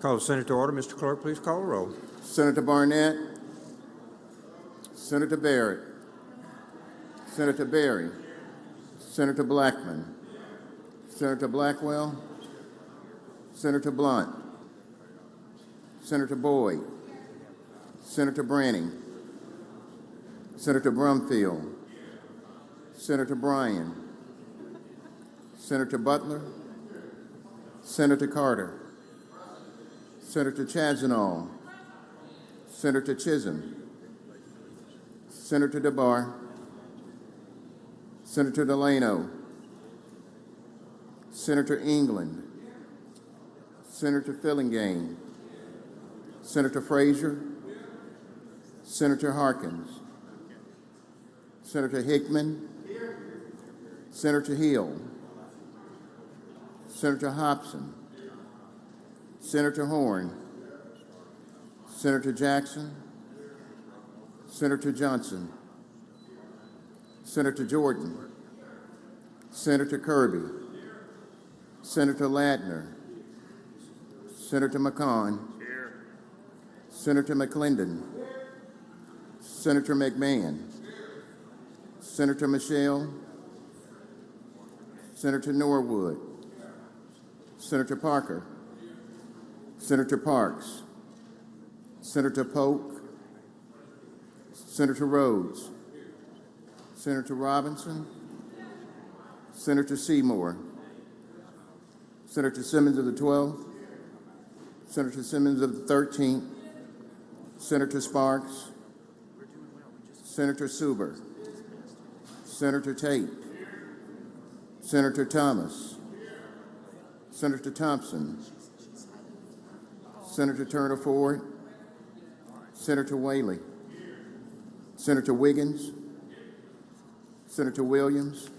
Call the Senate to order. Mr. Clerk, please call the roll. Senator Barnett, Senator Barrett, Senator Berry, Senator Blackman, Senator Blackwell, Senator Blunt, Senator Boyd, Senator Branning, Senator Brumfield, Senator Bryan, Senator Butler, Senator Carter, Senator Chazanall, Senator Chisholm, Senator DeBar, Senator Delano, Senator England, Senator Fillingane, Senator Frazier, Senator Harkins, Senator Hickman, Senator Hill, Senator Hobson, Senator Horn, Senator Jackson, Senator Johnson, Senator Jordan, Senator Kirby, Senator Ladner, Senator McCon, Senator McClendon, Senator McMahon, Senator Michelle, Senator Norwood, Senator Parker, Senator Parks, Senator Polk, Senator Rhodes, Senator Robinson, Senator Seymour, Senator Simmons of the 12th, Senator Simmons of the 13th, Senator Sparks, Senator Suber, Senator Tate, Senator Thomas, Senator Thompson, Senator Turner Ford, Senator Whaley, Senator Wiggins, Senator Williams,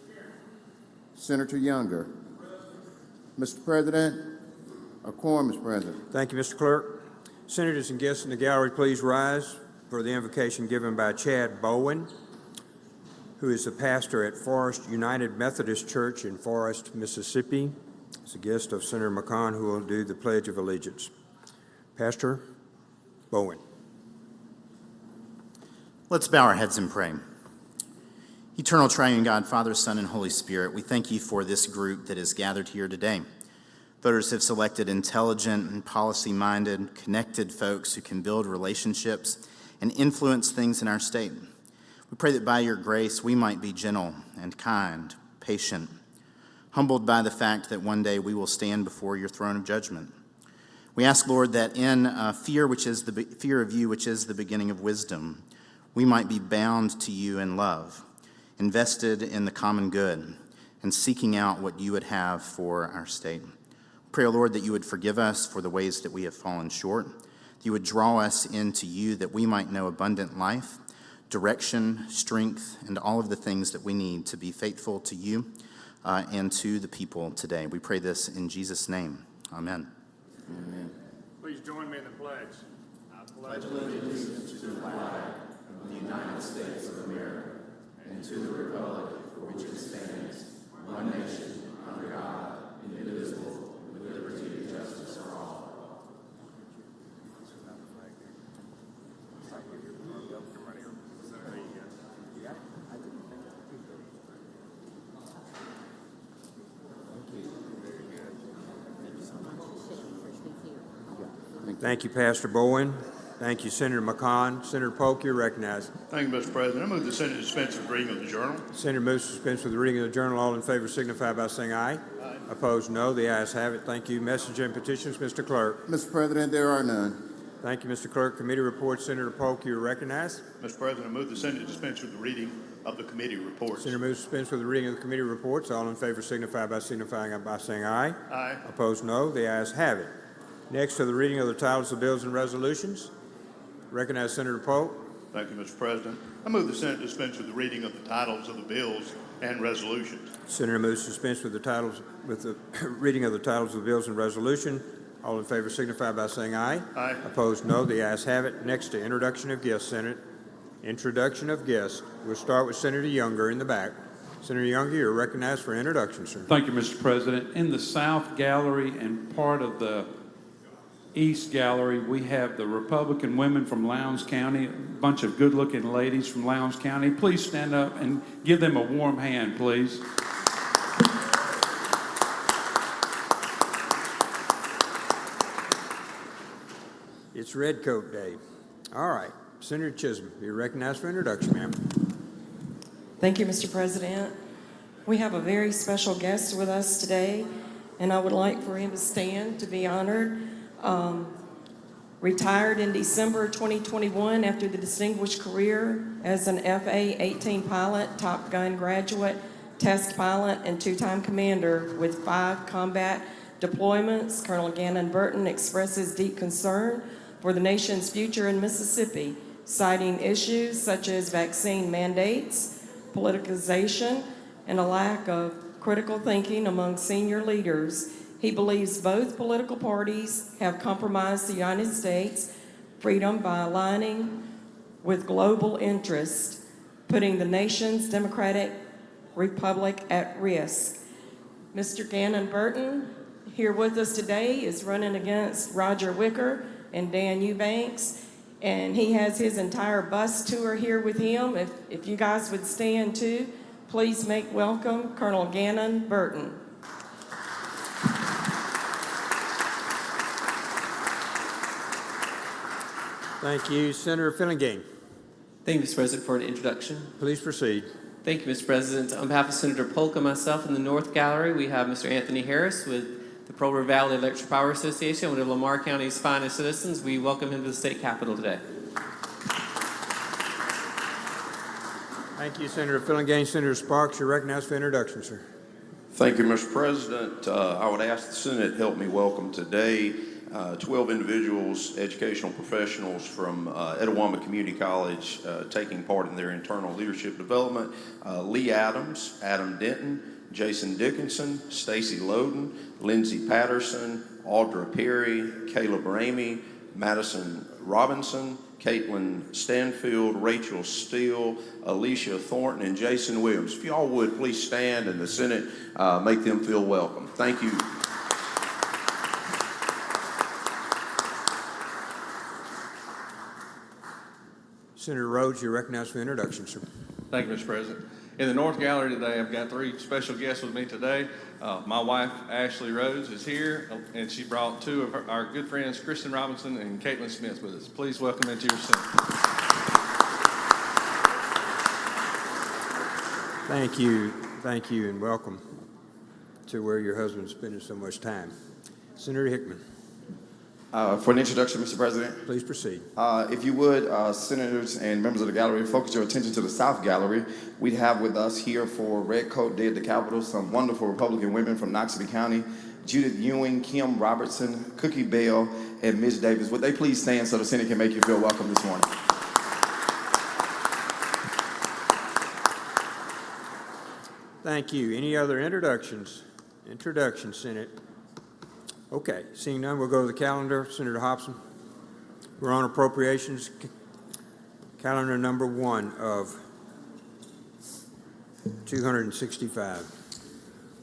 Senator Younger. Mr. President, a quorum is present. Thank you, Mr. Clerk. Senators and guests in the gallery, please rise for the invocation given by Chad Bowen, who is the pastor at Forest United Methodist Church in Forest, Mississippi. He's a guest of Senator McCon, who will do the Pledge of Allegiance. Pastor Bowen. Let's bow our heads and pray. Eternal triune God, Father, Son, and Holy Spirit, we thank you for this group that is gathered here today. Voters have selected intelligent and policy-minded, connected folks who can build relationships and influence things in our state. We pray that by your grace we might be gentle and kind, patient, humbled by the fact that one day we will stand before your throne of judgment. We ask, Lord, that in fear of you, which is the beginning of wisdom, we might be bound to you in love, invested in the common good, and seeking out what you would have for our state. Pray, O Lord, that you would forgive us for the ways that we have fallen short, that you would draw us into you, that we might know abundant life, direction, strength, and all of the things that we need to be faithful to you and to the people today. We pray this in Jesus' name. Amen. Amen. Please join me in the pledge. I pledge allegiance to the flag of the United States of America and to the republic for which it stands, one nation, under God, indivisible, with liberty and justice for all. Thank you, Pastor Bowen. Thank you, Senator McCon. Senator Polk, you're recognized. Thank you, Mr. President. I move the Senate dispense with reading of the journal. Senator moves to dispense with the reading of the journal. All in favor signify by saying aye. Aye. Opposed, no. The ayes have it. Thank you. Message and petitions, Mr. Clerk. Mr. President, there are none. Thank you, Mr. Clerk. Committee reports, Senator Polk, you're recognized. Mr. President, I move the Senate dispense with the reading of the committee reports. Senator moves to dispense with the reading of the committee reports. All in favor signify by saying aye. Aye. Opposed, no. The ayes have it. Next to the reading of the titles of bills and resolutions. Recognize Senator Polk. Thank you, Mr. President. I move the Senate dispense with the reading of the titles of the bills and resolutions. Senator moves to dispense with the reading of the titles of the bills and resolution. All in favor signify by saying aye. Aye. Opposed, no. The ayes have it. Next to introduction of guests, Senate. Introduction of guests. We'll start with Senator Younger in the back. Senator Younger, you're recognized for introduction, sir. Thank you, Mr. President. In the South Gallery and part of the East Gallery, we have the Republican women from Lowndes County, a bunch of good-looking ladies from Lowndes County. Please stand up and give them a warm hand, please. It's Red Coat Day. All right. Senator Chisholm, you're recognized for introduction, ma'am. Thank you, Mr. President. We have a very special guest with us today, and I would like for him to stand to be honored. Retired in December 2021 after the distinguished career as an FA-18 pilot, Top Gun graduate, test pilot, and two-time commander with 5 combat deployments, Colonel Gannon Burton expresses deep concern for the nation's future in Mississippi, citing issues such as vaccine mandates, politicization, and a lack of critical thinking among senior leaders. He believes both political parties have compromised the United States freedom by aligning with global interest, putting the nation's democratic republic at risk. Mr. Gannon Burton, here with us today, is running against Roger Wicker and Dan Eubanks, and he has his entire bus tour here with him. If you guys would stand too, please make welcome Colonel Gannon Burton. Thank you. Senator Fillingham, Thank you, Mr. President, for an introduction. please proceed. Thank you, Mr. President. On behalf of Senator Polk and myself in the North Gallery, we have Mr. Anthony Harris with the Pearl River Valley Electric Power Association, one of Lamar County's finest citizens. We welcome him to the state capitol today. Thank you, Senator Fillingham. Senator Sparks, you're recognized for introduction, sir. Thank you, Mr. President. I would ask the Senate help me welcome today 12 individuals, educational professionals from Etowah Community College taking part in their internal leadership development. Lee Adams, Adam Denton, Jason Dickinson, Stacy Loden, Lindsay Patterson, Audra Perry, Caleb Ramey, Madison Robinson, Caitlin Stanfield, Rachel Steele, Alicia Thornton, and Jason Williams. If y'all would please stand and the Senate make them feel welcome. Thank you. Senator Rhodes, you're recognized for introduction, sir. Thank you, Mr. President. In the North Gallery today, I've got 3 special guests with me today. My wife, Ashley Rhodes, is here, and she brought 2 of our good friends, Kristen Robinson and Caitlin Smith, with us. Please welcome into your Senate. Thank you, and welcome to where your husband's spending so much time. Senator Hickman, For an introduction, Mr. President, please proceed. if you would, senators and members of the gallery, focus your attention to the South Gallery. We have with us here for Red Coat Day at the Capitol some wonderful Republican women from Knoxville County, Judith Ewing, Kim Robertson, Cookie Bell, and Ms. Davis. Would they please stand so the Senate can make you feel welcome this morning? Thank you. Any other introductions? Introduction, Senate. Okay, seeing none, we'll go to the calendar. Senator Hobson. We're on appropriations. Calendar number 1 of 265.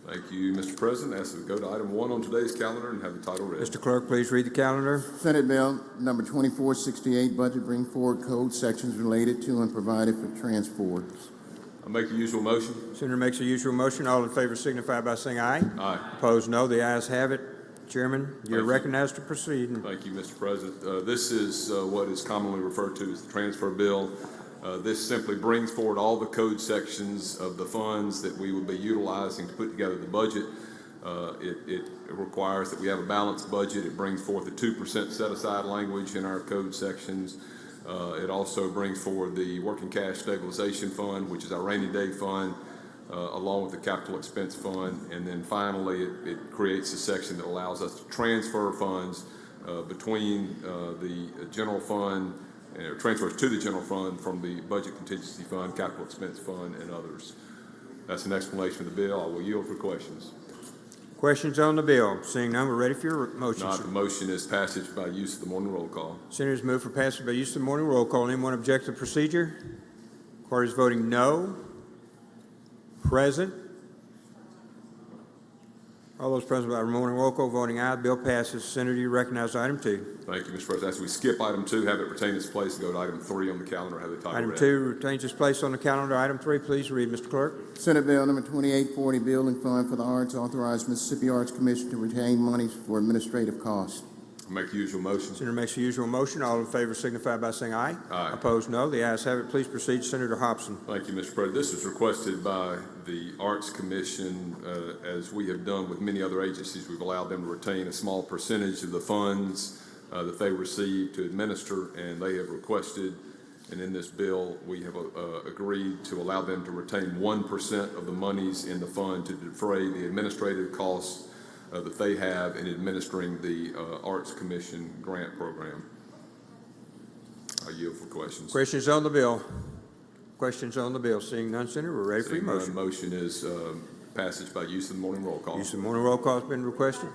Thank you, Mr. President. Ask that we go to item 1 on today's calendar and have the title read. Mr. Clerk, please read the calendar. Senate Bill number 2468, budget bring forward code sections related to and provided for transports. I make the usual motion. Senator makes the usual motion. All in favor signify by saying aye. Aye. Opposed, no. The ayes have it. Chairman, you're Thank you. recognized to proceed. Thank you, Mr. President. This is what is commonly referred to as the transfer bill. This simply brings forward all the code sections of the funds that we will be utilizing to put together the budget. It requires that we have a balanced budget. It brings forth the 2% set-aside language in our code sections. It also brings forward the working cash stabilization fund, which is our rainy day fund, along with the capital expense fund. And then finally, it creates a section that allows us to transfer funds between the general fund, transfers to the general fund from the budget contingency fund, capital expense fund, and others. That's an explanation of the bill. I will yield for questions. Questions on the bill? Seeing none, we're ready for your motion, Not sir. the motion is passage by use of the morning roll call. Senators move for passage by use of the morning roll call. Anyone object to the procedure? Parties voting no. Present. All those present by morning roll call voting aye, the bill passes. Senator, you recognize item 2. Thank you, Mr. President. As we skip item 2, have it retain its place and go to item 3 on the calendar, have the title Item read. 2 retains its place on the calendar. Item 3, please read, Mr. Clerk. Senate Bill number 2840, Building Fund for the Arts, authorize Mississippi Arts Commission to retain monies for administrative costs. Make the usual motion. Senator makes the usual motion. All in favor signify by saying aye. Aye. Opposed, no. The ayes have it. Please proceed, Senator Hobson. Thank you, Mr. President. This is requested by the Arts Commission. As we have done with many other agencies, we've allowed them to retain a small percentage of the funds that they receive to administer, and they have requested, and in this bill, we have agreed to allow them to retain 1% of the monies in the fund to defray the administrative costs that they have in administering the Arts Commission grant program. I yield for questions. Questions on the bill? Questions on the bill? Seeing none, Senator, we're ready for your Seeing none, motion. motion is passage by use of the morning roll call. Use of morning roll call has been requested.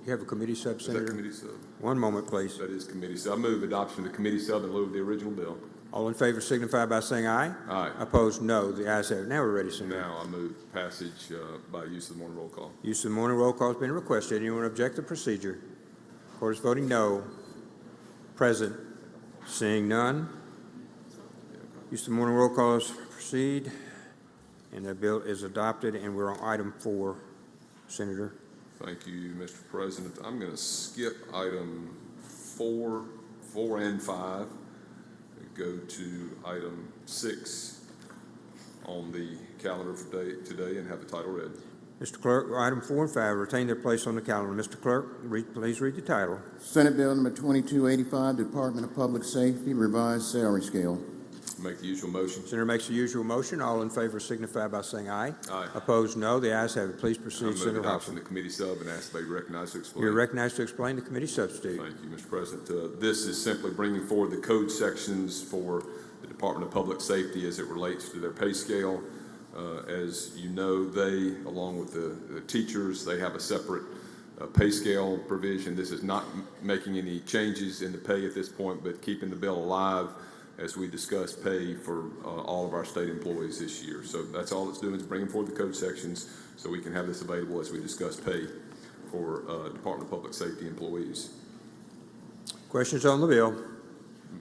You have a committee sub, Is that Senator? committee sub? One moment, please. That is committee sub. I move adoption of the committee sub in lieu of the original bill. All in favor signify by saying aye. Aye. Opposed, no. The ayes have it. Now we're ready, Senator. Now I move passage by use of the morning roll call. Use of the morning roll call has been requested. Anyone object to procedure? Court is voting no. Present. Seeing none. Use of the morning roll call is proceed. And the bill is adopted, and we're on item 4, Senator. Thank you, Mr. President. I'm going to skip item 4 and 5. Go to item 6 on the calendar for today and have the title read. Mr. Clerk, item 4 and 5 retain their place on the calendar. Mr. Clerk, please read the title. Senate Bill number 2285, Department of Public Safety, revised salary scale. Make the usual motion. Senator makes the usual motion. All in favor signify by saying aye. Aye. Opposed, no. The ayes have it. Please I proceed, move Senator adoption Hobson. of the committee sub and ask they be recognized to explain. You're recognized to explain the committee substitute. Thank you, Mr. President. This is simply bringing forward the code sections for the Department of Public Safety as it relates to their pay scale. As you know, they, along with the teachers, they have a separate pay scale provision. This is not making any changes in the pay at this point, but keeping the bill alive as we discuss pay for all of our state employees this year. So that's all it's doing, is bringing forward the code sections so we can have this available as we discuss pay for Department of Public Safety employees. Questions on the bill?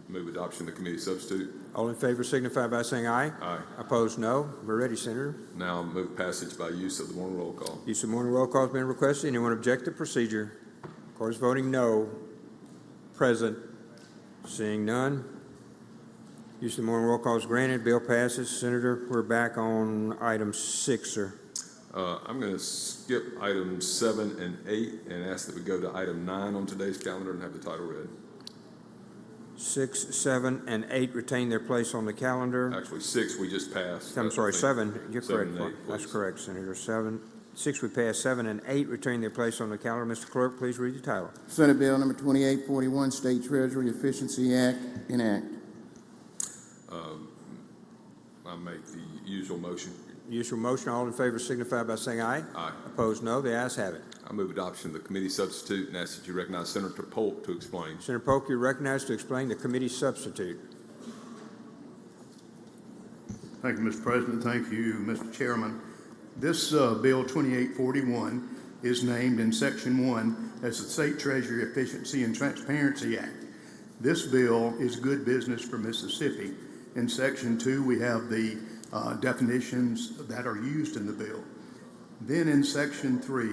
Move adoption of the committee substitute. All in favor signify by saying aye. Aye. Opposed, no. We're ready, Senator. Now move passage by use of the morning roll call. Use of morning roll call has been requested. Anyone object to procedure? Court is voting no. Present. Seeing none. Use of the morning roll call is granted. Bill passes. Senator, we're back on item 6, sir. I'm going to skip items 7 and 8 and ask that we go to item 9 on today's calendar and have the title read. 6, 7, and 8 retain their place on the calendar. Actually, 6 we just passed. I'm sorry, I think 7. You're 7 correct. and 8, That's please. correct, Senator. 6 we passed. 7 and 8 retain their place on the calendar. Mr. Clerk, please read the title. Senate Bill number 2841, State Treasury Efficiency Act, enact. I make the usual motion. Usual motion. All in favor signify by saying aye. Aye. Opposed, no. The ayes have it. I move adoption of the committee substitute and ask that you recognize Senator Polk to explain. Senator Polk, you're recognized to explain the committee substitute. Thank you, Mr. President. Thank you, Mr. Chairman. This Bill 2841 is named in Section 1 as the State Treasury Efficiency and Transparency Act. This bill is good business for Mississippi. In Section 2, we have the definitions that are used in the bill. Then in Section 3,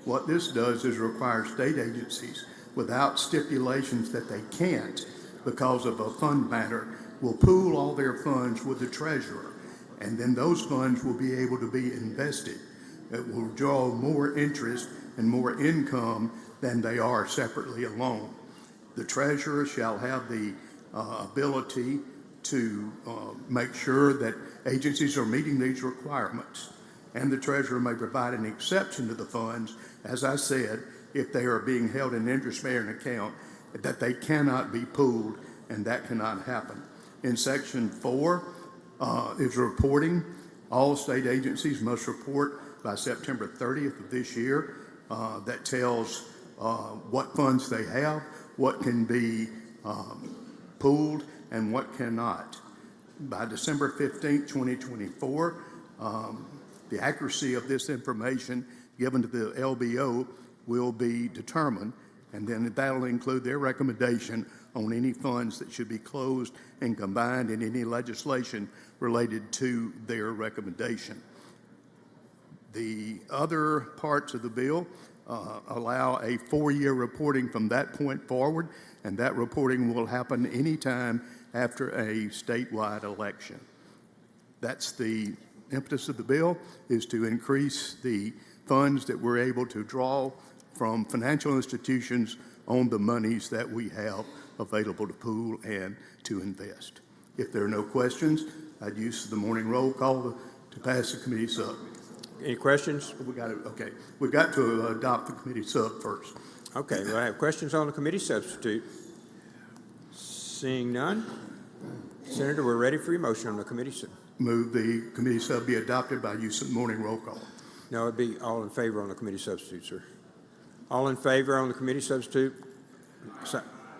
what this does is require state agencies, without stipulations that they can't because of a fund matter, will pool all their funds with the treasurer, and then those funds will be able to be invested. It will draw more interest and more income than they are separately alone. The treasurer shall have the ability to make sure that agencies are meeting these requirements, and the treasurer may provide an exception to the funds, as I said, if they are being held in interest-bearing account, that they cannot be pooled, and that cannot happen. In Section 4 is reporting. All state agencies must report by September 30th of this year. That tells what funds they have, what can be pooled, and what cannot. By December 15th, 2024, the accuracy of this information given to the LBO will be determined, and then that'll include their recommendation on any funds that should be closed and combined in any legislation related to their recommendation. The other parts of the bill allow a 4-year reporting from that point forward, and that reporting will happen anytime after a statewide election. That's the impetus of the bill, is to increase the funds that we're able to draw from financial institutions on the monies that we have available to pool and to invest. If there are no questions, I'd use the morning roll call to pass the committee sub. Any questions? Okay. We've got to adopt the committee sub first. Okay, do I have questions on the committee substitute? Seeing none, Senator, we're ready for your motion on the committee sub. Move the committee sub be adopted by use of the morning roll call. No, it'd be all in favor on the committee substitute, sir. All in favor on the committee substitute?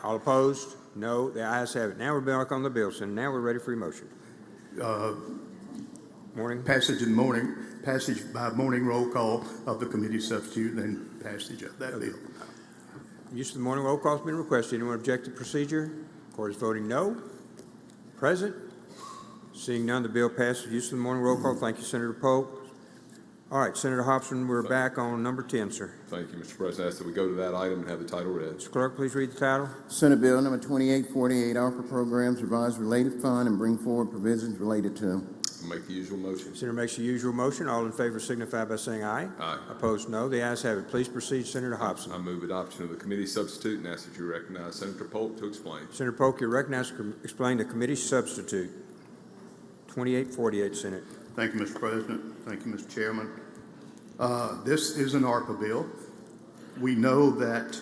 All opposed? No, the ayes have it. Now we're back on the bill, Senator. Now we're ready for your motion. Passage by morning roll call of the committee substitute, and then passage of that bill. Use of the morning roll call has been requested. Anyone object to procedure? Court is voting no. Present? Seeing none, the bill passes. Use of the morning roll call. Thank you, Senator Polk. All right, Senator Hobson, we're back on number 10, sir. Thank you, Mr. President. I ask that we go to that item and have the title read. Mr. Clerk, please read the title. Senate Bill number 2848, ARPA programs, revise related fund and bring forward provisions related to. Make the usual motion. Senator makes the usual motion. All in favor signify by saying aye. Aye. Opposed, no. The ayes have it. Please proceed, Senator Hobson. I move adoption of the committee substitute and ask that you recognize Senator Polk to explain. Senator Polk, you're recognized to explain the committee substitute. 2848, Senate. Thank you, Mr. President. Thank you, Mr. Chairman. This is an ARPA bill. We know that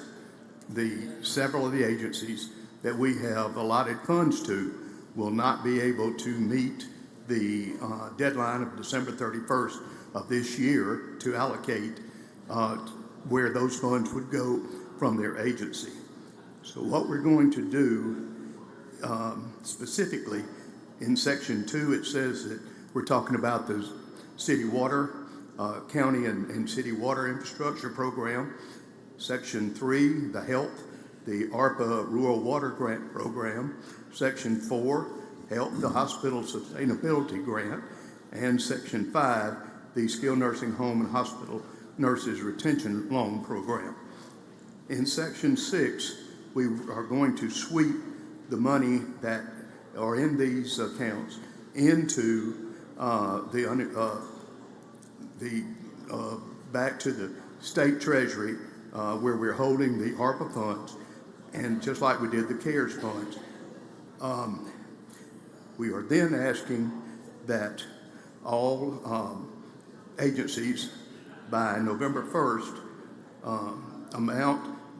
several of the agencies that we have allotted funds to will not be able to meet the deadline of December 31st of this year to allocate where those funds would go from their agency. So what we're going to do specifically in Section 2, it says that we're talking about the city water, county and city water infrastructure program. Section 3, the health, the ARPA Rural Water Grant Program. Section 4, health, the hospital sustainability grant. And Section 5, the skilled nursing home and hospital nurses retention loan program. In Section 6, we are going to sweep the money that are in these accounts into back to the state treasury where we're holding the ARPA funds, and just like we did the CARES funds. We are then asking that all agencies by November 1st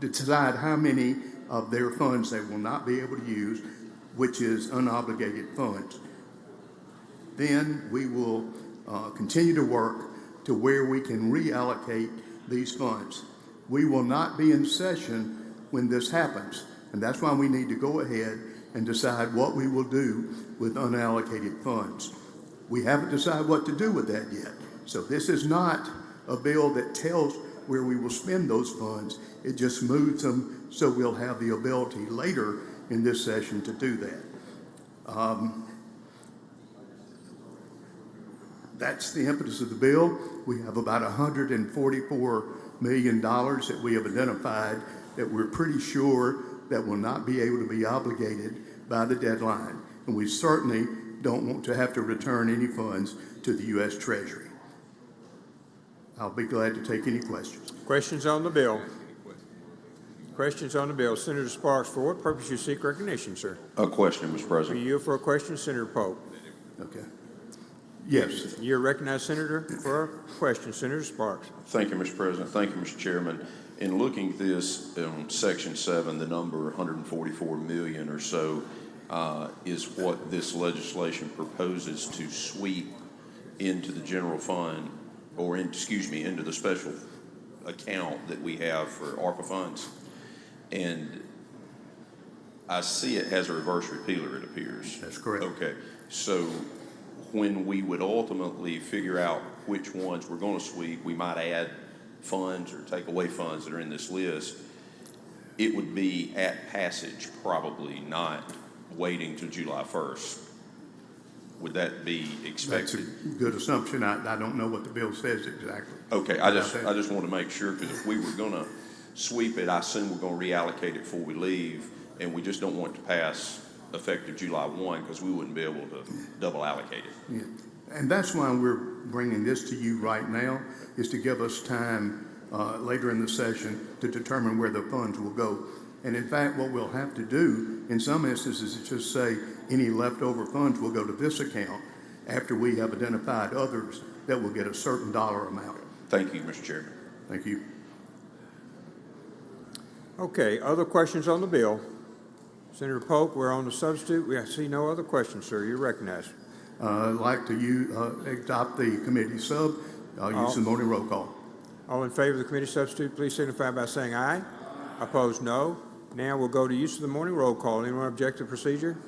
decide how many of their funds they will not be able to use, which is unobligated funds. Then we will continue to work to where we can reallocate these funds. We will not be in session when this happens, and that's why we need to go ahead and decide what we will do with unallocated funds. We haven't decided what to do with that yet. So this is not a bill that tells where we will spend those funds. It just moves them so we'll have the ability later in this session to do that. That's the impetus of the bill. We have about $144 million that we have identified that we're pretty sure that will not be able to be obligated by the deadline. And we certainly don't want to have to return any funds to the U.S. Treasury. I'll be glad to take any questions. Questions on the bill? Questions on the bill. Senator Sparks, for what purpose you seek recognition, sir? A question, Mr. Do President. you yield for a question, Senator Polk? Okay. Yes. You're recognized, Senator, for a question. Senator Sparks. Thank you, Mr. President. Thank you, Mr. Chairman. In looking at this on Section 7, the number 144 million or so is what this legislation proposes to sweep into the general fund, or into the special account that we have for ARPA funds. And I see it has a reverse repealer, it appears. That's correct. Okay. So when we would ultimately figure out which ones we're going to sweep, we might add funds or take away funds that are in this list. It would be at passage, probably, not waiting till July 1st. Would that be That's expected? a good assumption. I don't know what the bill says exactly. Okay, I just want to make sure, because if we were going to sweep it, I assume we're going to reallocate it before we leave, and we just don't want it to pass effective July 1, because we wouldn't be able to double allocate it. Yeah. And that's why we're bringing this to you right now, is to give us time later in the session to determine where the funds will go. And in fact, what we'll have to do in some instances is just say any leftover funds will go to this account after we have identified others that will get a certain dollar amount. Thank you, Mr. Chairman. Thank you. Okay, other questions on the bill? Senator Polk, we're on the substitute. I see no other questions, sir. You're recognized. I'd like to adopt the committee sub. I'll use the morning roll call. All in favor of the committee substitute, please signify by saying aye. Opposed, no. Now we'll go to use of the morning roll call. Anyone object to the procedure?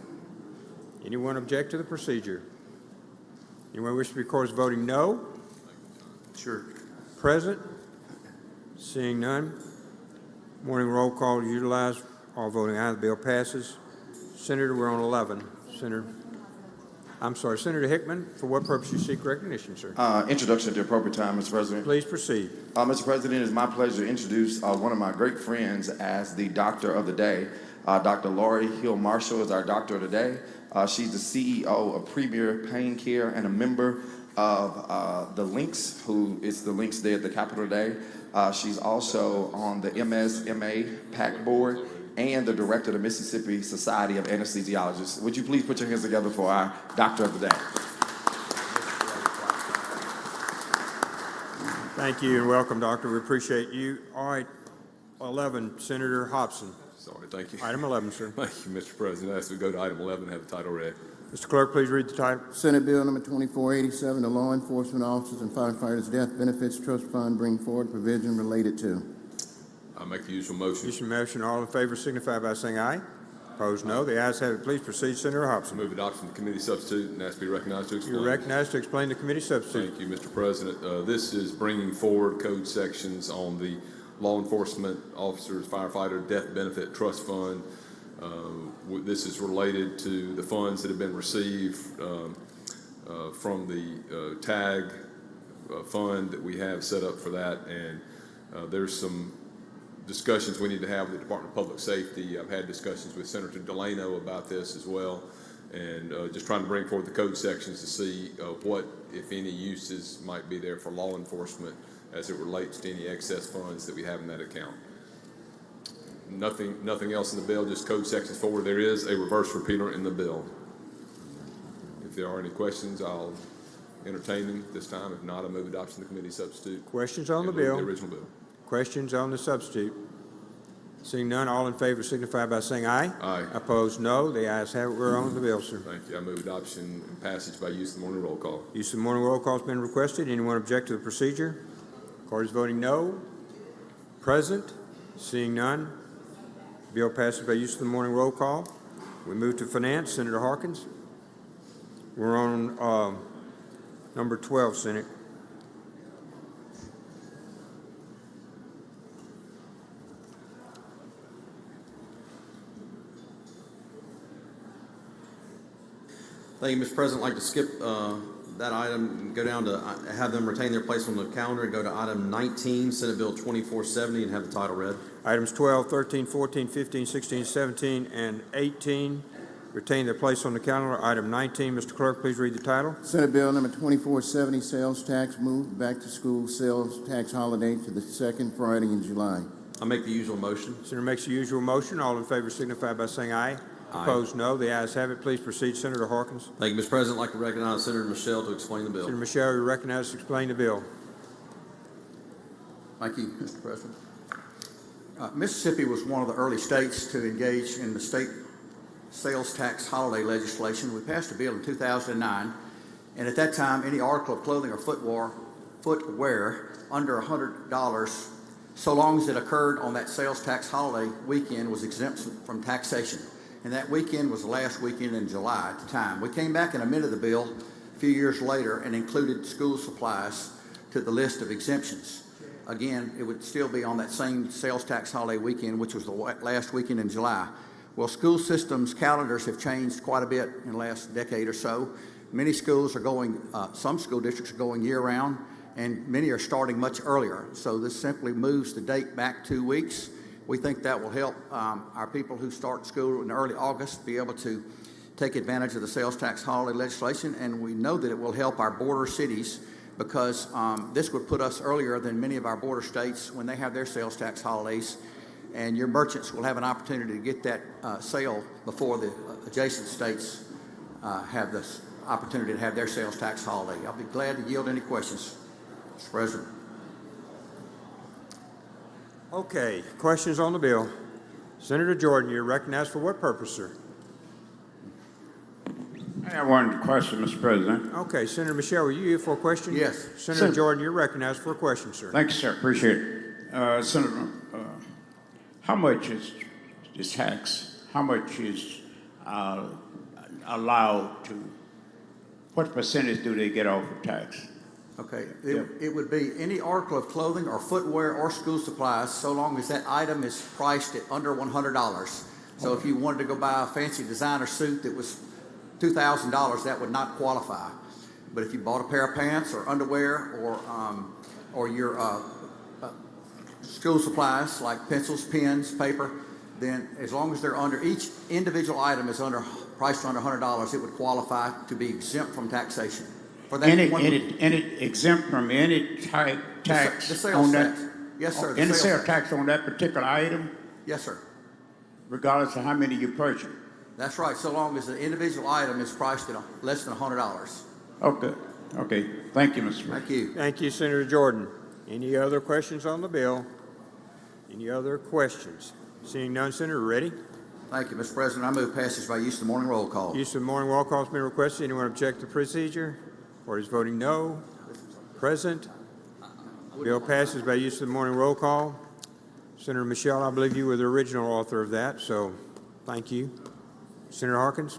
Anyone object to the procedure? Anyone wish to be recorded as voting no? Sure. Present? Seeing none. Morning roll call is utilized. All voting aye. The bill passes. Senator, we're on 11. Senator Hickman, for what purpose you seek recognition, sir? Introduction at the appropriate time, Mr. President. Please proceed. Mr. President, it is my pleasure to introduce one of my great friends as the doctor of the day. Dr. Lori Hill Marshall is our doctor of the day. She's the CEO of Premier Pain Care and a member of the Lynx, who is the Lynx Day at the Capitol today. She's also on the MSMA PAC board and the director of the Mississippi Society of Anesthesiologists. Would you please put your hands together for our doctor of the day? Thank you and welcome, Doctor. We appreciate you. All right, 11, Senator Hobson. Sorry, thank you. Item 11, sir. Thank you, Mr. President. As we go to item 11, have the title read. Mr. Clerk, please read the title. Senate Bill number 2487, the Law Enforcement Officers and Firefighters Death Benefits Trust Fund, bring forward provision related to. I make the usual motion. Usual motion. All in favor signify by saying aye. Opposed, no. The ayes have it. Please proceed, Senator Hobson. Move adoption of the committee substitute and ask to be recognized to explain. You're recognized to explain the committee substitute. Thank you, Mr. President. This is bringing forward code sections on the Law Enforcement Officers Firefighter Death Benefit Trust Fund. This is related to the funds that have been received from the TAG fund that we have set up for that, and there's some discussions we need to have with the Department of Public Safety. I've had discussions with Senator Delano about this as well, and just trying to bring forward the code sections to see what, if any, uses might be there for law enforcement as it relates to any excess funds that we have in that account. Nothing else in the bill, just code sections forward. There is a reverse repeater in the bill. If there are any questions, I'll entertain them this time. If not, I move adoption of the committee substitute. Questions on the and move bill? The original bill. Questions on the substitute? Seeing none, all in favor signify by saying aye. Aye. Opposed, no. The ayes have it. We're on the bill, sir. Thank you. I move adoption and passage by use of the morning roll call. Use of the morning roll call has been requested. Anyone object to the procedure? Court is voting no. Present? Seeing none. Bill passes by use of the morning roll call. We move to finance. Senator Harkins. We're on number 12, Senate. Thank you, Mr. President. I'd like to skip that item and go down to have them retain their place on the calendar and go to item 19, Senate Bill 2470, and have the title read. Items 12, 13, 14, 15, 16, 17, and 18 retain their place on the calendar. Item 19, Mr. Clerk, please read the title. Senate Bill number 2470, sales tax, moved back to school sales tax holiday to the second Friday in July. I make the usual motion. Senator makes the usual motion. All in favor signify by saying aye. Aye. Opposed, no. The ayes have it. Please proceed, Senator Harkins. Thank you, Mr. President. I'd like to recognize Senator Michelle to explain the bill. Senator Michelle, you're recognized to explain the bill. Thank you, Mr. President. Mississippi was one of the early states to engage in the state sales tax holiday legislation. We passed a bill in 2009, and at that time, any article of clothing or footwear under $100, so long as it occurred on that sales tax holiday weekend, was exempt from taxation. And that weekend was the last weekend in July at the time. We came back and amended the bill a few years later and included school supplies to the list of exemptions. Again, it would still be on that same sales tax holiday weekend, which was the last weekend in July. Well, school systems calendars have changed quite a bit in the last decade or so. Many schools are going, some school districts are going year-round, and many are starting much earlier. So this simply moves the date back 2 weeks. We think that will help our people who start school in early August be able to take advantage of the sales tax holiday legislation, and we know that it will help our border cities because this would put us earlier than many of our border states when they have their sales tax holidays, and your merchants will have an opportunity to get that sale before the adjacent states have this opportunity to have their sales tax holiday. I'll be glad to yield any questions, Mr. President. Okay, questions on the bill? Senator Jordan, you're recognized for what purpose, sir? I have one question, Mr. President. Okay, Senator Michelle, were you here for a question? Yes. Senator Jordan, you're recognized for a question, sir. Thank you, sir. Appreciate it. Senator, how much is tax? How much is allowed to? What percentage do they get off of tax? Okay, it would be any article of clothing or footwear or school supplies so long as that item is priced at under $100. So if you wanted to go buy a fancy designer suit that was $2,000, that would not qualify. But if you bought a pair of pants or underwear or your school supplies like pencils, pens, paper, then as long as they're under, each individual item is priced under $100, it would qualify to be exempt from taxation. For that Any exempt from any type tax the sales on tax. that? Yes, sir. Any sales tax on that particular item? Yes, sir. Regardless of how many you purchase? That's right, so long as the individual item is priced at less than $100. Okay. Okay. Thank you, Mr. President. Thank you. Thank you, Senator Jordan. Any other questions on the bill? Any other questions? Seeing none, Senator, ready? Thank you, Mr. President. I move passage by use of the morning roll call. Use of morning roll call has been requested. Anyone object to procedure? Or is voting no? Present. Bill passes by use of the morning roll call. Senator Michelle, I believe you were the original author of that, so thank you. Senator Harkins.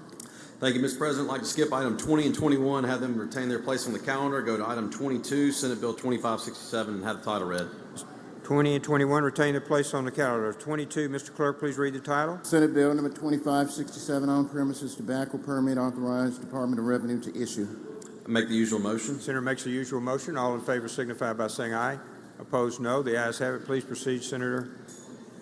Thank you, Mr. President. I'd like to skip item 20 and 21, have them retain their place on the calendar, go to item 22, Senate Bill 2567, and have the title read. 20 and 21 retain their place on the calendar. 22, Mr. Clerk, please read the title. Senate Bill number 2567, on-premises tobacco permit, authorized Department of Revenue to issue. I make the usual motion. Senator makes the usual motion. All in favor signify by saying aye. Opposed, no. The ayes have it. Please proceed, Senator.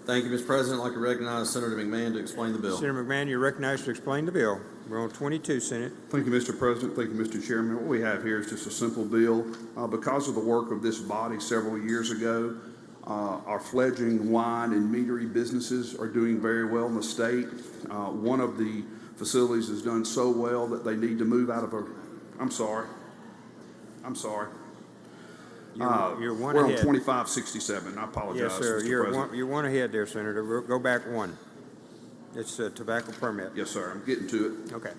Thank you, Mr. President. I'd like to recognize Senator McMahon to explain the bill. Senator McMahon, you're recognized to explain the bill. We're on 22, Senate. Thank you, Mr. President. Thank you, Mr. Chairman. What we have here is just a simple bill. Because of the work of this body several years ago, our fledgling wine and meadery businesses are doing very well in the state. One of the facilities has done so well that they need to move out of a... I'm sorry. You're one we're ahead. on 2567. I apologize, Yes, sir. Mr. You're President. you're one ahead there, Senator. Go back one. It's a tobacco permit. Yes, sir. I'm getting to it. Okay.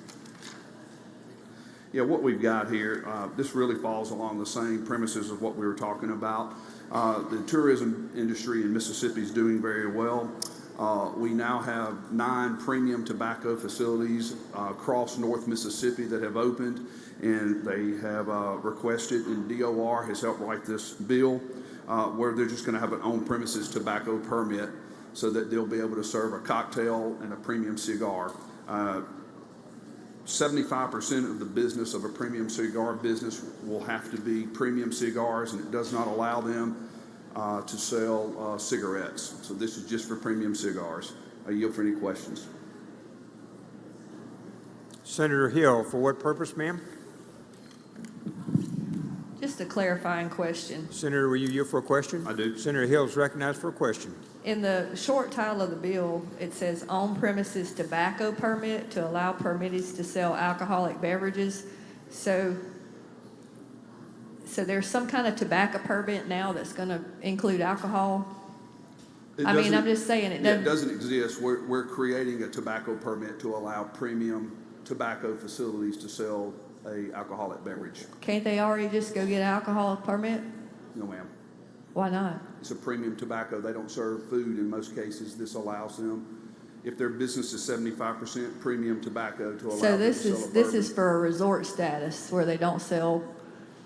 Yeah, what we've got here, this really falls along the same premises of what we were talking about. The tourism industry in Mississippi is doing very well. We now have 9 premium tobacco facilities across North Mississippi that have opened, and they have requested, and DOR has helped write this bill, where they're just going to have an on-premises tobacco permit so that they'll be able to serve a cocktail and a premium cigar. 75% of the business of a premium cigar business will have to be premium cigars, and it does not allow them to sell cigarettes. So this is just for premium cigars. I yield for any questions. Senator Hill, for what purpose, ma'am? Just a clarifying question. Senator, will you yield for a question? I do. Senator Hill is recognized for a question. In the short title of the bill, it says on-premises tobacco permit to allow permittees to sell alcoholic beverages. So there's some kind of tobacco permit now that's going to include alcohol? I'm just saying it doesn't. It doesn't exist. We're creating a tobacco permit to allow premium tobacco facilities to sell a alcoholic beverage. Can't they already just go get an alcohol permit? No, ma'am. Why not? It's a premium tobacco. They don't serve food in most cases. This allows them. if their business is 75% premium tobacco to allow So them to this sell is, a this bourbon. is for a resort status where they don't sell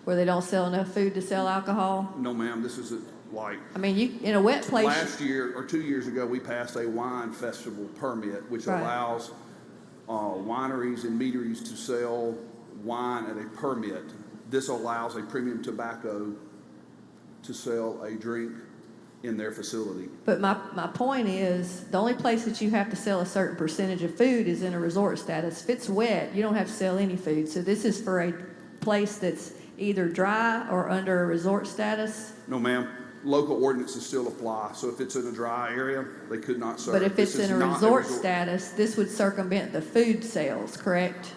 enough food to sell alcohol? No, ma'am, this is like, I mean, you, in a wet place. last year or 2 years ago, we passed a wine festival permit, which Right. allows wineries and meaderies to sell wine at a permit. This allows a premium tobacco to sell a drink in their facility. But my point is, the only place that you have to sell a certain percentage of food is in a resort status. If it's wet, you don't have to sell any food. So this is for a place that's either dry or under a resort status. No, ma'am, local ordinances still apply, so if it's in a dry area, they could not serve. But if This it's is in a not resort status, this would circumvent the food sales, correct?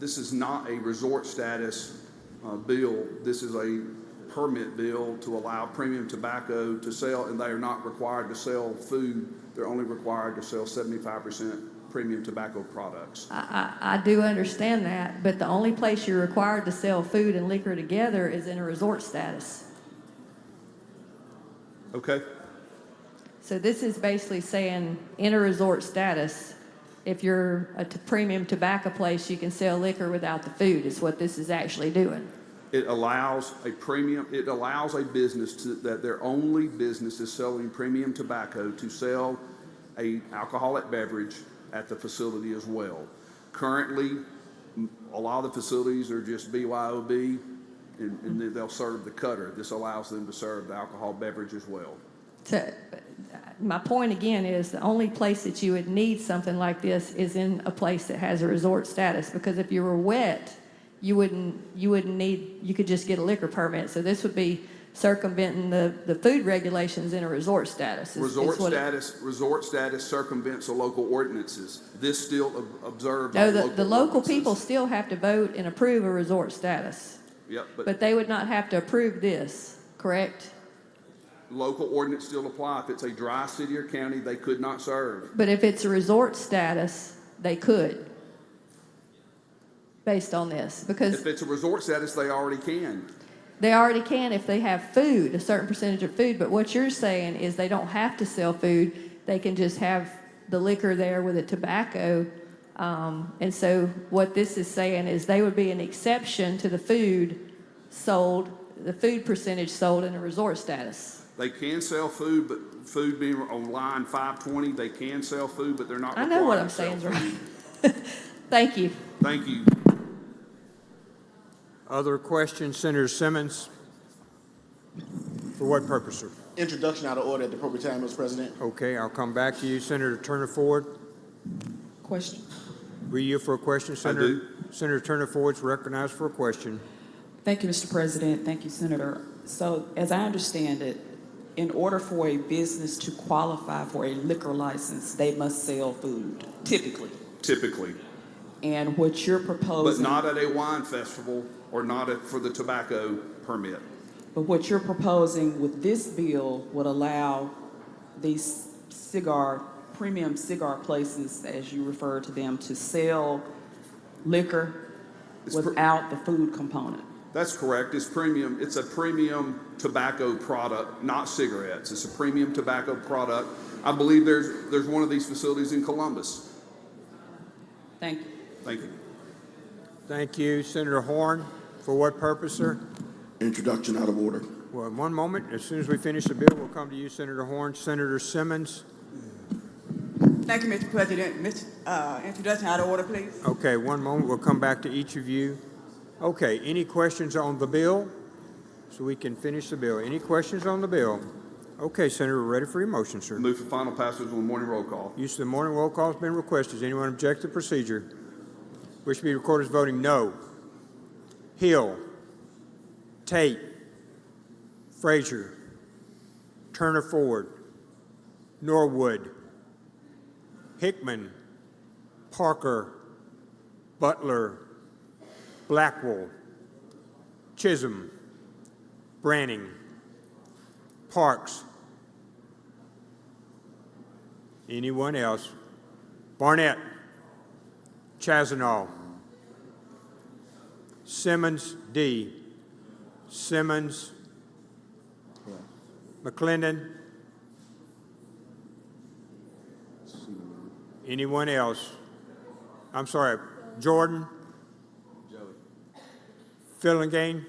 This is not a resort status bill. This is a permit bill to allow premium tobacco to sell, and they are not required to sell food. They're only required to sell 75% premium tobacco products. I do understand that, but the only place you're required to sell food and liquor together is in a resort status. Okay? So this is basically saying, in a resort status, if you're a premium tobacco place, you can sell liquor without the food, is what this is actually doing. It allows a business that their only business is selling premium tobacco to sell a alcoholic beverage at the facility as well. Currently, a lot of the facilities are just BYOB, and they'll serve the cutter. This allows them to serve the alcohol beverage as well. So, my point again is the only place that you would need something like this is in a place that has a resort status, because if you were wet, you could just get a liquor permit. So this would be circumventing the food regulations in a resort status. Resort status circumvents the local ordinances. This still observes. No, the local people still have to vote and approve a resort status. Yep, But they would not have to approve this, correct? local ordinance still apply. If it's a dry city or county, they could not serve. But if it's a resort status, they could, based on this, because If it's a resort status, they already can. they already can if they have food, a certain percentage of food. But what you're saying is they don't have to sell food. They can just have the liquor there with the tobacco. And so what this is saying is they would be an exception to the food sold, the food percentage sold in a resort status. They can sell food, but food being on line 520, they can sell food, but they're not I required know what to I'm sell saying is food. right. Thank you. Thank you. Other questions? Senator Simmons? For what purpose, sir? Introduction out of order at the appropriate time, Mr. President. Okay, I'll come back to you. Senator Turner Ford? Question. Were you for a question, Senator? do. Senator Turner Ford's recognized for a question. Thank you, Mr. President. Thank you, Senator. So, as I understand it, in order for a business to qualify for a liquor license, they must sell food, typically. Typically. And what you're But proposing, not at a wine festival or not for the tobacco permit. but what you're proposing with this bill would allow these premium cigar places, as you refer to them, to sell liquor without the food component. That's correct. It's premium. It's a premium tobacco product, not cigarettes. It's a premium tobacco product. I believe there's one of these facilities in Columbus. Thank you. Thank you. Thank you. Senator Horn, for what purpose, sir? Introduction out of order. Well, one moment. As soon as we finish the bill, we'll come to you, Senator Horn. Senator Simmons? Thank you, Mr. President. Introduction out of order, please. Okay, one moment. We'll come back to each of you. Okay, any questions on the bill? So we can finish the bill. Any questions on the bill? Okay, Senator, we're ready for your motion, sir. Move for final passage on the morning roll call. Use of the morning roll call has been requested. Does anyone object to the procedure? Wish to be recorded as voting no. Hill, Tate, Frazier, Turner Ford, Norwood, Hickman, Parker, Butler, Blackwell, Chisholm, Branning, Parks. Anyone else? Barnett, Chazanall, Simmons, D. Simmons, McClendon, Anyone else? I'm sorry, Jordan? Fillingane?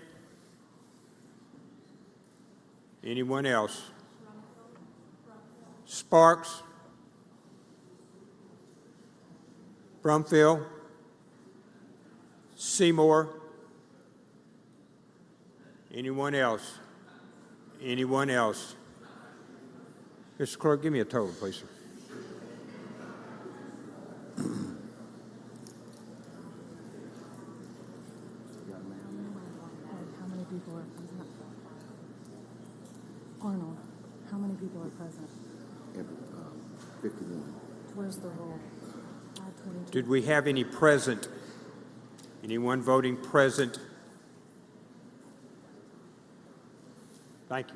Anyone else? Sparks? Brumfield? Seymour? Anyone else? Anyone else? Mr. Clerk, give me a total, please, sir. How many people are present? Arnold, how many people are present? 51. Where's the roll? 522. Did we have any present? Anyone voting present? Thank you.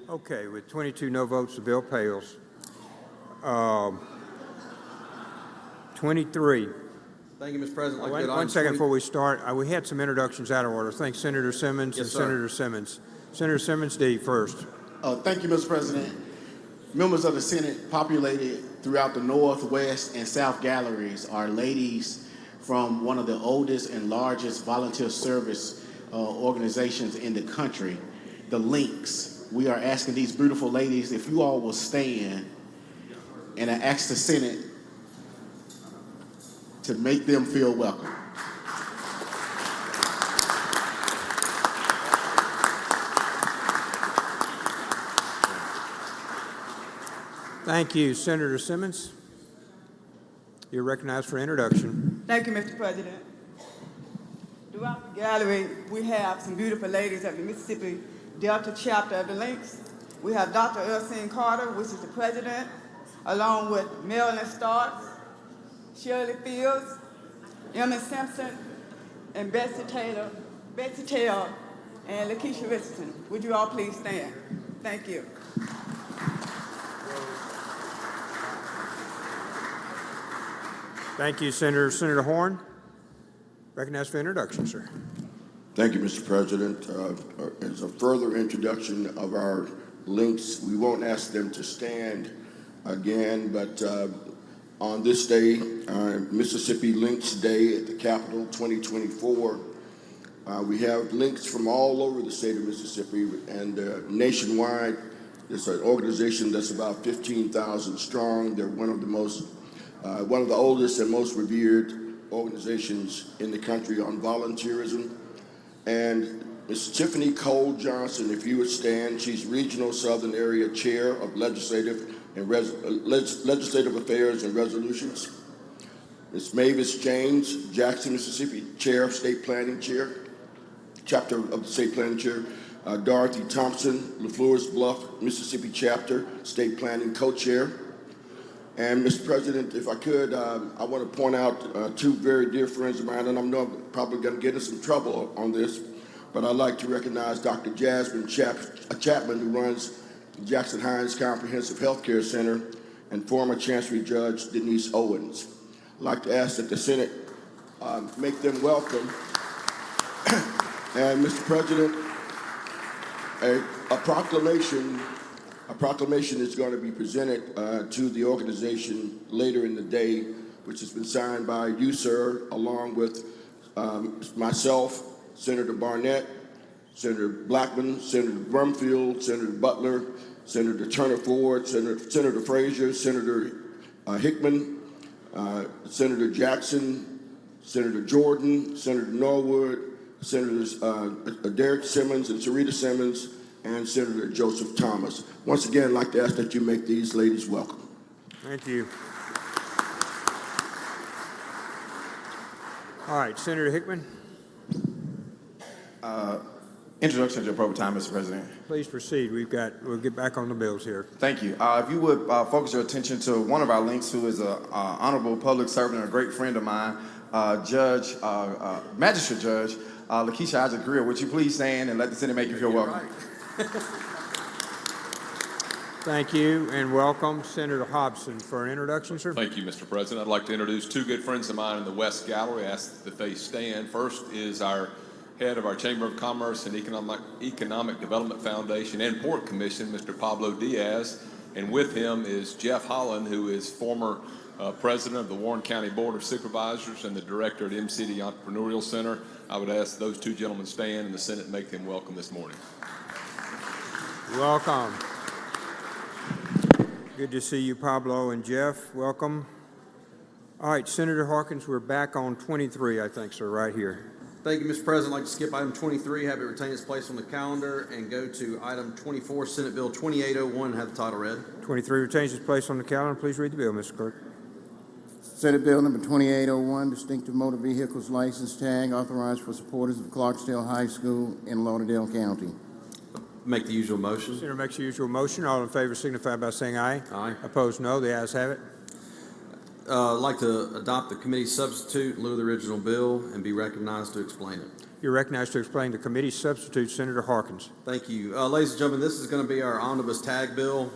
Okay, with 22 no votes, the bill fails. 23. Thank you, Mr. President. One second before we start. We had some introductions out of order. Thank Senator Simmons and Senator Simmons. Senator Simmons D first. Thank you, Mr. President. Members of the Senate populated throughout the North, West, and South galleries are ladies from one of the oldest and largest volunteer service organizations in the country, the Links. We are asking these beautiful ladies if you all will stand, and I ask the Senate to make them feel welcome. Thank you, Senator Simmons. You're recognized for introduction. Thank you, Mr. President. Throughout the gallery, we have some beautiful ladies of the Mississippi Delta chapter of the Links. We have Dr. Ursine Carter, which is the president, along with Marilyn Starks, Shirley Fields, Emma Simpson, and Betsy Taylor, and Lakeisha Richardson. Would you all please stand? Thank you. Thank you, Senator. Senator Horn, recognized for introduction, sir. Thank you, Mr. President. As a further introduction of our Links, we won't ask them to stand again, but on this day, Mississippi Links Day at the Capitol 2024, we have links from all over the state of Mississippi, and nationwide, it's an organization that's about 15,000 strong. They're one of the oldest and most revered organizations in the country on volunteerism. And Ms. Tiffany Cole Johnson, if you would stand, she's Regional Southern Area Chair of Legislative Affairs and Resolutions. Ms. Mavis James, Jackson, Mississippi, Chair of State Planning Chair, Chapter of the State Planning Chair. Dorothy Thompson, LaFleur's Bluff, Mississippi Chapter, State Planning Co-Chair. And Mr. President, if I could, I want to point out two very dear friends of mine, and I know I'm probably going to get in some trouble on this, but I'd like to recognize Dr. Jasmine Chapman, who runs Jackson Hines Comprehensive Health Care Center, and former Chancery Judge Denise Owens. I'd like to ask that the Senate make them welcome. And Mr. President, a proclamation is going to be presented to the organization later in the day, which has been signed by you, sir, along with myself, Senator Barnett, Senator Blackman, Senator Brumfield, Senator Butler, Senator Turner Ford, Senator Frazier, Senator Hickman, Senator Jackson, Senator Jordan, Senator Norwood, Senators Derek Simmons and Sarita Simmons, and Senator Joseph Thomas. Once again, I'd like to ask that you make these ladies welcome. Thank you. All right, Senator Hickman. Introduction to the appropriate time, Mr. President. Please proceed. We'll get back on the bills here. Thank you. If you would focus your attention to one of our links, who is an honorable public servant and a great friend of mine, Magistrate Judge Lakeisha Isaac Greer. Would you please stand and let the Senate make you feel welcome? Thank you, and welcome Senator Hobson for an introduction, sir. Thank you, Mr. President. I'd like to introduce two good friends of mine in the West Gallery. I ask that they stand. First is our head of our Chamber of Commerce and Economic Development Foundation and Port Commission, Mr. Pablo Diaz, and with him is Jeff Holland, who is former president of the Warren County Board of Supervisors and the director at M-City Entrepreneurial Center. I would ask those two gentlemen stand and the Senate make them welcome this morning. Welcome. Good to see you, Pablo and Jeff. Welcome. All right, Senator Harkins, we're back on 23, I think, sir, right here. Thank you, Mr. President. I'd like to skip item 23, have it retain its place on the calendar, and go to item 24, Senate Bill 2801, have the title read. 23 retains its place on the calendar. Please read the bill, Mr. Clerk. Senate Bill number 2801, Distinctive Motor Vehicles License Tag, authorized for supporters of Clarksdale High School in Lauderdale County. Make the usual motion. Senator makes the usual motion. All in favor signify by saying aye. Aye. Opposed, no. The ayes have it. I'd like to adopt the committee substitute in lieu of the original bill and be recognized to explain it. You're recognized to explain the committee substitute, Senator Harkins. Thank you. Ladies and gentlemen, this is going to be our omnibus tag bill.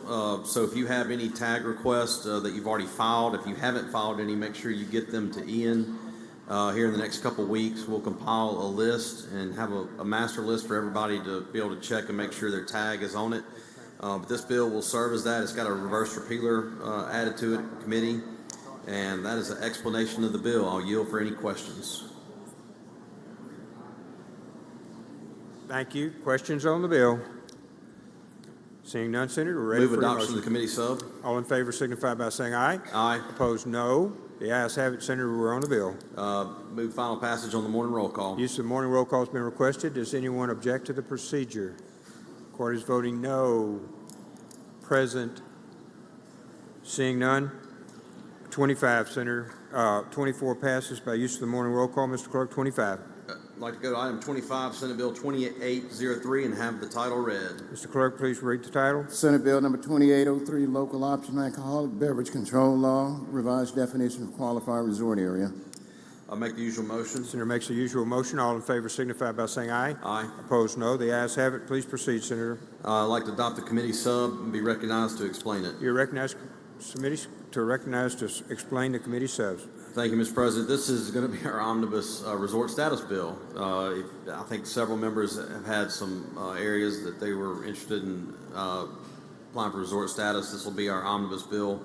So if you have any tag requests that you've already filed, if you haven't filed any, make sure you get them to Ian here in the next couple weeks. We'll compile a list and have a master list for everybody to be able to check and make sure their tag is on it. But this bill will serve as that. It's got a reverse repealer added to it, committee. And that is an explanation of the bill. I'll yield for any questions. Thank you. Questions on the bill? Seeing none, Senator, we're ready Move for your adoption of motion. the committee sub. All in favor signify by saying aye. Aye. Opposed, no. The ayes have it, Senator. We're on the bill. Move final passage on the morning roll call. Use of morning roll call has been requested. Does anyone object to the procedure? Court is voting no. Present. Seeing none. 25, Senator. 24 passes by use of the morning roll call. Mr. Clerk, 25. I'd like to go to item 25, Senate Bill 2803, and have the title read. Mr. Clerk, please read the title. Senate Bill number 2803, Local Option Alcoholic Beverage Control Law, revised definition of qualified resort area. I'll make the usual motion. Senator makes the usual motion. All in favor signify by saying aye. Aye. Opposed, no. The ayes have it. Please proceed, Senator. I'd like to adopt the committee sub and be recognized to explain it. You're recognized to explain the committee subs. Thank you, Mr. President. This is going to be our omnibus resort status bill. I think several members have had some areas that they were interested in applying for resort status. This will be our omnibus bill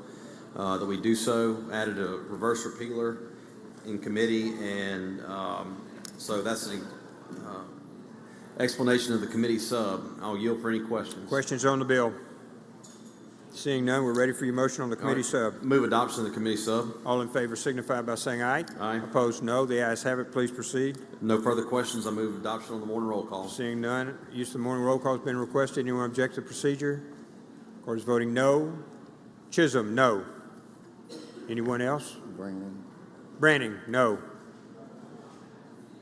that we do so. Added a reverse repealer in committee, and so that's an explanation of the committee sub. I'll yield for any questions. Questions on the bill? Seeing none, we're ready for your motion on the committee sub. Move adoption of the committee sub. All in favor signify by saying aye. Aye. Opposed, no. The ayes have it. Please proceed. No further questions. I move adoption on the morning roll call. Seeing none, use of the morning roll call has been requested. Anyone object to the procedure? Court is voting no. Chisholm, no. Anyone else? Branning, no.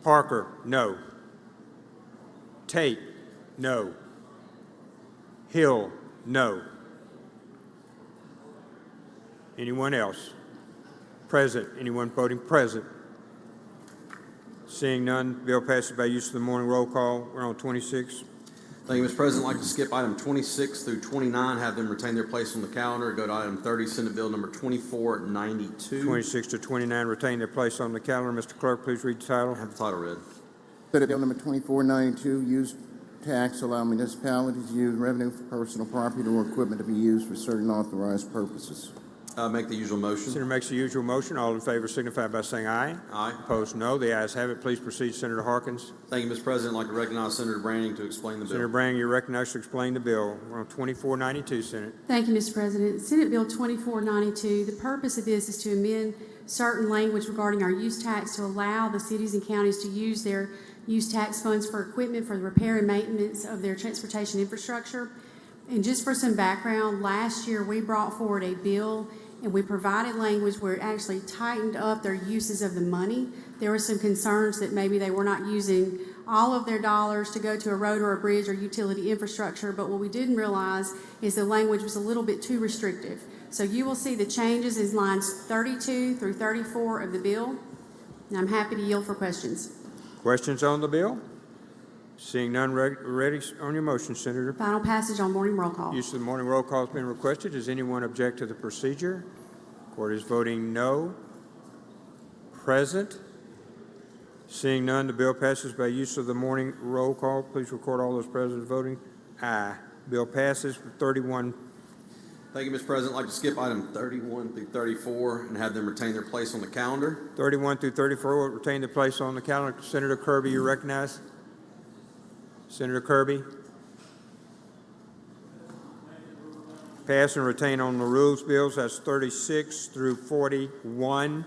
Parker, no. Tate, No. Hill, no. Anyone else? Present. Anyone voting present? Seeing none, bill passes by use of the morning roll call. We're on 26. Thank you, Mr. President. I'd like to skip item 26 through 29, have them retain their place on the calendar. Go to item 30, Senate Bill number 2492. 26 to 29 retain their place on the calendar. Mr. Clerk, please read the title. Have the title read. Senate Bill number 2492, use tax allow municipalities to use revenue for personal property or equipment to be used for certain authorized purposes. Make the usual motion. Senator makes the usual motion. All in favor signify by saying aye. Aye. Opposed, no. The ayes have it. Please proceed, Senator Harkins. Thank you, Mr. President. I'd like to recognize Senator Branning to explain the bill. Senator Branning, you're recognized to explain the bill. We're on 2492, Senate. Thank you, Mr. President. Senate Bill 2492, the purpose of this is to amend certain language regarding our use tax to allow the cities and counties to use their use tax funds for equipment for the repair and maintenance of their transportation infrastructure. And just for some background, last year we brought forward a bill and we provided language where it actually tightened up their uses of the money. There were some concerns that maybe they were not using all of their dollars to go to a road or a bridge or utility infrastructure, but what we didn't realize is the language was a little bit too restrictive. So you will see the changes in lines 32 through 34 of the bill, and I'm happy to yield for questions. Questions on the bill? Seeing none, ready on your motion, Senator. Final passage on morning roll call. Use of the morning roll call has been requested. Does anyone object to the procedure? Court is voting no. Present. Seeing none, the bill passes by use of the morning roll call. Please record all those present voting aye. Bill passes with 31. Thank you, Mr. President. I'd like to skip item 31 through 34 and have them retain their place on the calendar. 31 through 34 will retain their place on the calendar. Senator Kirby, you recognize? Senator Kirby. Pass and retain on the rules bills. That's 36 through 41.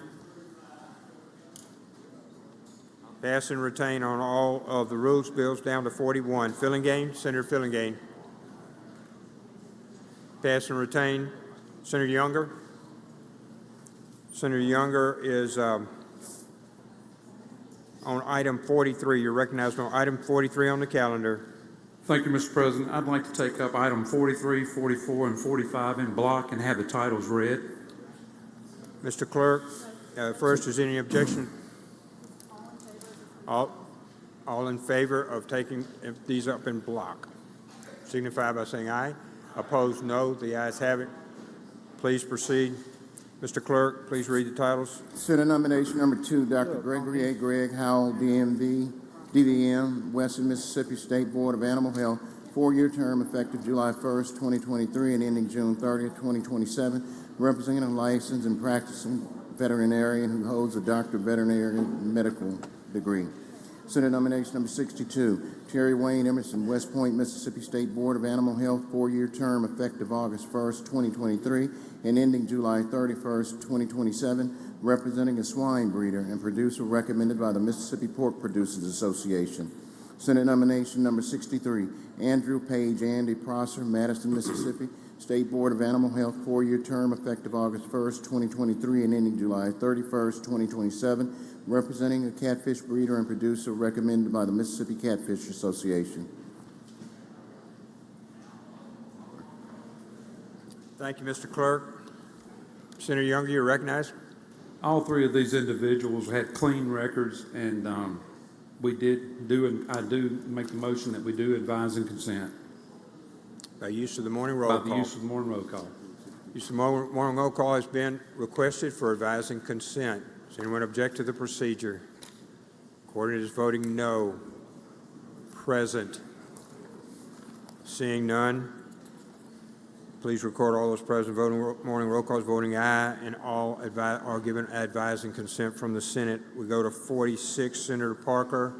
Pass and retain on all of the rules bills down to 41. Fillingane, Senator Fillingane. Pass and retain. Senator Younger. Senator Younger is on item 43. You're recognized on item 43 on the calendar. Thank you, Mr. President. I'd like to take up item 43, 44, and 45 in block and have the titles read. Mr. Clerk, first, is any objection? All in favor of taking these up in block, signify by saying aye. Opposed, no. The ayes have it. Please proceed. Mr. Clerk, please read the titles. Senate nomination number 2, Dr. Gregory A. Gregg, Howell, DVM, Western Mississippi State Board of Animal Health, 4-year term effective July 1st, 2023 and ending June 30th, 2027, representing a licensed and practicing veterinarian who holds a Doctor of Veterinary Medical degree. Senate nomination number 62, Terry Wayne Emerson, West Point, Mississippi State Board of Animal Health, 4-year term effective August 1st, 2023 and ending July 31st, 2027, representing a swine breeder and producer recommended by the Mississippi Pork Producers Association. Senate nomination number 63, Andrew Page Andy Prosser, Madison, Mississippi State Board of Animal Health, 4-year term effective August 1st, 2023 and ending July 31st, 2027, representing a catfish breeder and producer recommended by the Mississippi Catfish Association. Thank you, Mr. Clerk. Senator Younger, you're recognized. All three of these individuals had clean records, and I do make the motion that we do advise and consent. By use of the morning roll call. By the use of the morning roll call. Use of the morning roll call has been requested for advise and consent. Does anyone object to the procedure? Court is voting no. Present. Seeing none, please record all those present voting morning roll calls voting aye, and all are given advise and consent from the Senate. We go to 46, Senator Parker.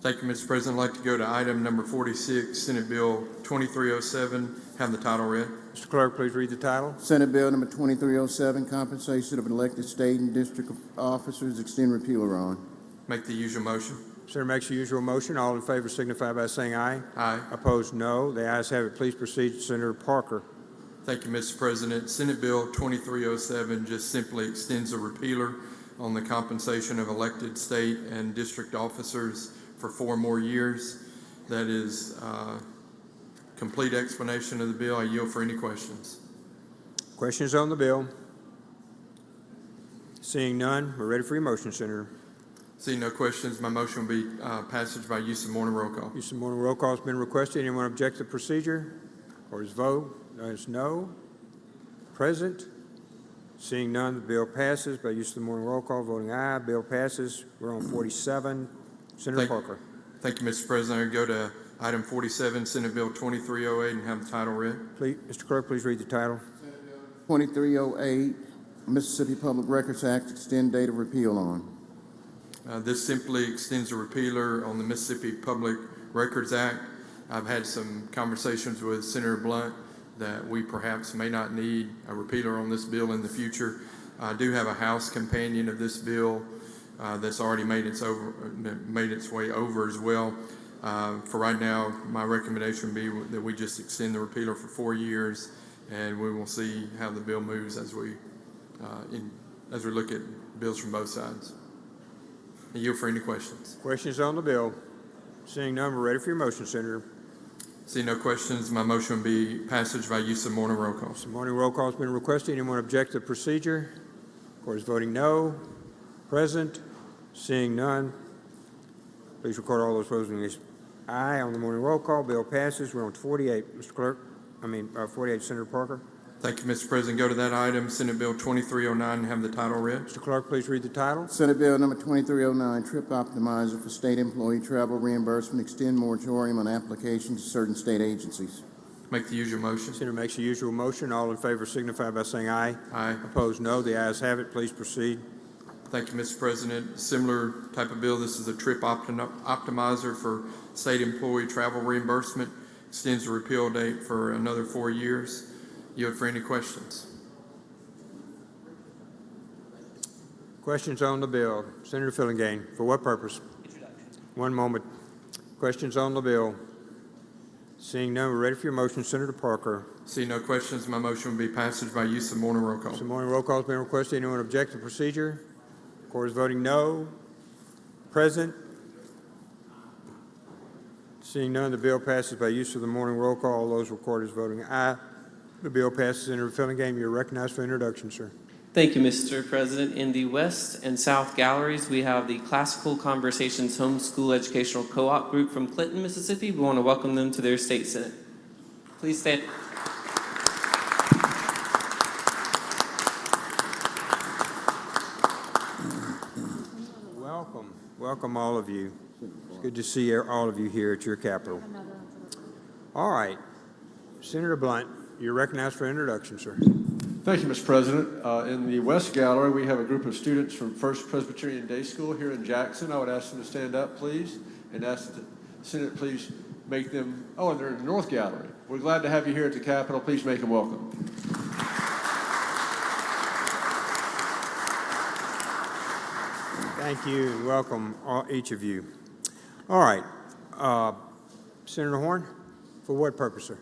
Thank you, Mr. President. I'd like to go to item number 46, Senate Bill 2307. Have the title read. Mr. Clerk, please read the title. Senate Bill number 2307, compensation of elected state and district officers, extend repeal or on. Make the usual motion. Senator makes the usual motion. All in favor signify by saying aye. Aye. Opposed, no. The ayes have it. Please proceed, Senator Parker. Thank you, Mr. President. Senate Bill 2307 just simply extends a repealer on the compensation of elected state and district officers for 4 more years. That is complete explanation of the bill. I yield for any questions. Questions on the bill? Seeing none, we're ready for your motion, Senator. Seeing no questions, my motion will be passage by use of morning roll call. Use of morning roll call has been requested. Anyone object to the procedure? Or his vote? Is no. Present? Seeing none, the bill passes by use of the morning roll call. Voting aye, bill passes. We're on 47. Senator Parker. Thank you, Mr. President. I go to item 47, Senate Bill 2308, and have the title read. Please, Mr. Clerk, please read the title. 2308, Mississippi Public Records Act, extend date of repeal on. This simply extends a repealer on the Mississippi Public Records Act. I've had some conversations with Senator Blunt that we perhaps may not need a repealer on this bill in the future. I do have a House companion of this bill that's already made its way over as well. For right now, my recommendation would be that we just extend the repealer for 4 years, and we will see how the bill moves as we look at bills from both sides. I yield for any questions. Questions on the bill? Seeing none, we're ready for your motion, Senator. See no questions, my motion will be passage by use of morning roll call. So morning roll call has been requested. Anyone object to the procedure? Court is voting no. Present? Seeing none, please record all those voting aye on the morning roll call. Bill passes. We're on 48, Mr. Clerk. 48, Senator Parker. Thank you, Mr. President. Go to that item, Senate Bill 2309, and have the title read. Mr. Clerk, please read the title. Senate Bill number 2309, Trip Optimizer for State Employee Travel Reimbursement, extend moratorium on applications to certain state agencies. Make the usual motion. Senator makes the usual motion. All in favor signify by saying aye. Aye. Opposed, no. The ayes have it. Please proceed. Thank you, Mr. President. Similar type of bill. This is a Trip Optimizer for state employee travel reimbursement. Extends the repeal date for another 4 years. Yield for any questions. Questions on the bill. Senator Fillingane, for what purpose? Introduction. 1 moment. Questions on the bill. Seeing none, we're ready for your motion. Senator Parker. See no questions, my motion will be passage by use of morning roll call. So morning roll call has been requested. Anyone object to the procedure? Court is voting no. Present? Seeing none, the bill passes by use of the morning roll call. All those recorded as voting aye. The bill passes. Senator Fillingane, you're recognized for introduction, sir. Thank you, Mr. President. In the West and South galleries, we have the Classical Conversations Homeschool Educational Co-op group from Clinton, Mississippi. We want to welcome them to their state senate. Please stand. Welcome. Welcome, all of you. It's good to see all of you here at your capital. All right. Senator Blunt, you're recognized for introduction, sir. Thank you, Mr. President. In the West Gallery, we have a group of students from First Presbyterian Day School here in Jackson. I would ask them to stand up, please, and ask the Senate, please make them, and they're in the North Gallery. We're glad to have you here at the Capitol. Please make them welcome. Thank you, and welcome each of you. All right. Senator Horn, for what purpose, sir?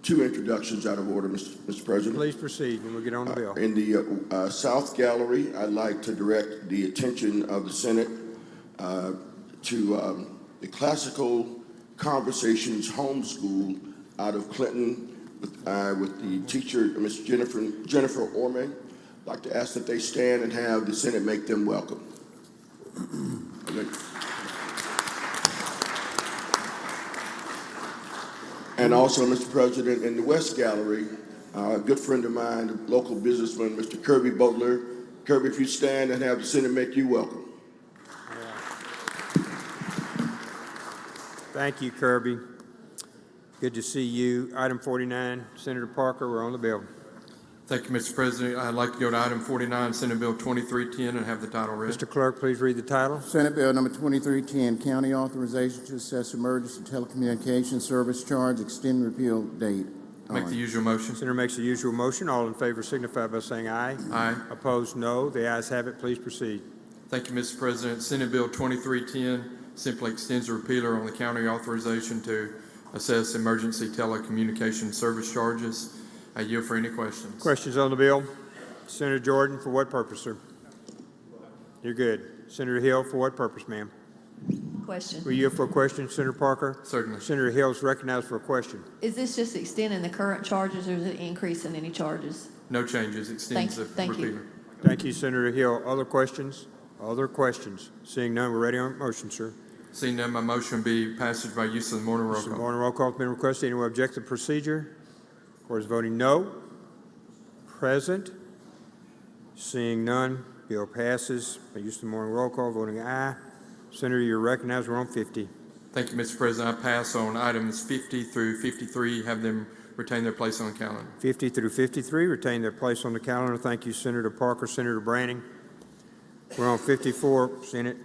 2 introductions out of order, Mr. President. Please proceed, and we'll get on the bill. In the South Gallery, I'd like to direct the attention of the Senate to the Classical Conversations Homeschool out of Clinton with the teacher, Ms. Jennifer Orme. I'd like to ask that they stand and have the Senate make them welcome. And also, Mr. President, in the West Gallery, a good friend of mine, a local businessman, Mr. Kirby Butler. Kirby, if you stand and have the Senate make you welcome. Thank you, Kirby. Good to see you. Item 49, Senator Parker, we're on the bill. Thank you, Mr. President. I'd like to go to item 49, Senate Bill 2310, and have the title read. Mr. Clerk, please read the title. Senate Bill number 2310, County Authorization to Assess Emergency Telecommunications Service Charge, extend repeal date. Make the usual motion. Senator makes the usual motion. All in favor signify by saying aye. Aye. Opposed, no. The ayes have it. Please proceed. Thank you, Mr. President. Senate Bill 2310 simply extends a repealer on the county authorization to assess emergency telecommunications service charges. I yield for any questions. Questions on the bill? Senator Jordan, for what purpose, sir? You're good. Senator Hill, for what purpose, ma'am? Question. Were you here for a question, Senator Parker? Certainly. Senator Hill is recognized for a question. Is this just extending the current charges, or is it increasing any charges? No changes. Extends the Thank you. repealer. Thank you, Senator Hill. Other questions? Other questions? Seeing none, we're ready on motion, sir. Seeing none, my motion will be passage by use of the morning roll The call. morning roll call has been requested. Anyone object to the procedure? Court is voting no. Present. Seeing none, bill passes by use of the morning roll call, voting aye. Senator, you're recognized. We're on 50. Thank you, Mr. President. I pass on items 50 through 53, have them retain their place on the calendar. 50 through 53 retain their place on the calendar. Thank you, Senator Parker. Senator Branning. We're on 54, Senate.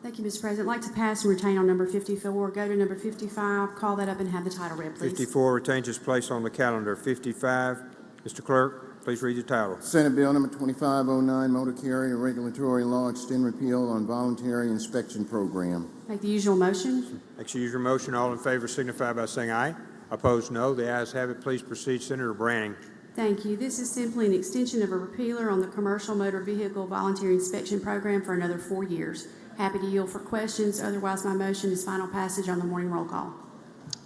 Thank you, Mr. President. I'd like to pass and retain on number 54. Go to number 55, call that up and have the title read, please. 54 retains its place on the calendar. 55, Mr. Clerk, please read the title. Senate Bill number 2509, Motor Carrier Regulatory Law, extend repeal on voluntary inspection program. Make the usual motion. Next, use your motion. All in favor signify by saying aye. Opposed, no. The ayes have it. Please proceed, Senator Branning. Thank you. This is simply an extension of a repealer on the Commercial Motor Vehicle Voluntary Inspection Program for another 4 years. Happy to yield for questions. Otherwise, my motion is final passage on the morning roll call.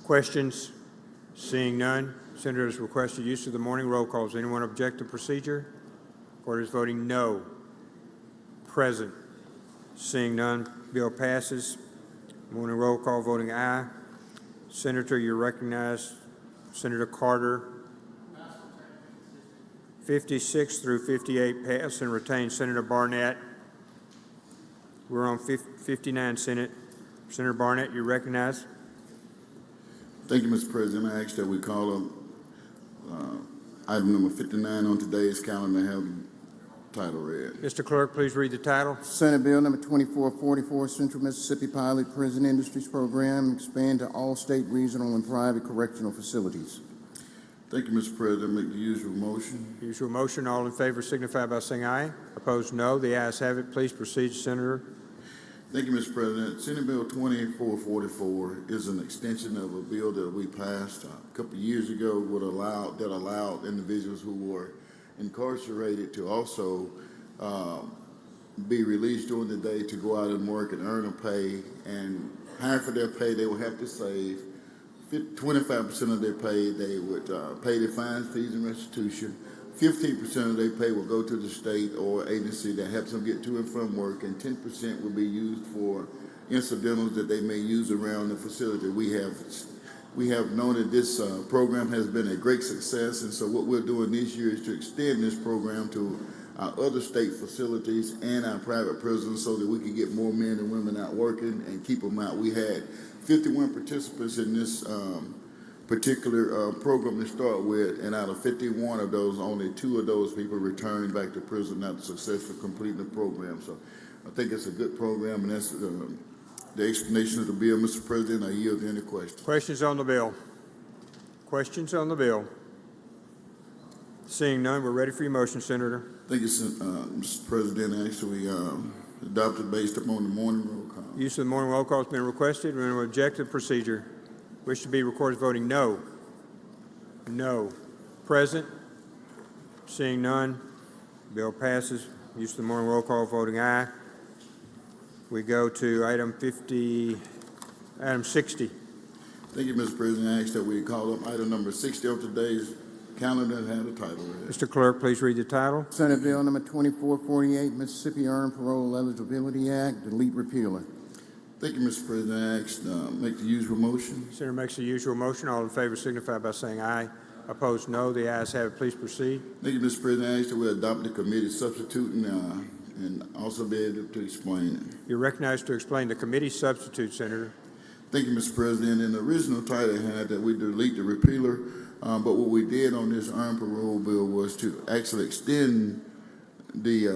Questions? Seeing none, Senators requested use of the morning roll call. Does anyone object to procedure? Court is voting no. Present. Seeing none, bill passes. Morning roll call, voting aye. Senator, you're recognized. Senator Carter. 56 through 58 pass and retain. Senator Barnett. We're on 59, Senate. Senator Barnett, you're recognized. Thank you, Mr. President. I ask that we call up item number 59 on today's calendar and have the title read. Mr. Clerk, please read the title. Senate Bill number 2444, Central Mississippi Pilot Prison Industries Program, expand to all state, regional, and private correctional facilities. Thank you, Mr. President. Make the usual motion. Usual motion. All in favor signify by saying aye. Opposed, no. The ayes have it. Please proceed, Senator. Thank you, Mr. President. Senate Bill 2444 is an extension of a bill that we passed a couple of years ago that allowed individuals who were incarcerated to also be released during the day to go out and work and earn a pay. And half of their pay they would have to save. 25% of their pay they would pay their fines, fees, and restitution. 15% of their pay will go to the state or agency that helps them get to and from work, and 10% will be used for incidentals that they may use around the facility. We have known that this program has been a great success, and so what we're doing this year is to extend this program to our other state facilities and our private prisons so that we can get more men and women out working and keep them out. We had 51 participants in this particular program to start with, and out of 51 of those, only 2 of those people returned back to prison after successfully completing the program. So I think it's a good program, and that's the explanation of the bill, Mr. President. I yield to any questions. Questions on the bill? Questions on the bill? Seeing none, we're ready for your motion, Senator. Thank you, Mr. President. Actually, adopted based upon the morning roll call. Use of the morning roll call has been requested. We're going to object to the procedure. Wish to be recorded as voting no. No. Present. Seeing none, bill passes. Use of the morning roll call, voting aye. We go to item 60. Thank you, Mr. President. I ask that we call up item number 60 on today's calendar and have the title read. Mr. Clerk, please read the title. Senate Bill number 2448, Mississippi Earned Parole Eligibility Act, delete repealer. Thank you, Mr. President. I ask make the usual motion. Senator makes the usual motion. All in favor signify by saying aye. Opposed, no. The ayes have it. Please proceed. Thank you, Mr. President. I ask that we adopt the committee substitute and also be able to explain it. You're recognized to explain the committee substitute, Senator. Thank you, Mr. President. In the original title had that we delete the repealer, but what we did on this earned parole bill was to actually extend the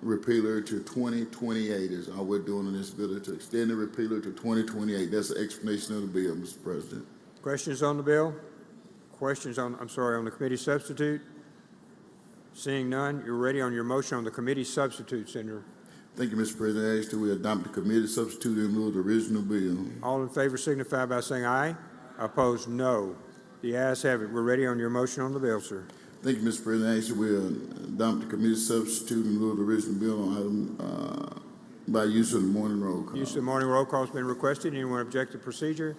repealer to 2028 is all we're doing in this bill, to extend the repealer to 2028. That's the explanation of the bill, Mr. President. Questions on the bill? Questions on the committee substitute? Seeing none, you're ready on your motion on the committee substitute, Senator. Thank you, Mr. President. I ask that we adopt the committee substitute in lieu of the original bill. All in favor signify by saying aye. Opposed, no. The ayes have it. We're ready on your motion on the bill, sir. Thank you, Mr. President. Actually, we'll adopt the committee substitute in lieu of the original bill on item by use of the morning roll call. Use of the morning roll call has been requested. Anyone object to procedure?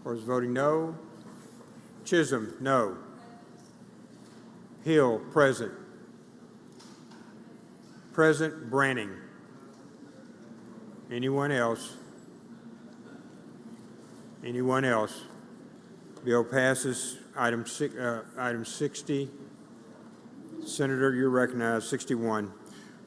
Or is voting no? Chisholm, no. Hill, present. Present, Branning. Anyone else? Anyone else? Bill passes. Item 60. Senator, you're recognized. 61.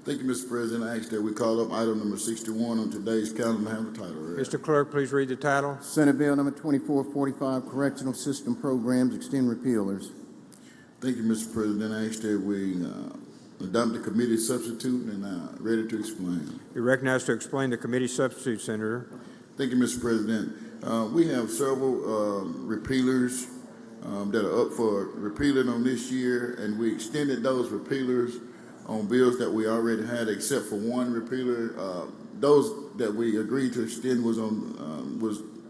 Thank you, Mr. President. I ask that we call up item number 61 on today's calendar and have the title read. Mr. Clerk, please read the title. Senate Bill number 2445, Correctional System Programs Extend Repealers. Thank you, Mr. President. I ask that we adopt the committee substitute and ready to explain. You're recognized to explain the committee substitute, Senator. Thank you, Mr. President. We have several repealers that are up for repealing on this year, and we extended those repealers on bills that we already had, except for one repealer. Those that we agreed to extend was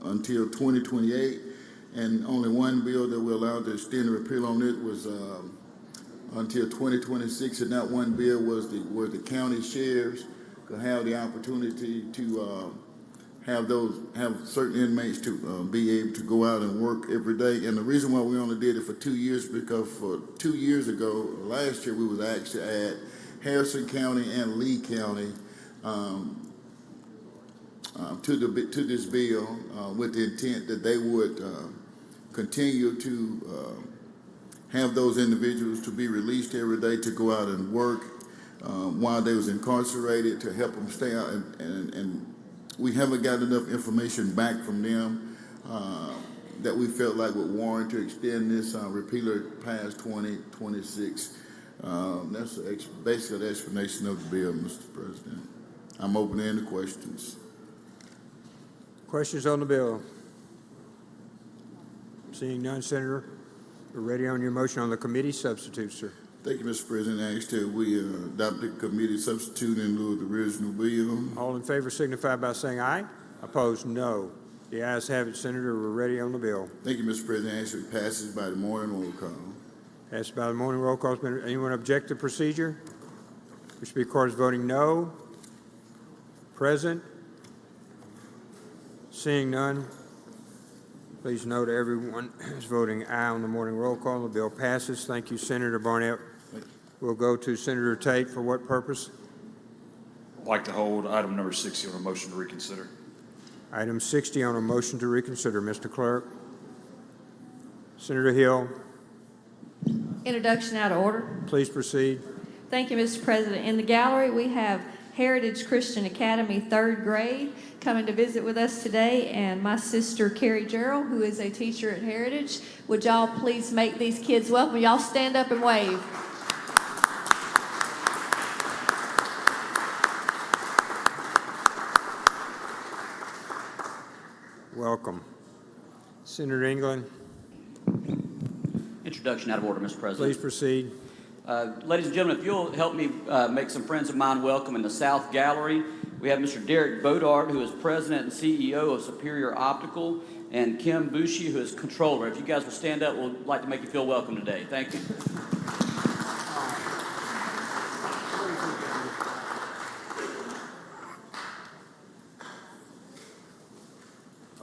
until 2028, and only one bill that we allowed to extend the repeal on it was until 2026, and that one bill was the county sheriffs could have the opportunity to have certain inmates to be able to go out and work every day. And the reason why we only did it for 2 years, because for 2 years ago, last year, we was actually at Harrison County and Lee County to this bill with the intent that they would continue to have those individuals to be released every day to go out and work while they was incarcerated, to help them stay out. And we haven't got enough information back from them that we felt like would warrant to extend this repealer past 2026. That's basically the explanation of the bill, Mr. President. I'm open to any questions. Questions on the bill? Seeing none, Senator, we're ready on your motion on the committee substitute, sir. Thank you, Mr. President. I ask that we adopt the committee substitute in lieu of the original bill. All in favor signify by saying aye. Opposed, no. The ayes have it, Senator. We're ready on the bill. Thank you, Mr. President. I ask that it passes by the morning roll call. Passed by the morning roll call. Anyone object to procedure? Which be recorded as voting no. Present. Seeing none, please note everyone is voting aye on the morning roll call. The bill passes. Thank you, Senator Barnett. We'll go to Senator Tate. For what purpose? I'd like to hold item number 60 on a motion to reconsider. Item 60 on a motion to reconsider. Mr. Clerk. Senator Hill. Introduction out of order. Please proceed. Thank you, Mr. President. In the gallery, we have Heritage Christian Academy 3rd grade coming to visit with us today, and my sister Carrie Gerald, who is a teacher at Heritage. Would y'all please make these kids welcome? Y'all stand up and wave. Welcome. Senator England. Introduction out of order, Mr. President. Please proceed. Ladies and gentlemen, if you'll help me make some friends of mine welcome in the South Gallery. We have Mr. Derek Bodard, who is President and CEO of Superior Optical, and Kim Bushi, who is Controller. If you guys will stand up, we'd like to make you feel welcome today. Thank you.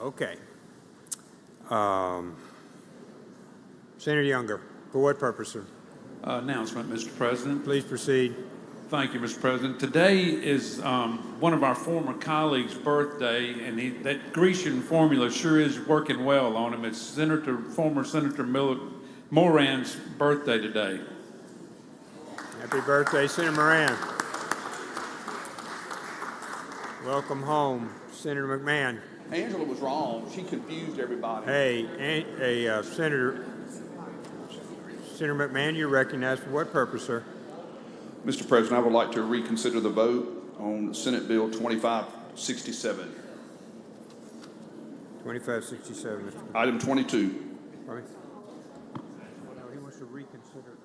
Okay. Senator Younger, for what purpose, sir? Announcement, Mr. President. Please proceed. Thank you, Mr. President. Today is one of our former colleagues' birthday, and that Grecian formula sure is working well on him. It's former Senator Moran's birthday today. Happy birthday, Senator Moran. Welcome home, Senator McMahon. Angela was wrong. She confused everybody. Hey, Senator McMahon, you're recognized for what purpose, sir? Mr. President, I would like to reconsider the vote on Senate Bill 2567. 2567, Mr. Item 22. Pardon me? No, he wants to reconsider.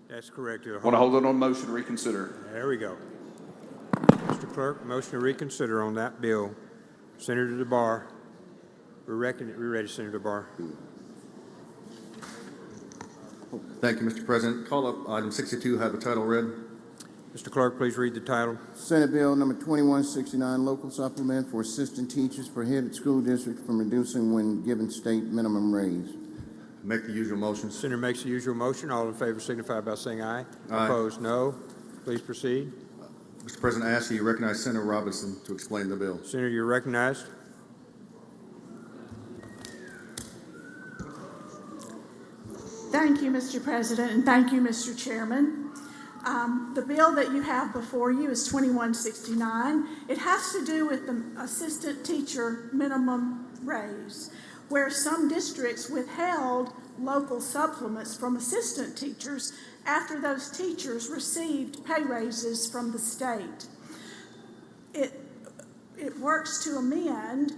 That's correct. I want to hold it on motion to reconsider. There we go. Mr. Clerk, motion to reconsider on that bill. Senator DeBar. We're ready, Senator DeBar. Thank you, Mr. President. Call up item 62, have the title read. Mr. Clerk, please read the title. Senate Bill number 2169, local supplement for assistant teachers, prohibit school districts from reducing when given state minimum raise. Make the usual motion. Senator makes the usual motion. All in favor signify by saying aye. Aye. Opposed, no. Please proceed. Mr. President, I ask you to recognize Senator Robinson to explain the bill. Senator, you're recognized. Thank you, Mr. President, and thank you, Mr. Chairman. The bill that you have before you is 2169. It has to do with the assistant teacher minimum raise, where some districts withheld local supplements from assistant teachers after those teachers received pay raises from the state. It works to amend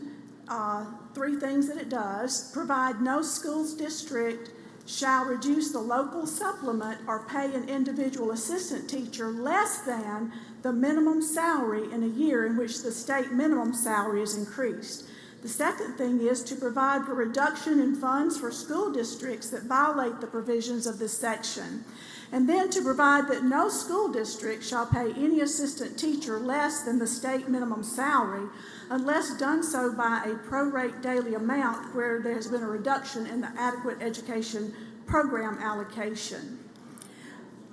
three things that it does: provide no schools district shall reduce the local supplement or pay an individual assistant teacher less than the minimum salary in a year in which the state minimum salary is increased. The second thing is to provide for reduction in funds for school districts that violate the provisions of this section. And then to provide that no school district shall pay any assistant teacher less than the state minimum salary unless done so by a prorate daily amount where there has been a reduction in the adequate education program allocation.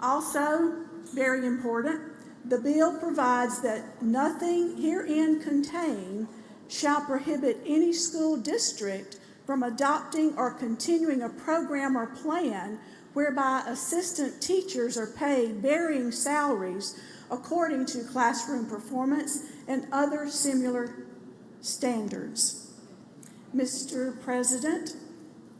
Also, very important, the bill provides that nothing herein contained shall prohibit any school district from adopting or continuing a program or plan whereby assistant teachers are paid varying salaries according to classroom performance and other similar standards. Mr. President,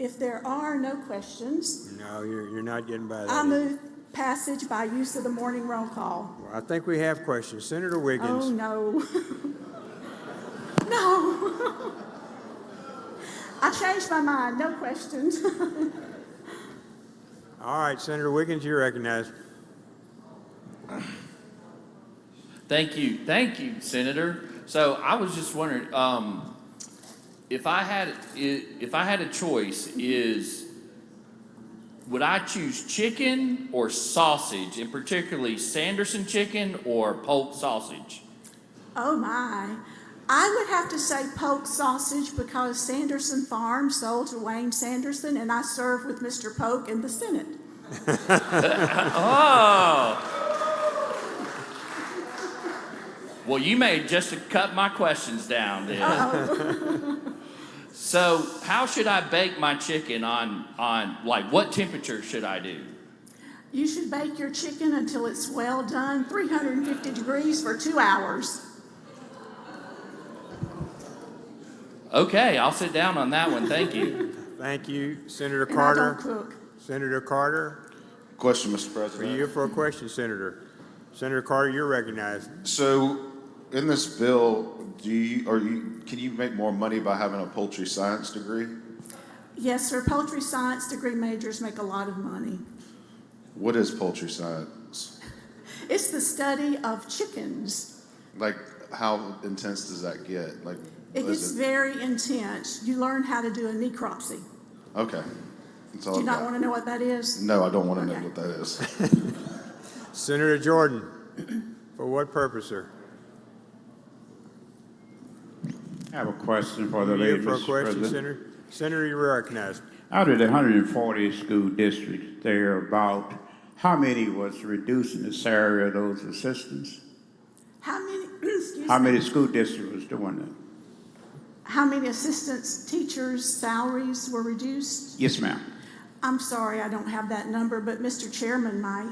if there are no questions, No, you're not getting by that. I move passage by use of the morning roll call. Well, I think we have questions. Senator Wiggins. Oh, no. No. I changed my mind. No questions. All right, Senator Wiggins, you're recognized. Thank you, Senator. So I was just wondering, if I had a choice, would I choose chicken or sausage, and particularly Sanderson chicken or Polk sausage? Oh, my. I would have to say Polk sausage because Sanderson Farm sold to Wayne Sanderson, and I served with Mr. Polk in the Senate. Oh. Well, you may just cut my questions down then. Uh-oh. So how should I bake my chicken on like what temperature should I do? You should bake your chicken until it's well done, 350 degrees for 2 hours. Okay, I'll sit down on that one. Thank you. Thank you, Senator And I Carter. don't cook. Senator Carter. Question, Mr. Are President. you here for a question, Senator? Senator Carter, you're recognized. So, in this bill, can you make more money by having a poultry science degree? Yes, sir. Poultry science degree majors make a lot of money. What is poultry science? It's the study of chickens. Like, how intense does that get? Like, It gets very intense. You learn how to do a necropsy. Okay. That's all Do you I've not got. want to know what that is? No, I don't want to Okay. know what that is. Senator Jordan, for what purpose, sir? I have a question for the Are you lady, here for a Mr. question, President. Senator? Senator, you're recognized. Out of the 140 school districts, there are about how many was reducing the salary of those assistants? How many, excuse How me, many school districts was doing that? how many assistants, teachers' salaries were reduced? Yes, ma'am. I'm sorry, I don't have that number, but Mr. Chairman might.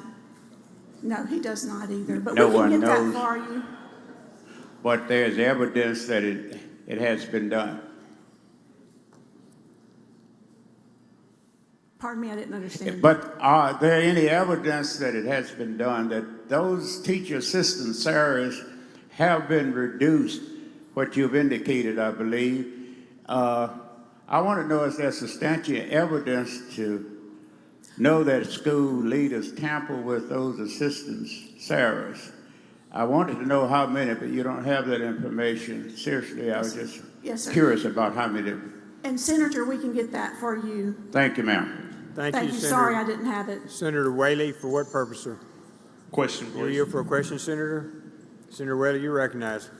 No, he does not either, but No we can one get knows. that for you. But there's evidence that it has been done. Pardon me, I didn't understand. But are there any evidence that it has been done, that those teacher assistant salaries have been reduced, what you've indicated, I believe? I want to know, is there substantial evidence to know that school leaders tamper with those assistants' salaries? I wanted to know how many, but you don't have that information. Seriously, I was just Yes, sir. curious about how many. And Senator, we can get that for you. Thank you, ma'am. Thank Thank you, you. Senator. Sorry I didn't have it. Senator Whaley, for what purpose, sir? Question, You're please. here for a question, Senator? Senator Whaley, you're recognized.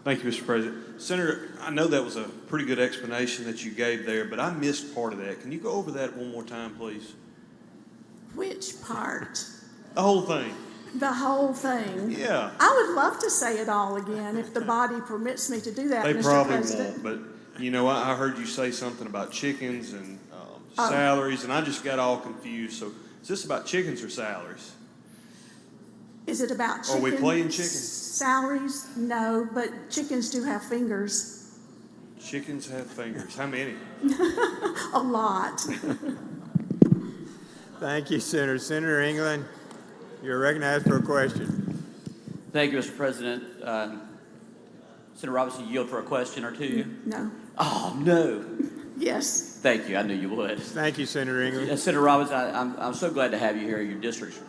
Thank you, Mr. President. Senator, I know that was a pretty good explanation that you gave there, but I missed part of that. Can you go over that one more time, please? Which part? The whole thing. The whole thing? Yeah. I would love to say it all again if the body permits me to do that, They Mr. probably President. won't, but, you know, I heard you say something about chickens and Oh. salaries, and I just got all confused. So is this about chickens or salaries? Is it about chickens? Are we playing chicken? Salaries? No, but chickens do have fingers. Chickens have fingers. How many? A lot. Thank you, Senator. Senator England, you're recognized for a question. Thank you, Mr. President. Senator Robinson, you yield for a question or two? No. Oh, no. Yes. Thank you. I knew you would. Thank you, Senator England. Senator Robinson, I'm so glad to have you here. Your district's,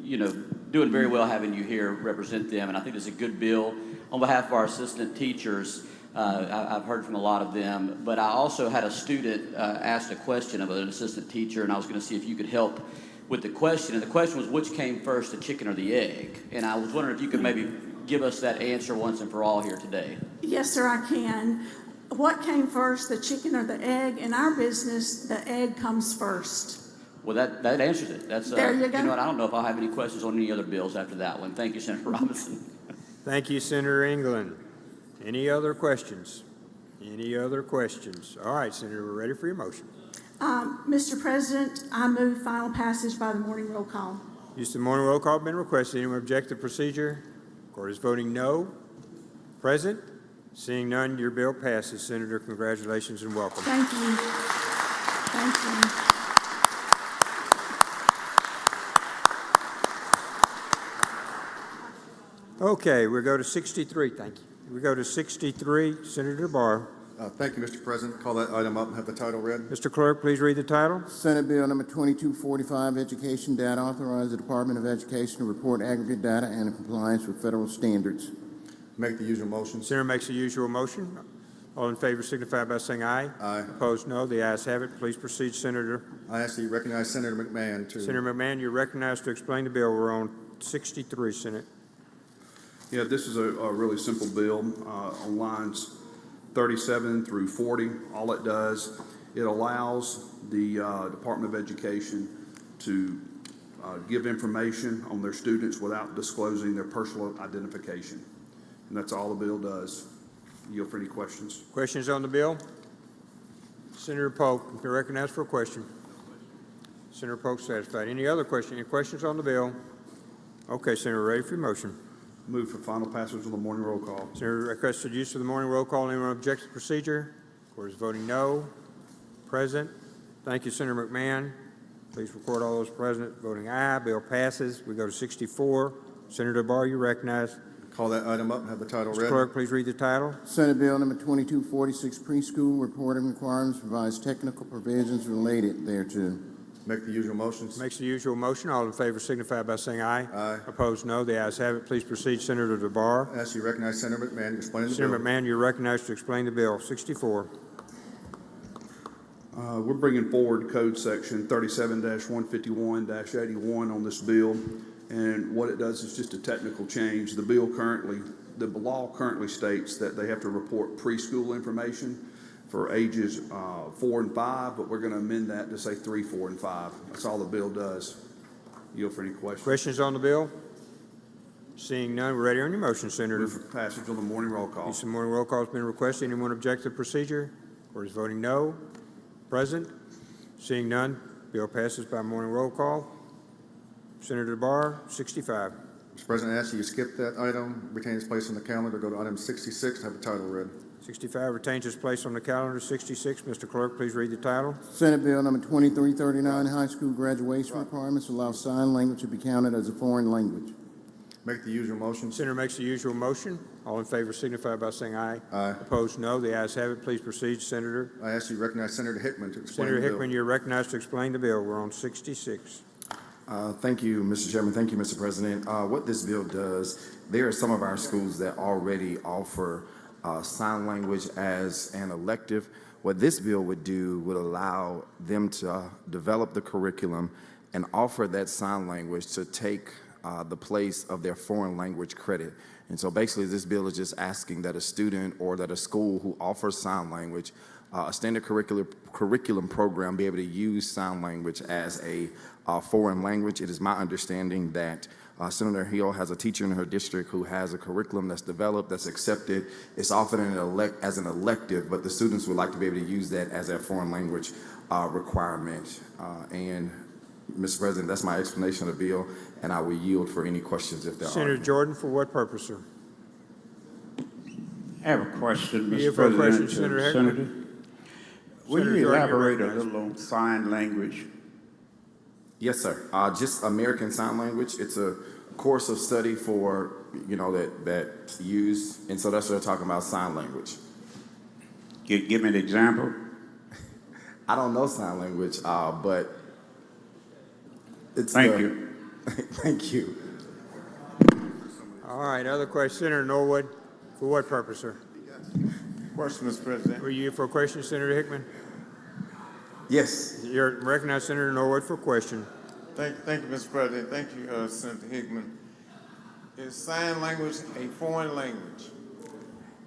you know, doing very well having you here represent them, and I think it's a good bill. On behalf of our assistant teachers, I've heard from a lot of them, but I also had a student ask a question of an assistant teacher, and I was going to see if you could help with the question. And the question was, which came first, the chicken or the egg? And I was wondering if you could maybe give us that answer once and for all here today. Yes, sir, I can. What came first, the chicken or the egg? In our business, the egg comes first. Well, that answers it. That's There you go. You know what? I don't know if I'll have any questions on any other bills after that one. Thank you, Senator Robinson. Thank you, Senator England. Any other questions? Any other questions? All right, Senator, we're ready for your motion. Mr. President, I move final passage by the morning roll call. Use of the morning roll call has been requested. Anyone object to procedure? Court is voting no. Present? Seeing none, your bill passes. Senator, congratulations and welcome. Thank you. Thank you. Okay, we'll go to 63. Thank you. We go to 63. Senator Barr. Thank you, Mr. President. Call that item up and have the title read. Mr. Clerk, please read the title. Senate Bill number 2245, Education Data, authorize the Department of Education to report aggregate data and in compliance with federal standards. Make the usual motion. Senator makes the usual motion. All in favor signify by saying aye. Aye. Opposed, no. The ayes have it. Please proceed, Senator. I ask that you recognize Senator McMahon to... Senator McMahon, you're recognized to explain the bill. We're on 63, Senate. Yeah, this is a really simple bill on lines 37 through 40. All it does, it allows the Department of Education to give information on their students without disclosing their personal identification. And that's all the bill does. Yield for any questions. Questions on the bill? Senator Polk, you're recognized for a question. Senator Polk satisfied. Any other question? Any questions on the bill? Okay, Senator, ready for your motion. Move for final passage on the morning roll call. Senator requested use of the morning roll call. Anyone object to the procedure? Court is voting no. Present. Thank you, Senator McMahon. Please record all those present voting aye. Bill passes. We go to 64. Senator Barr, you recognize. Call that item up and have the title Mr. read. Clerk, please read the title. Senate Bill number 2246, preschool reporting requirements, provides technical provisions related thereto. Make the usual motions. Makes the usual motion. All in favor signify by saying aye. Aye. Opposed, no. The ayes have it. Please proceed, Senator DeBar. I ask you recognize Senator McMahon to explain the bill. Senator McMahon, you're recognized to explain the bill. 64. We're bringing forward code section 37-151-81 on this bill, and what it does is just a technical change. The law currently states that they have to report preschool information for ages 4 and 5, but we're going to amend that to say 3, 4, and 5. That's all the bill does. Yield for any questions. Questions on the bill? Seeing none, we're ready on your motion, Senator. Move for passage on the morning roll call. Use of the morning roll call has been requested. Anyone object to the procedure? Court is voting no. Present? Seeing none, bill passes by morning roll call. Senator Barr, 65. Mr. President, I ask you skip that item, retain its place on the calendar, go to item 66, have the title read. 65 retains its place on the calendar. 66, Mr. Clerk, please read the title. Senate Bill number 2339, high school graduation requirements, allow sign language to be counted as a foreign language. Make the usual motion. Senator makes the usual motion. All in favor signify by saying aye. Aye. Opposed, no. The ayes have it. Please proceed, Senator. I ask you recognize Senator Hickman to explain Senator the bill. Hickman, you're recognized to explain the bill. We're on 66. Thank you, Mr. Chairman. Thank you, Mr. President. What this bill does, there are some of our schools that already offer sign language as an elective. What this bill would do would allow them to develop the curriculum and offer that sign language to take the place of their foreign language credit. And so basically this bill is just asking that a student or that a school who offers sign language, a standard curriculum program, be able to use sign language as a foreign language. It is my understanding that Senator Hill has a teacher in her district who has a curriculum that's developed, that's accepted. It's offered as an elective, but the students would like to be able to use that as a foreign language requirement. And Mr. President, that's my explanation of the bill, and I will yield for any questions if there are. Senator Jordan, for what purpose, sir? I have a question, You Mr. have a question, President. Senator Hickman? Senator, will Senator you Jordan, you're elaborate a recognized. little on sign language? Yes, sir. Just American Sign Language. It's a course of study for, that use, and so that's what they're talking about, sign language. Give me an example. I don't know sign language, but it's Thank you. Thank you. All right, other question, Senator Norwood, for what purpose, sir? Question, Mr. President. Were you for a question, Senator Hickman? Yes. You're recognized, Senator Norwood, for a question. Thank you, Mr. President. Thank you, Senator Hickman. Is sign language a foreign language?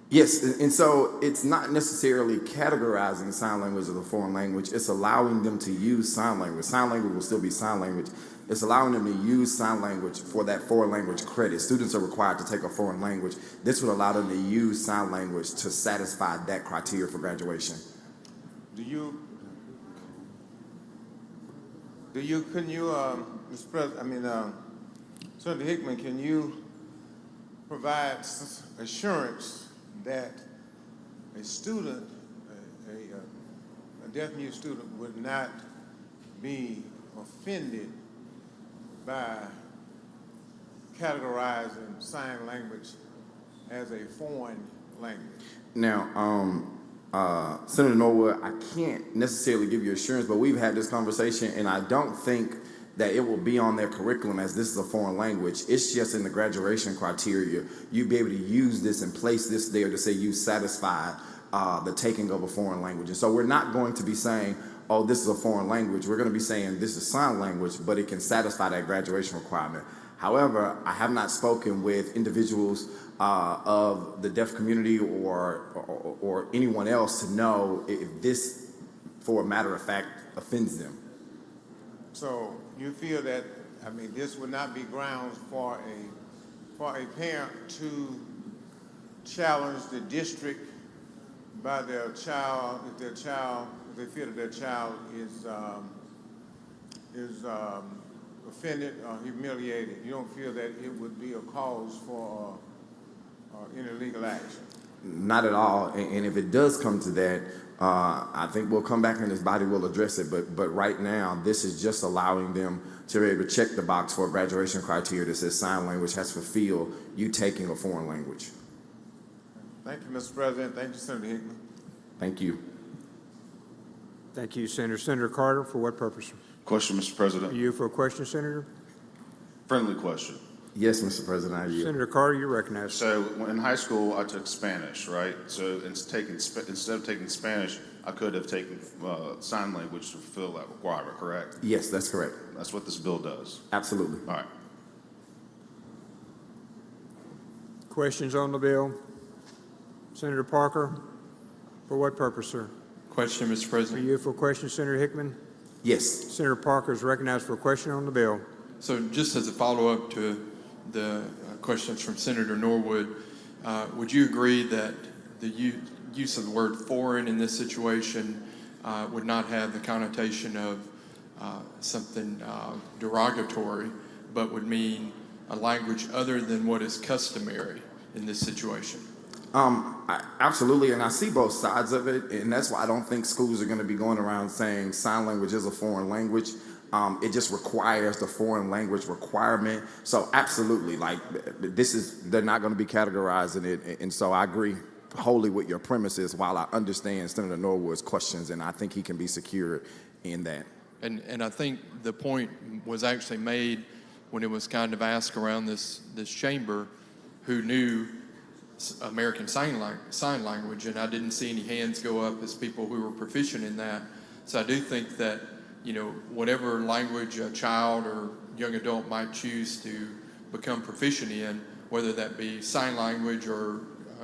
Yes, and so it's not necessarily categorizing sign language as a foreign language. It's allowing them to use sign language. Sign language will still be sign language. It's allowing them to use sign language for that foreign language credit. Students are required to take a foreign language. This would allow them to use sign language to satisfy that criteria for graduation. Mr. President, Senator Hickman, can you provide assurance that a student, a deaf-mute student, would not be offended by categorizing sign language as a foreign language? Now, Senator Norwood, I can't necessarily give you assurance, but we've had this conversation, and I don't think that it will be on their curriculum as this is a foreign language. It's just in the graduation criteria. You'd be able to use this and place this there to say you satisfy the taking of a foreign language. And so we're not going to be saying, oh, this is a foreign language. We're going to be saying this is sign language, but it can satisfy that graduation requirement. However, I have not spoken with individuals of the deaf community or anyone else to know if this, for a matter of fact, offends them. So you feel that, this would not be grounds for a parent to challenge the district by their child, if they feel that their child is offended or humiliated. You don't feel that it would be a cause for any legal action? Not at all. And if it does come to that, I think we'll come back and this body will address it. But right now, this is just allowing them to be able to check the box for a graduation criteria that says sign language has fulfilled you taking a foreign language. Thank you, Mr. President. Thank you, Senator Hickman. Thank you. Thank you, Senator. Senator Carter, for what purpose? Question, Mr. President. Are you for a question, Senator? Friendly question. Yes, Mr. President, I yield. Senator Carter, you're recognized. So in high school, I took Spanish, right? So instead of taking Spanish, I could have taken sign language to fulfill that requirement, correct? Yes, that's correct. That's what this bill does. Absolutely. All right. Questions on the bill? Senator Parker, for what purpose, sir? Question, Mr. President. Are you for a question, Senator Hickman? Yes. Senator Parker is recognized for a question on the bill. So just as a follow-up to the questions from Senator Norwood, would you agree that the use of the word foreign in this situation would not have the connotation of something derogatory, but would mean a language other than what is customary in this situation? Absolutely, and I see both sides of it, and that's why I don't think schools are going to be going around saying sign language is a foreign language. It just requires the foreign language requirement. So absolutely, they're not going to be categorizing it, and so I agree wholly with your premises, while I understand Senator Norwood's questions, and I think he can be secured in that. And I think the point was actually made when it was kind of asked around this chamber who knew American Sign Language, and I didn't see any hands go up as people who were proficient in that. So I do think that, whatever language a child or young adult might choose to become proficient in, whether that be sign language or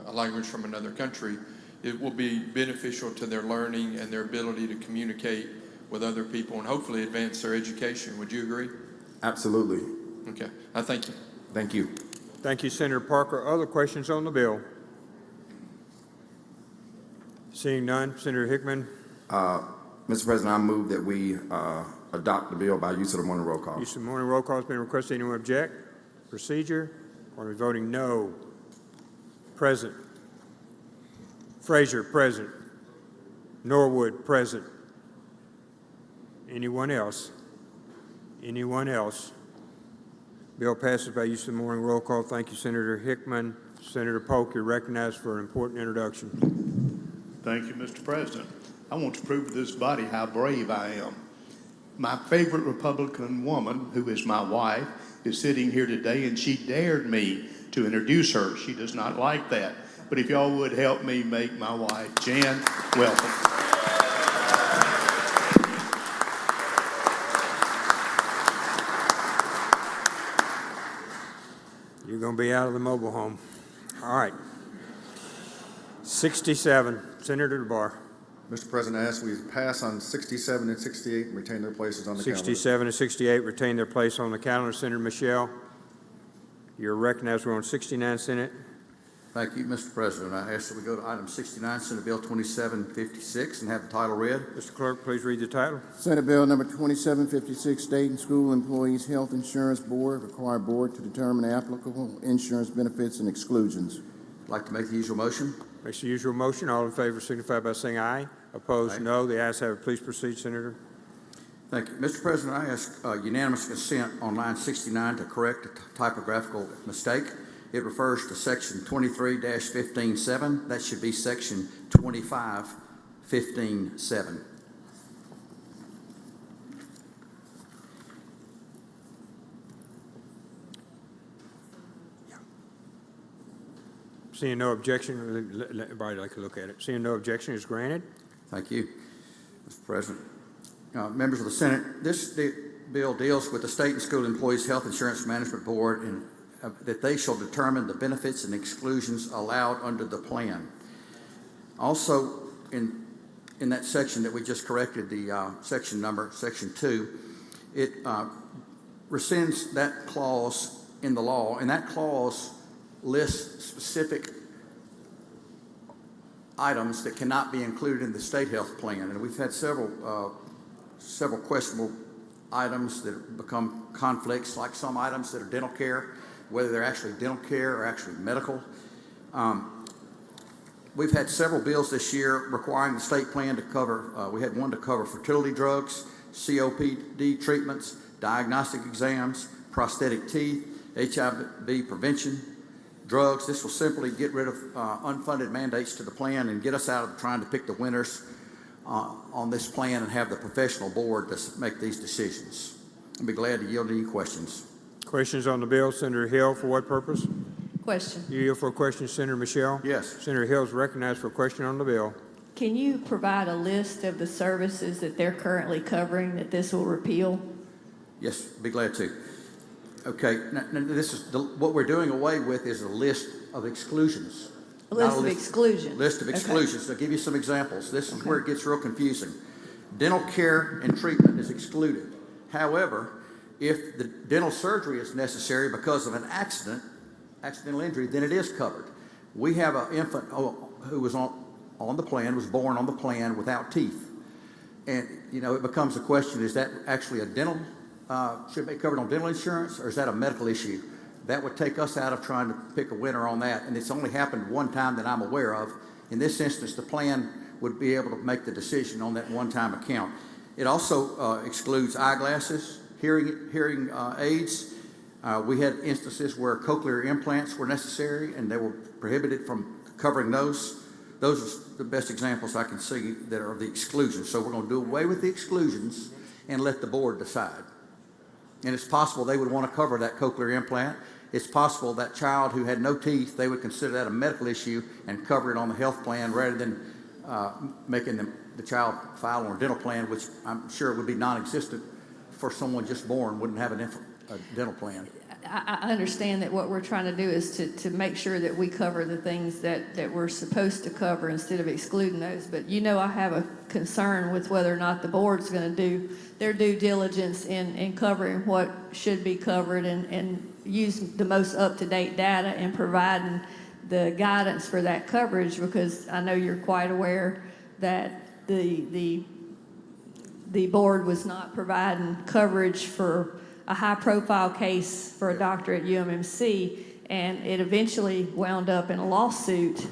a language from another country, it will be beneficial to their learning and their ability to communicate with other people and hopefully advance their education. Would you agree? Absolutely. Okay. I thank you. Thank you. Thank you, Senator Parker. Other questions on the bill? Seeing none, Senator Hickman. Mr. President, I move that we adopt the bill by use of the morning roll call. Use of morning roll call has been requested. Anyone object? Procedure? Are we voting no? Present. Frazier, present. Norwood, present. Anyone else? Anyone else? Bill passes by use of the morning roll call. Thank you, Senator Hickman. Senator Polk, you're recognized for an important introduction. Thank you, Mr. President. I want to prove to this body how brave I am. My favorite Republican woman, who is my wife, is sitting here today, and she dared me to introduce her. She does not like that. But if y'all would help me make my wife, Jan, welcome. You're going to be out of the mobile home. All right. 67, Senator DeBar. Mr. President, I ask we pass on 67 and 68 and retain their places on the calendar. 67 and 68 retain their place on the calendar. Senator Michelle, you're recognized. We're on 69, Senate. Thank you, Mr. President. I ask that we go to item 69, Senate Bill 2756, and have the title read. Mr. Clerk, please read the title. Senate Bill number 2756, State and School Employees Health Insurance Board, require board to determine applicable insurance benefits and exclusions. I'd like to make the usual motion. Makes the usual motion. All in favor signify by saying aye. Opposed, Aye. no. The ayes have it. Please proceed, Senator. Thank you. Mr. President, I ask unanimous consent on line 69 to correct a typographical mistake. It refers to section 23-15.7. That should be section 25-15.7. Seeing no objection, let everybody take a look at it. Seeing no objection is granted. Thank you, Mr. President. Members of the Senate, this bill deals with the State and School Employees Health Insurance Management Board and that they shall determine the benefits and exclusions allowed under the plan. Also, in that section that we just corrected, the section number, section 2, it rescinds that clause in the law, and that clause lists specific items that cannot be included in the state health plan. And we've had several questionable items that have become conflicts, like some items that are dental care, whether they're actually dental care or actually medical. We've had several bills this year requiring the state plan to cover, we had one to cover fertility drugs, COPD treatments, diagnostic exams, prosthetic teeth, HIV prevention, drugs. This will simply get rid of unfunded mandates to the plan and get us out of trying to pick the winners on this plan and have the professional board to make these decisions. I'd be glad to yield any questions. Questions on the bill. Senator Hill, for what purpose? Question. You yield for a question, Senator Michelle? Yes. Senator Hill is recognized for a question on the bill. Can you provide a list of the services that they're currently covering that this will repeal? Yes, be glad to. Okay, now this is what we're doing away with is a list of exclusions. A list of exclusions. List of exclusions. Okay. I'll give you some examples. This is where it gets real confusing. Dental care and treatment is excluded. However, if the dental surgery is necessary because of an accidental injury, then it is covered. We have an infant who was on the plan, was born on the plan without teeth. And, it becomes a question, is that actually a dental, should it be covered on dental insurance, or is that a medical issue? That would take us out of trying to pick a winner on that, and it's only happened one time that I'm aware of. In this instance, the plan would be able to make the decision on that one-time account. It also excludes eyeglasses, hearing aids. We had instances where cochlear implants were necessary, and they were prohibited from covering those. Those are the best examples I can see that are the exclusions. So we're going to do away with the exclusions and let the board decide. And it's possible they would want to cover that cochlear implant. It's possible that child who had no teeth, they would consider that a medical issue and cover it on the health plan rather than making the child file on a dental plan, which I'm sure would be non-existent for someone just born, wouldn't have a dental plan. I understand that what we're trying to do is to make sure that we cover the things that we're supposed to cover instead of excluding those. But I have a concern with whether or not the board's going to do their due diligence in covering what should be covered and use the most up-to-date data and providing the guidance for that coverage, because I know you're quite aware that the board was not providing coverage for a high-profile case for a doctor at UMMC, and it eventually wound up in a lawsuit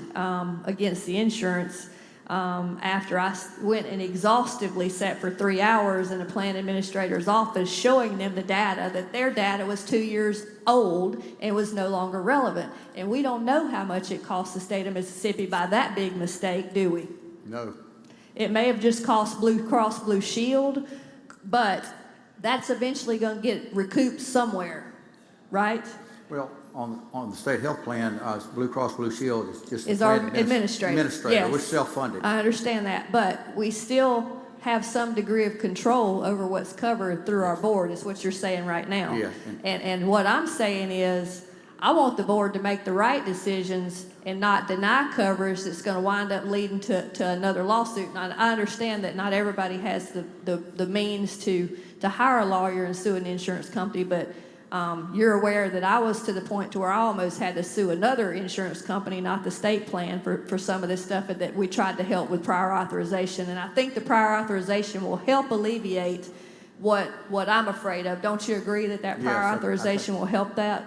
against the insurance after I went and exhaustively sat for 3 hours in a plan administrator's office showing them the data, that their data was 2 years old and was no longer relevant. And we don't know how much it cost the state of Mississippi by that big mistake, do we? No. It may have just cost Blue Cross Blue Shield, but that's eventually going to get recouped somewhere, right? Well, on the state health plan, Blue Cross Blue Shield is just Is our administrator. Yes. We're self-funded. I understand that, but we still have some degree of control over what's covered through our board, is what you're saying right now. Yeah. And what I'm saying is, I want the board to make the right decisions and not deny coverage that's going to wind up leading to another lawsuit. And I understand that not everybody has the means to hire a lawyer and sue an insurance company, but you're aware that I was to the point to where I almost had to sue another insurance company, not the state plan, for some of this stuff that we tried to help with prior authorization. And I think the prior authorization will help alleviate what I'm afraid of. Don't you agree that prior authorization will help that?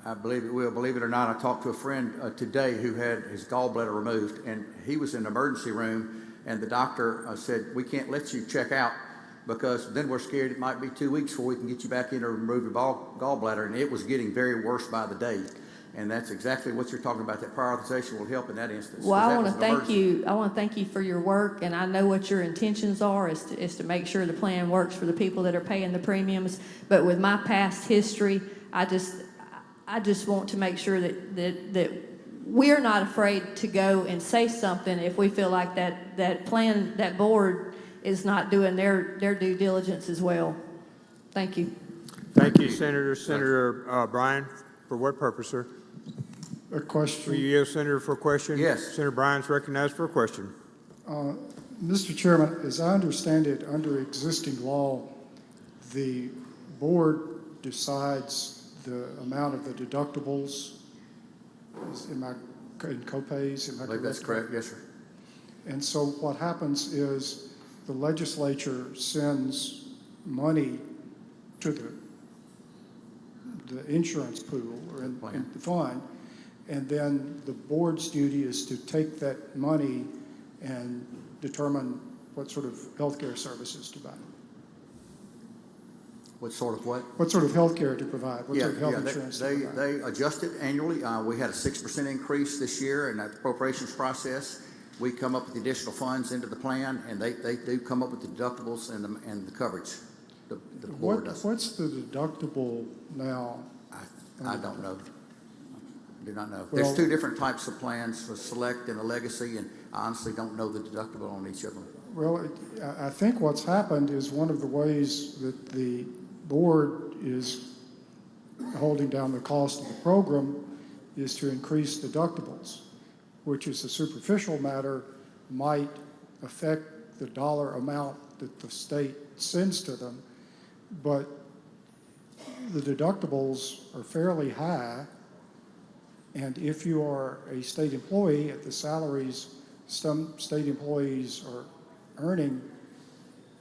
I believe it will. Believe it or not, I talked to a friend today who had his gallbladder removed, and he was in the emergency room, and the doctor said, we can't let you check out because then we're scared it might be 2 weeks before we can get you back in to remove your gallbladder, and it was getting very worse by the day. And that's exactly what you're talking about. That prior authorization will help in that instance. Well, I want to thank you. I want to thank you for your work, and I know what your intentions are is to make sure the plan works for the people that are paying the premiums. But with my past history, I just want to make sure that we're not afraid to go and say something if we feel like that board is not doing their due diligence as well. Thank you. Thank you, Senator. Senator Bryan, for what purpose, sir? A question. Will you yield, Senator, for a question? Yes. Senator Bryan's recognized for a question. Mr. Chairman, as I understand it, under existing law, the board decides the amount of the deductibles in co-pays. I believe that's correct. Yes, sir. And so what happens is the legislature sends money to the insurance pool or in the fund, and then the board's duty is to take that money and determine what sort of health care services to buy. What sort of what? What sort of health care to provide? What sort of health insurance to provide? They adjust it annually. We had a 6% increase this year in that appropriations process. We come up with the additional funds into the plan, and they do come up with the deductibles and the coverage. The board does. What's the deductible now? I don't know. I do not know. Well, There's two different types of plans, the Select and the Legacy, and I honestly don't know the deductible on each of them. Well, I think what's happened is one of the ways that the board is holding down the cost of the program is to increase deductibles, which is a superficial matter, might affect the dollar amount that the state sends to them, but the deductibles are fairly high, and if you are a state employee at the salaries some state employees are earning,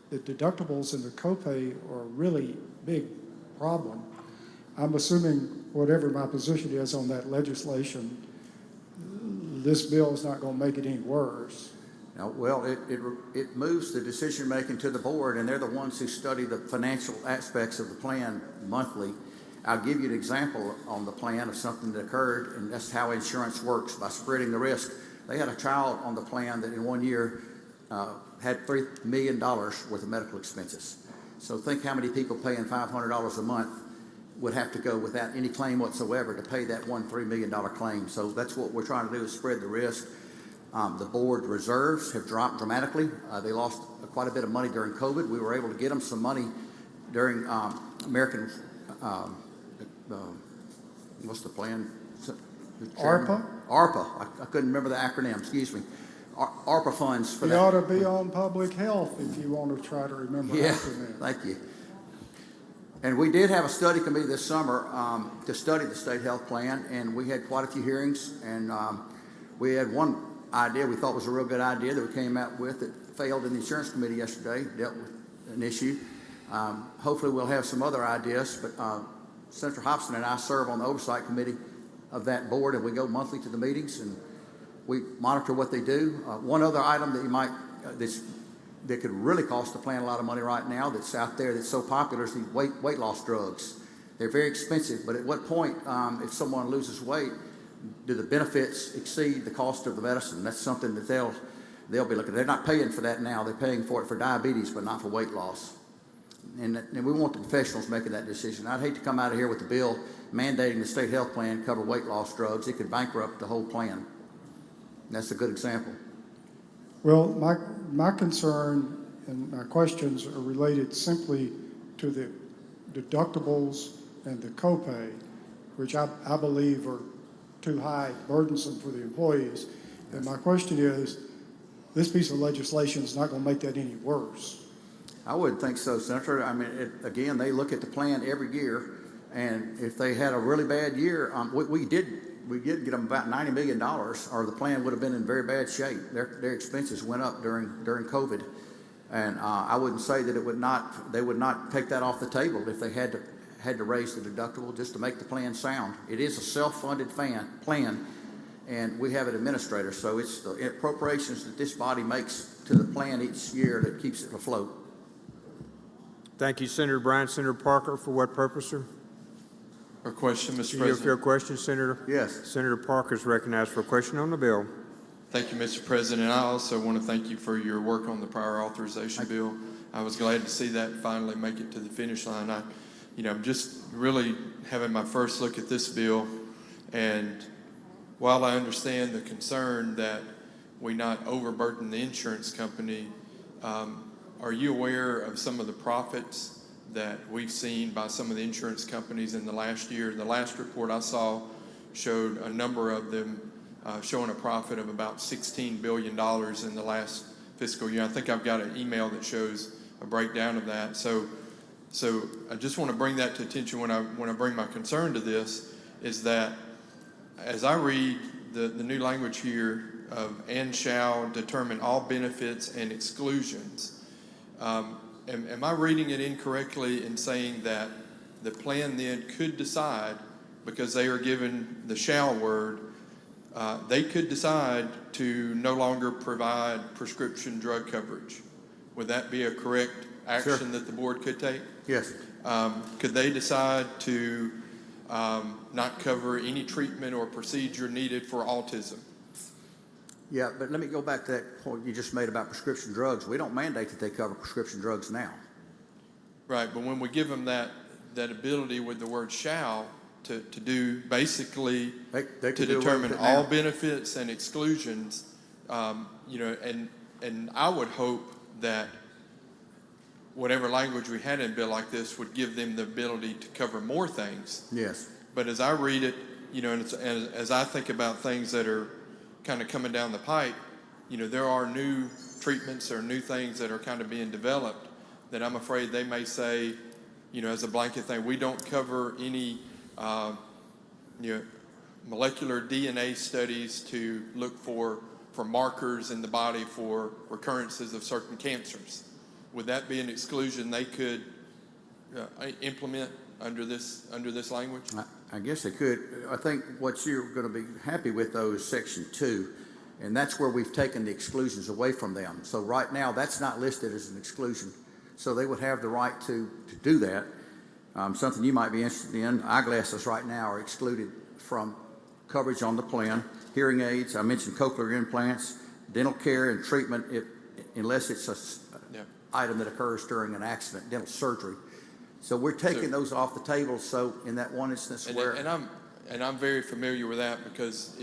the deductibles and the copay are a really big problem. I'm assuming whatever my position is on that legislation, this bill is not going to make it any worse. Now, well, it moves the decision-making to the board, and they're the ones who study the financial aspects of the plan monthly. I'll give you an example on the plan of something that occurred, and that's how insurance works, by spreading the risk. They had a child on the plan that in 1 year had $3 million worth of medical expenses. So think how many people paying $500 a month would have to go without any claim whatsoever to pay that $3 million claim. So that's what we're trying to do, is spread the risk. The board reserves have dropped dramatically. They lost quite a bit of money during COVID. We were able to get them some money during American, what's the plan? ARPA? ARPA. I couldn't remember the acronym, excuse me. ARPA funds for You that. ought to be on public health if you want to try to remember Yeah, acronyms. thank you. And we did have a study committee this summer to study the state health plan, and we had quite a few hearings, and we had one idea we thought was a real good idea that we came out with that failed in the insurance committee yesterday, dealt with an issue. Hopefully we'll have some other ideas, but Senator Hobson and I serve on the oversight committee of that board, and we go monthly to the meetings, and we monitor what they do. One other item that you might, that could really cost the plan a lot of money right now that's out there that's so popular is the weight loss drugs. They're very expensive, but at what point, if someone loses weight, do the benefits exceed the cost of the medicine? That's something that they'll be looking at. They're not paying for that now. They're paying for it for diabetes, but not for weight loss. And we want the professionals making that decision. I'd hate to come out of here with a bill mandating the state health plan cover weight loss drugs. It could bankrupt the whole plan. And that's a good example. Well, my concern and my questions are related simply to the deductibles and the copay, which I believe are too high, burdensome for the employees. And my question is, this piece of legislation is not going to make that any worse. I wouldn't think so, Senator. I mean, again, they look at the plan every year, and if they had a really bad year, we did get them about $90 million, or the plan would have been in very bad shape. Their expenses went up during COVID, and I wouldn't say that they would not take that off the table if they had to raise the deductible just to make the plan sound. It is a self-funded plan, and we have an administrator, so it's the appropriations that this body makes to the plan each year that keeps it afloat. Thank you, Senator Bryant. Senator Parker, for what purpose, sir? A question, Mr. You President. have your question, Senator? Yes. Senator Parker is recognized for a question on the bill. Thank you, Mr. President. I also want to thank you for your work on the prior authorization bill. I was glad to see that finally make it to the finish line. I'm just really having my first look at this bill, and while I understand the concern that we not overburden the insurance company, are you aware of some of the profits that we've seen by some of the insurance companies in the last year? The last report I saw showed a number of them showing a profit of about $16 billion in the last fiscal year. I think I've got an email that shows a breakdown of that. So I just want to bring that to attention when I bring my concern to this, is that as I read the new language here of "and shall determine all benefits and exclusions," am I reading it incorrectly in saying that the plan then could decide, because they are given the "shall" word, they could decide to no longer provide prescription drug coverage? Would that be a correct action Sure. that the board could take? Yes. Could they decide to not cover any treatment or procedure needed for autism? Yeah, but let me go back to that point you just made about prescription drugs. We don't mandate that they cover prescription drugs now. Right, but when we give them that ability with the word "shall" to do basically they to do away determine with it all now. benefits and exclusions, and I would hope that whatever language we had in a bill like this would give them the ability to cover more things. Yes. But as I read it, and as I think about things that are kind of coming down the pipe, there are new treatments or new things that are kind of being developed that I'm afraid they may say, as a blanket thing, we don't cover any, molecular DNA studies to look for markers in the body for recurrences of certain cancers. Would that be an exclusion they could implement under this language? I guess they could. I think what you're going to be happy with, though, is Section 2, and that's where we've taken the exclusions away from them. So right now, that's not listed as an exclusion. So they would have the right to do that. Something you might be interested in, eyeglasses right now are excluded from coverage on the plan. Hearing aids, I mentioned cochlear implants, dental care and treatment, unless it's item that occurs during an accident, dental surgery. So we're taking those off the table, so in that one instance where. And I'm very familiar with that because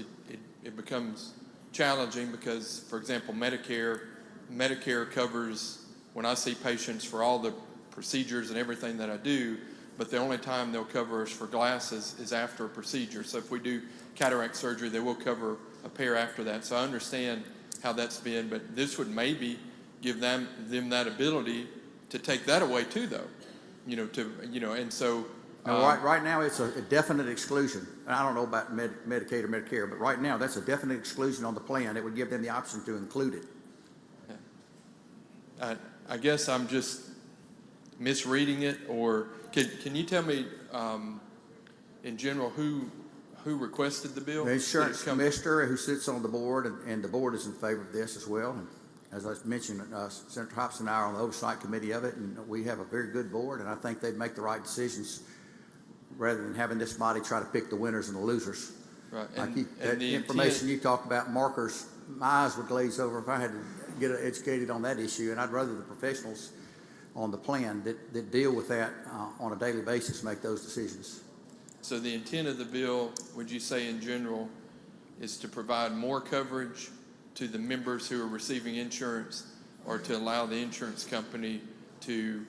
it becomes challenging because, for example, Medicare covers when I see patients for all the procedures and everything that I do, but the only time they'll cover us for glasses is after a procedure. So if we do cataract surgery, they will cover a pair after that. So I understand how that's been, but this would maybe give them that ability to take that away too, though. And so. No, right now, it's a definite exclusion. And I don't know about Medicaid or Medicare, but right now, that's a definite exclusion on the plan. It would give them the option to include it. I guess I'm just misreading it, or can you tell me, in general, who requested the bill? The insurance commissioner who sits on the board, and the board is in favor of this as well. And as I mentioned, Senator Hobson and I are on the oversight committee of it, and we have a very good board, and I think they'd make the right decisions rather than having this body try to pick the winners and the losers. Right. That information you talk about, markers, my eyes would glaze over if I had to get educated on that issue, and I'd rather the professionals on the plan that deal with that on a daily basis make those decisions. So the intent of the bill, would you say in general, is to provide more coverage to the members who are receiving insurance, or to allow the insurance company to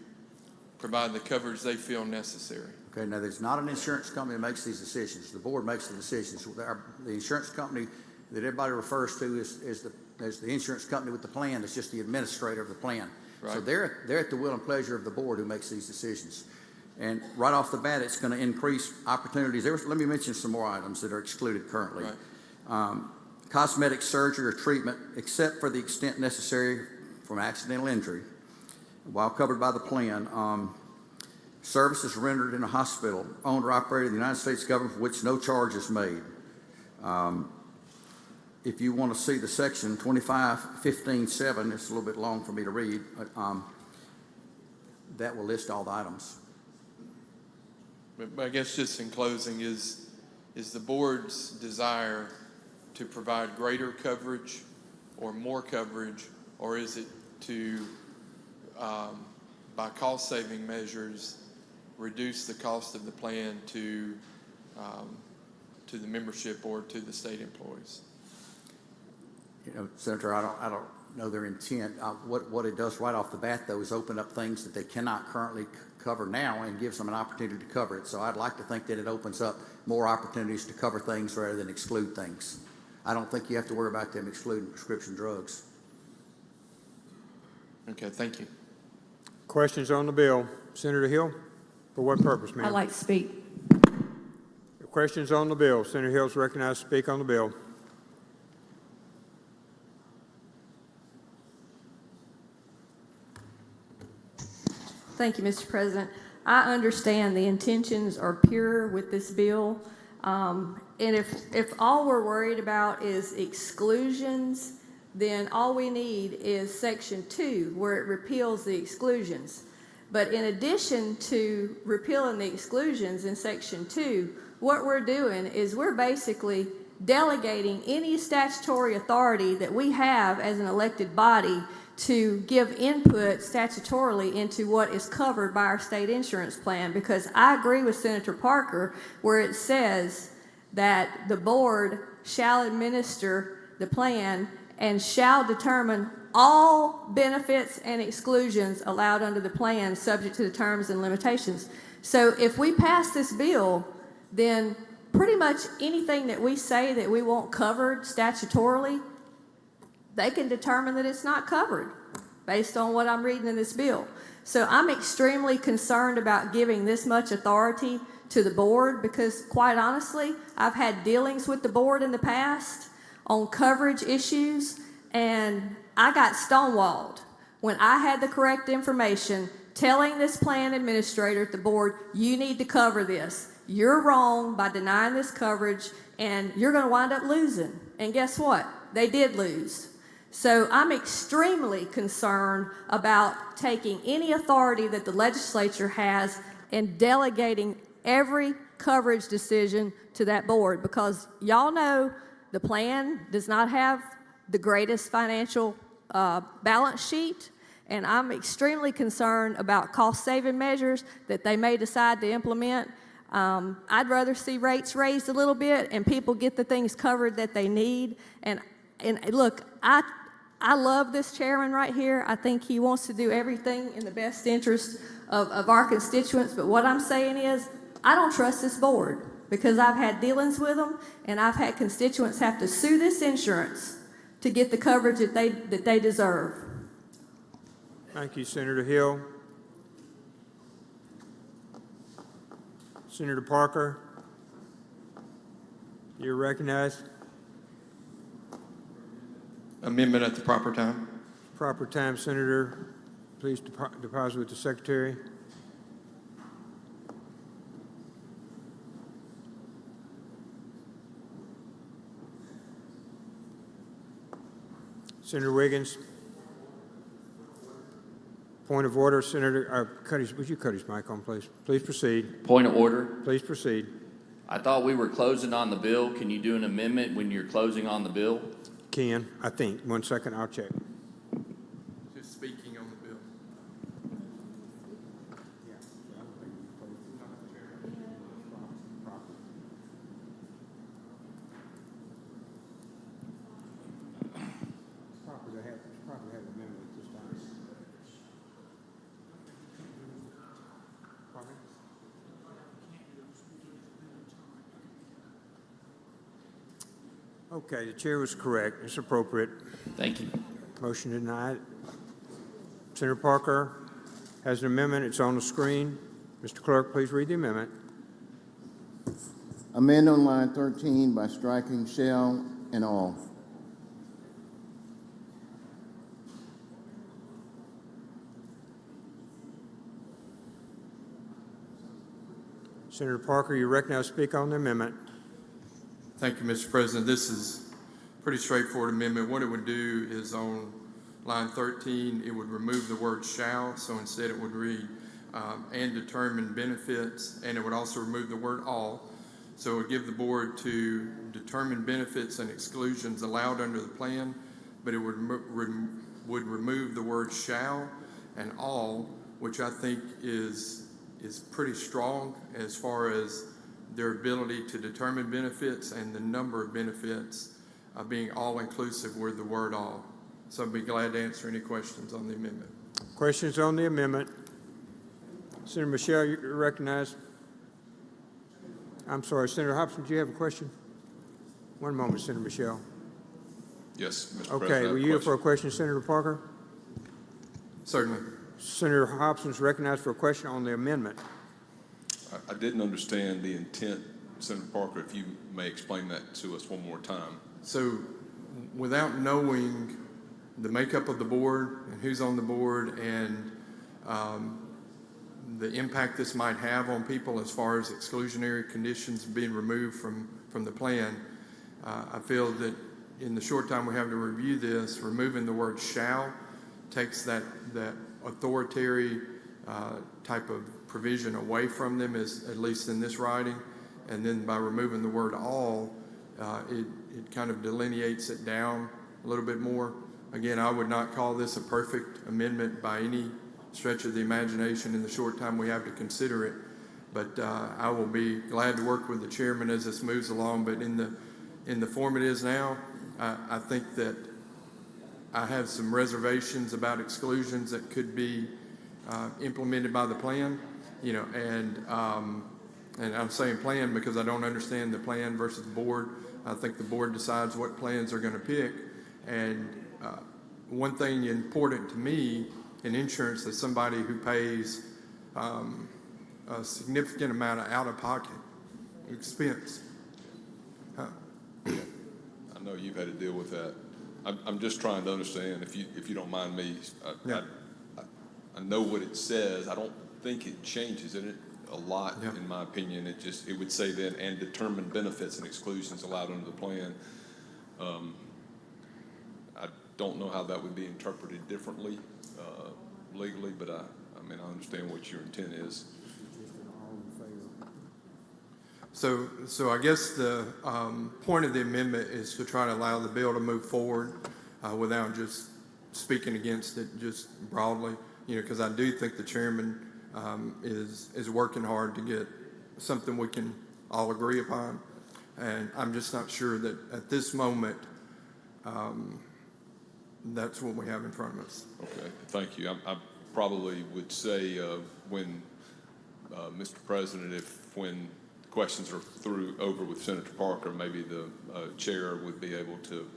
provide the coverage they feel necessary? Okay, now there's not an insurance company that makes these decisions. The board makes the decisions. The insurance company that everybody refers to is the insurance company with the plan. It's just the administrator of the plan. Right. So they're at the will and pleasure of the board who makes these decisions. And right off the bat, it's going to increase opportunities. Let me mention some more items that are excluded currently. Right. Cosmetic surgery or treatment, except for the extent necessary from accidental injury, while covered by the plan. Services rendered in a hospital owned or operated in the United States government for which no charge is made. If you want to see the section 2515.7, it's a little bit long for me to read, but that will list all the items. But I guess just in closing, is the board's desire to provide greater coverage or more coverage, or is it to, by cost-saving measures, reduce the cost of the plan to the membership or to the state employees? Senator, I don't know their intent. What it does right off the bat, though, is open up things that they cannot currently cover now and gives them an opportunity to cover it. So I'd like to think that it opens up more opportunities to cover things rather than exclude things. I don't think you have to worry about them excluding prescription drugs. Okay, thank you. Questions on the bill? Senator Hill? For what purpose, ma'am? I'd like to speak. Questions on the bill? Senator Hill is recognized to speak on the bill. Thank you, Mr. President. I understand the intentions are pure with this bill. And if all we're worried about is exclusions, then all we need is Section 2, where it repeals the exclusions. But in addition to repealing the exclusions in Section 2, what we're doing is we're basically delegating any statutory authority that we have as an elected body to give input statutorily into what is covered by our state insurance plan, because I agree with Senator Parker where it says that the board shall administer the plan and shall determine all benefits and exclusions allowed under the plan subject to the terms and limitations. So if we pass this bill, then pretty much anything that we say that we want covered statutorily, they can determine that it's not covered based on what I'm reading in this bill. So I'm extremely concerned about giving this much authority to the board because, quite honestly, I've had dealings with the board in the past on coverage issues, and I got stonewalled when I had the correct information telling this plan administrator at the board, you need to cover this. You're wrong by denying this coverage, and you're going to wind up losing. And guess what? They did lose. So I'm extremely concerned about taking any authority that the legislature has and delegating every coverage decision to that board, because y'all know the plan does not have the greatest financial balance sheet. And I'm extremely concerned about cost-saving measures that they may decide to implement. I'd rather see rates raised a little bit and people get the things covered that they need. And look, I love this chairman right here. I think he wants to do everything in the best interest of our constituents. But what I'm saying is, I don't trust this board because I've had dealings with them and I've had constituents have to sue this insurance to get the coverage that they deserve. Thank you, Senator Hill. Senator Parker, you're recognized. Amendment at the proper time. Proper time, Senator. Please deposit with the Secretary. Senator Wiggins. Point of order, Senator would you cut his mic on, please? Please proceed. Point of order. Please proceed. I thought we were closing on the bill. Can you do an amendment when you're closing on the bill? Ken, I think. 1 second, I'll check. Just speaking on the bill. Okay, the chair was correct. It's appropriate. Thank you. Motion denied. Senator Parker has an amendment. It's on the screen. Mr. Clerk, please read the amendment. Amend on line 13 by striking shall and all. Senator Parker, you're recognized to speak on the amendment. Thank you, Mr. President. This is a pretty straightforward amendment. What it would do is on line 13, it would remove the word shall, so instead it would read and determine benefits, and it would also remove the word all. So it would give the board to determine benefits and exclusions allowed under the plan, but it would remove the word shall and all, which I think is pretty strong as far as their ability to determine benefits and the number of benefits being all-inclusive with the word all. So I'd be glad to answer any questions on the amendment. Questions on the amendment? Senator Michelle, you're recognized. I'm sorry, Senator Hobson, do you have a question? One moment, Senator Michelle. Yes, Mr. Okay, President. will you yield for a question, Senator Parker? Certainly. Senator Hobson is recognized for a question on the amendment. I didn't understand the intent, Senator Parker, if you may explain that to us one more time. So without knowing the makeup of the board and who's on the board and the impact this might have on people as far as exclusionary conditions being removed from the plan, I feel that in the short time we have to review this, removing the word shall takes that authoritarian type of provision away from them, at least in this writing, and then by removing the word all, it kind of delineates it down a little bit more. Again, I would not call this a perfect amendment by any stretch of the imagination in the short time we have to consider it, but I will be glad to work with the chairman as this moves along. But in the form it is now, I think that I have some reservations about exclusions that could be implemented by the plan, and I'm saying plan because I don't understand the plan versus the board. I think the board decides what plans they're going to pick, and one thing important to me in insurance is somebody who pays a significant amount of out-of-pocket expense. I know you've had to deal with that. I'm just trying to understand, if you don't mind me. I know what it says. I don't think it changes it a lot, in my opinion. It would say then, and determine benefits and exclusions allowed under the plan. I don't know how that would be interpreted differently legally, but I understand what your intent is. So I guess the point of the amendment is to try to allow the bill to move forward without just speaking against it just broadly, because I do think the chairman is working hard to get something we can all agree upon. And I'm just not sure that at this moment, that's what we have in front of us. Okay, thank you. I probably would say when, Mr. President, when questions are over with Senator Parker, maybe the chair would be able to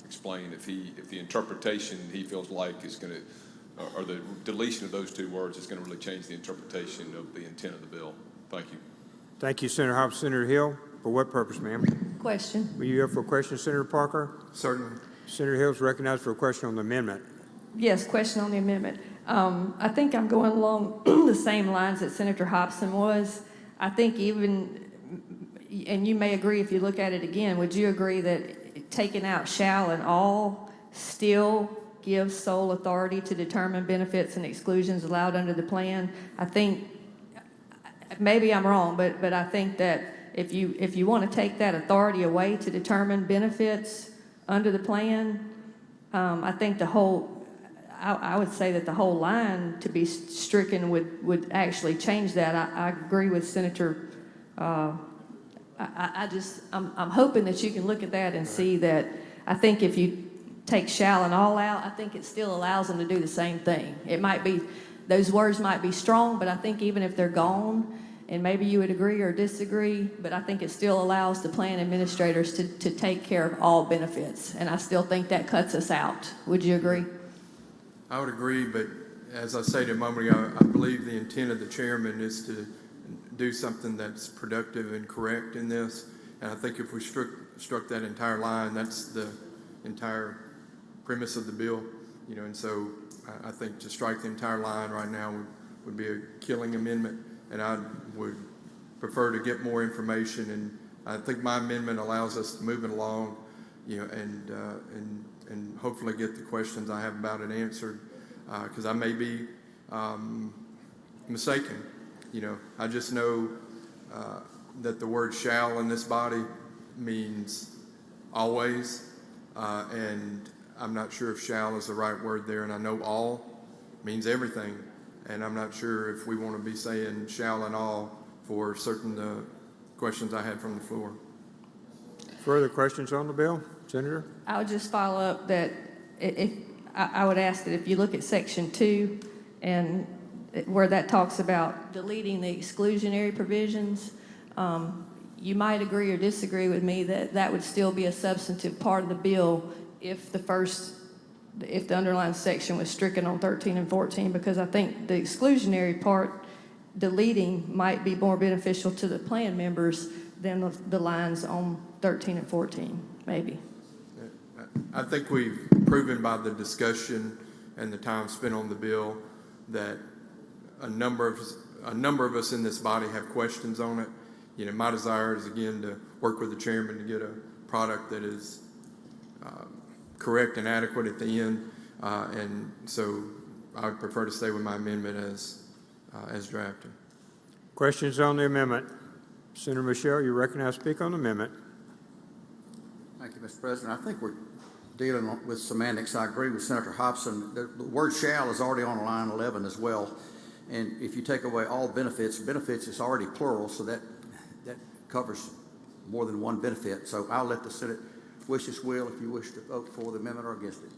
explain if the interpretation he feels like is going to, or the deletion of those two words is going to really change the interpretation of the intent of the bill. Thank you. Thank you, Senator Hobson. Senator Hill, for what purpose, ma'am? Question. Were you up for a question, Senator Parker? Certainly. Senator Hill is recognized for a question on the amendment. Yes, question on the amendment. I think I'm going along the same lines that Senator Hobson was. I think even, and you may agree if you look at it again, would you agree that taking out shall and all still gives sole authority to determine benefits and exclusions allowed under the plan? I think, maybe I'm wrong, but I think that if you want to take that authority away to determine benefits under the plan, I think I would say that the whole line to be stricken would actually change that. I agree with Senator. I'm hoping that you can look at that and see that. I think if you take shall and all out, I think it still allows them to do the same thing. It might be, those words might be strong, but I think even if they're gone, and maybe you would agree or disagree, but I think it still allows the plan administrators to take care of all benefits. And I still think that cuts us out. Would you agree? I would agree, but as I stated a moment ago, I believe the intent of the chairman is to do something that's productive and correct in this. And I think if we struck that entire line, that's the entire premise of the bill. And so I think to strike the entire line right now would be a killing amendment. And I would prefer to get more information, and I think my amendment allows us to move it along, and hopefully get the questions I have about it answered, because I may be mistaken. I just know that the word shall in this body means always, and I'm not sure if shall is the right word there, and I know all means everything. And I'm not sure if we want to be saying shall and all for certain questions I had from the floor. Further questions on the bill, Senator? I would just follow up that I would ask that if you look at Section 2 and where that talks about deleting the exclusionary provisions, you might agree or disagree with me that that would still be a substantive part of the bill if the underlying section was stricken on 13 and 14, because I think the exclusionary part, deleting, might be more beneficial to the plan members than the lines on 13 and 14, maybe. I think we've proven by the discussion and the time spent on the bill that a number of us in this body have questions on it. My desire is, again, to work with the chairman to get a product that is correct and adequate at the end, and so I would prefer to stay with my amendment as drafted. Questions on the amendment? Senator Michelle, you recognize to speak on the amendment. Thank you, Mr. President. I think we're dealing with semantics. I agree with Senator Hobson. The word shall is already on line 11 as well, and if you take away all benefits is already plural, so that covers more than one benefit. So I'll let the Senate wish its will if you wish to vote for the amendment or against it.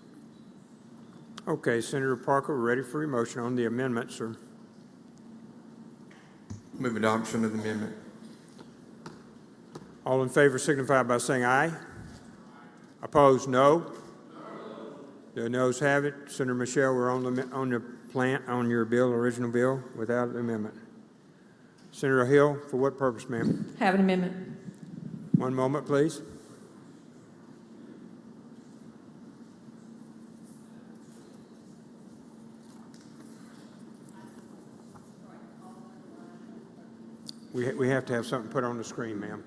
Okay, Senator Parker, we're ready for your motion on the amendment, sir. Move adoption of the amendment. All in favor signify by saying aye. Opposed, no. The noes have it. Senator Michelle, we're on your bill, original bill, without an amendment. Senator Hill, for what purpose, ma'am? Have an amendment. One moment, please. We have to have something put on the screen, ma'am.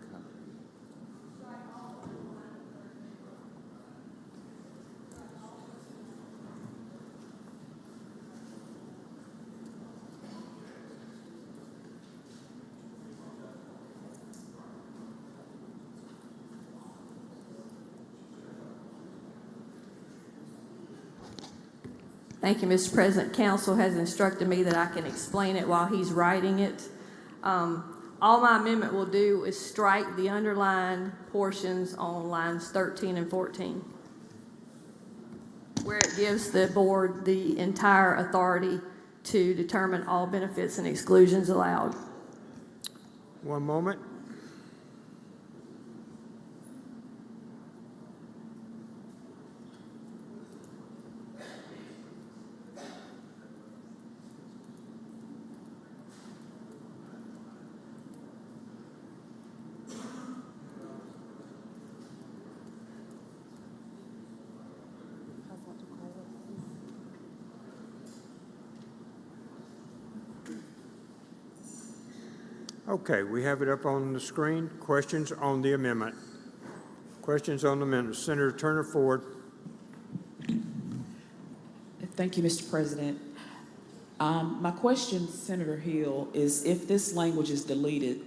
Thank you, Mr. President. Council has instructed me that I can explain it while he's writing it. All my amendment will do is strike the underlined portions on lines 13 and 14, where it gives the board the entire authority to determine all benefits and exclusions allowed. One moment. Okay, we have it up on the screen. Questions on the amendment? Questions on the amendment? Senator Turner Ford. Thank you, Mr. President. My question, Senator Hill, is if this language is deleted,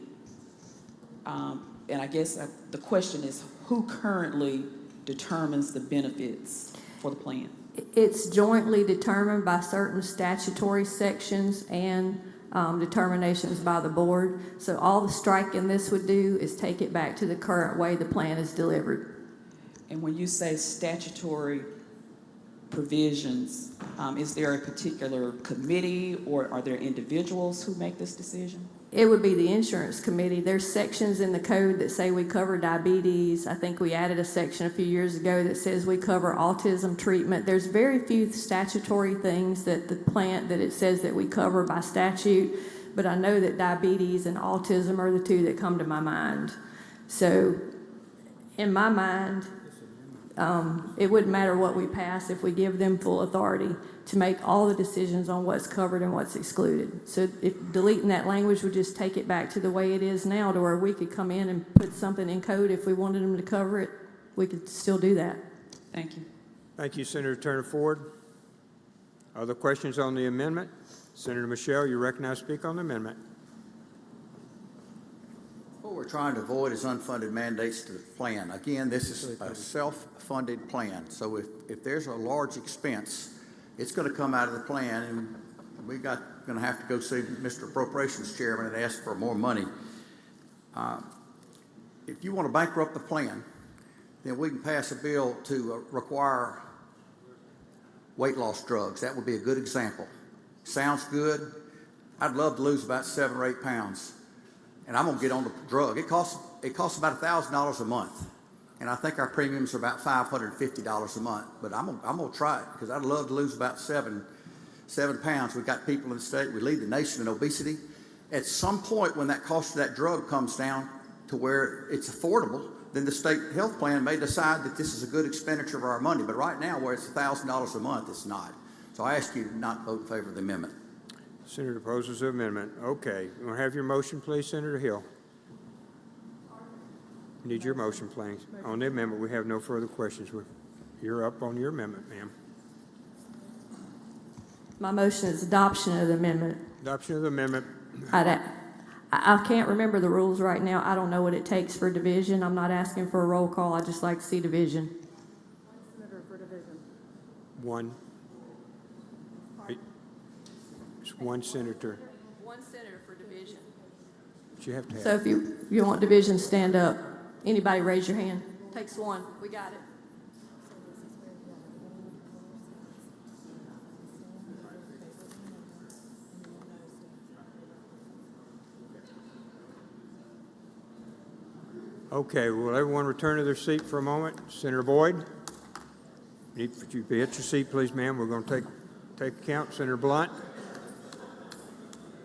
and I guess the question is, who currently determines the benefits for the plan? It's jointly determined by certain statutory sections and determinations by the board. So all the striking this would do is take it back to the current way the plan is delivered. And when you say statutory provisions, is there a particular committee or are there individuals who make this decision? It would be the insurance committee. There's sections in the code that say we cover diabetes. I think we added a section a few years ago that says we cover autism treatment. There's very few statutory things that it says that we cover by statute, but I know that diabetes and autism are the two that come to my mind. So in my mind, it wouldn't matter what we pass if we give them full authority to make all the decisions on what's covered and what's excluded. So if deleting that language would just take it back to the way it is now, to where we could come in and put something in code if we wanted them to cover it, we could still do that. Thank you. Thank you, Senator Turner Ford. Other questions on the amendment? Senator Michelle, you're recognized to speak on the amendment. What we're trying to avoid is unfunded mandates to the plan. Again, this is a self-funded plan. So if there's a large expense, it's going to come out of the plan, and we're going to have to go see Mr. Appropriations Chairman and ask for more money. If you want to bankrupt the plan, then we can pass a bill to require weight loss drugs. That would be a good example. Sounds good. I'd love to lose about 7 or 8 pounds, and I'm going to get on the drug. It costs about $1,000 a month. And I think our premiums are about $550 a month. But I'm gonna try it because I'd love to lose about 7 pounds. We've got people in the state, we lead the nation in obesity. At some point when that cost of that drug comes down to where it's affordable, then the state health plan may decide that this is a good expenditure of our money. But right now, where it's $1,000 a month, it's not. So I ask you to not vote in favor of the amendment. Senator opposes the amendment. Okay, you want to have your motion, please, Senator Hill? Need your motion, please. On the amendment, we have no further questions. You're up on your amendment, ma'am. My motion is adoption of the amendment. Adoption of the amendment. I can't remember the rules right now. I don't know what it takes for division. I'm not asking for a roll call. I just like to see division. Senator for division. One. It's one senator. One senator for division. But you have to have. So if you want division, stand up. Anybody raise your hand. Takes one. We got it. Okay, will everyone return to their seat for a moment? Senator Boyd, need you to be at your seat, please, ma'am. We're going to take account. Senator Blunt,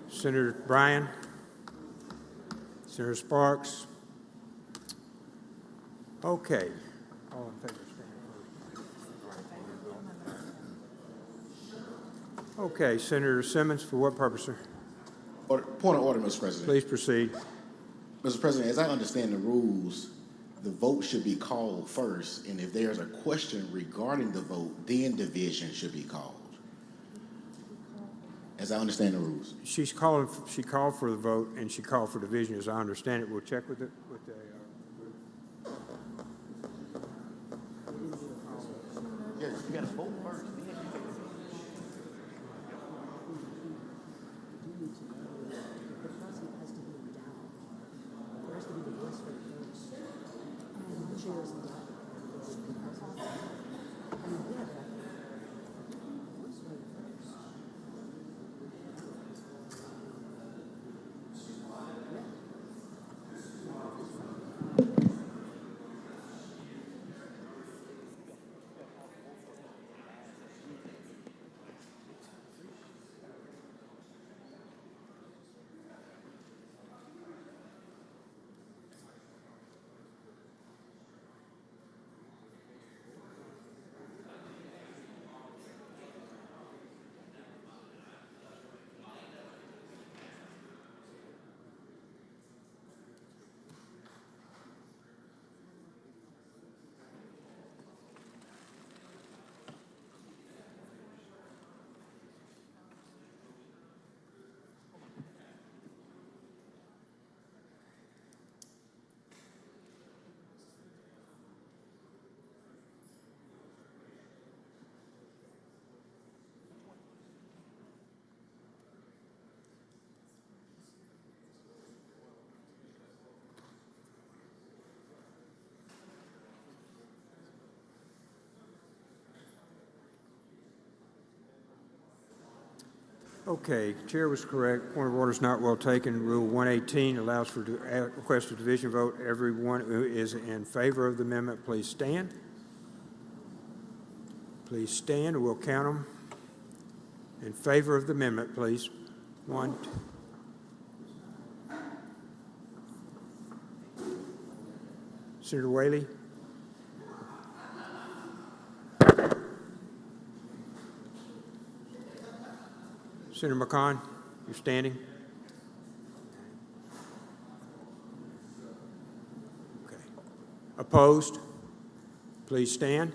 Senator Bryan, Senator Sparks. Okay. All in favor, stand first. Okay, Senator Simmons, for what purpose, sir? Point of order, Mr. President. Please proceed. Mr. President, as I understand the rules, the vote should be called first, and if there's a question regarding the vote, then division should be called. As I understand the rules. She called for the vote, and she called for division, as I understand it. We'll check with it. You got to vote first. Okay, Chair was correct. Point of order is not well taken. Rule 118 allows for request of division vote. Everyone who is in favor of the amendment, please stand. Please stand. We'll count them. In favor of the amendment, please. 1, 2. Senator Whaley? Senator McCon, you're standing. Okay. Opposed? Please stand.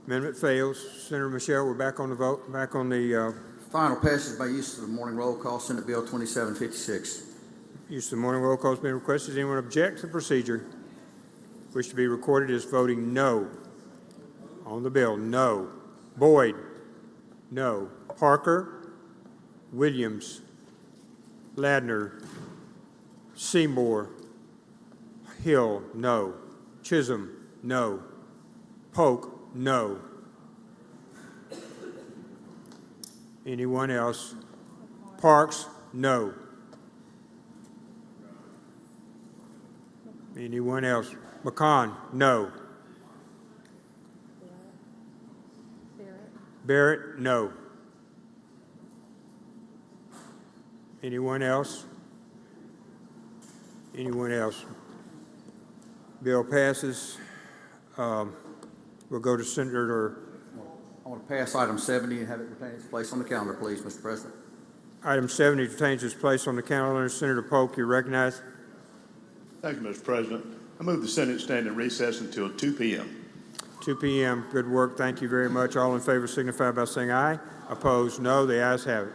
Amendment fails. Senator Michelle, we're back on the vote, back on the Final passage by use of the morning roll call, Senate Bill 2756. use of the morning roll call has been requested. Does anyone object to the procedure? Wish to be recorded as voting no on the bill? No. Boyd? No. Parker? Williams? Ladner? Seymour? Hill? No. Chisholm? No. Polk? No. Anyone else? Parks? No. Anyone else? McCon? No. Barrett? No. Anyone else? Anyone else? Bill passes. We'll go to Senator. I want to pass item 70 and have it retain its place on the calendar, please, Mr. President. Item 70 retains its place on the calendar. Senator Polk, you're recognized. Thank you, Mr. President. I move the Senate stand in recess until 2 p.m. 2 p.m. Good work. Thank you very much. All in favor signify by saying aye. Opposed, no. The ayes have it.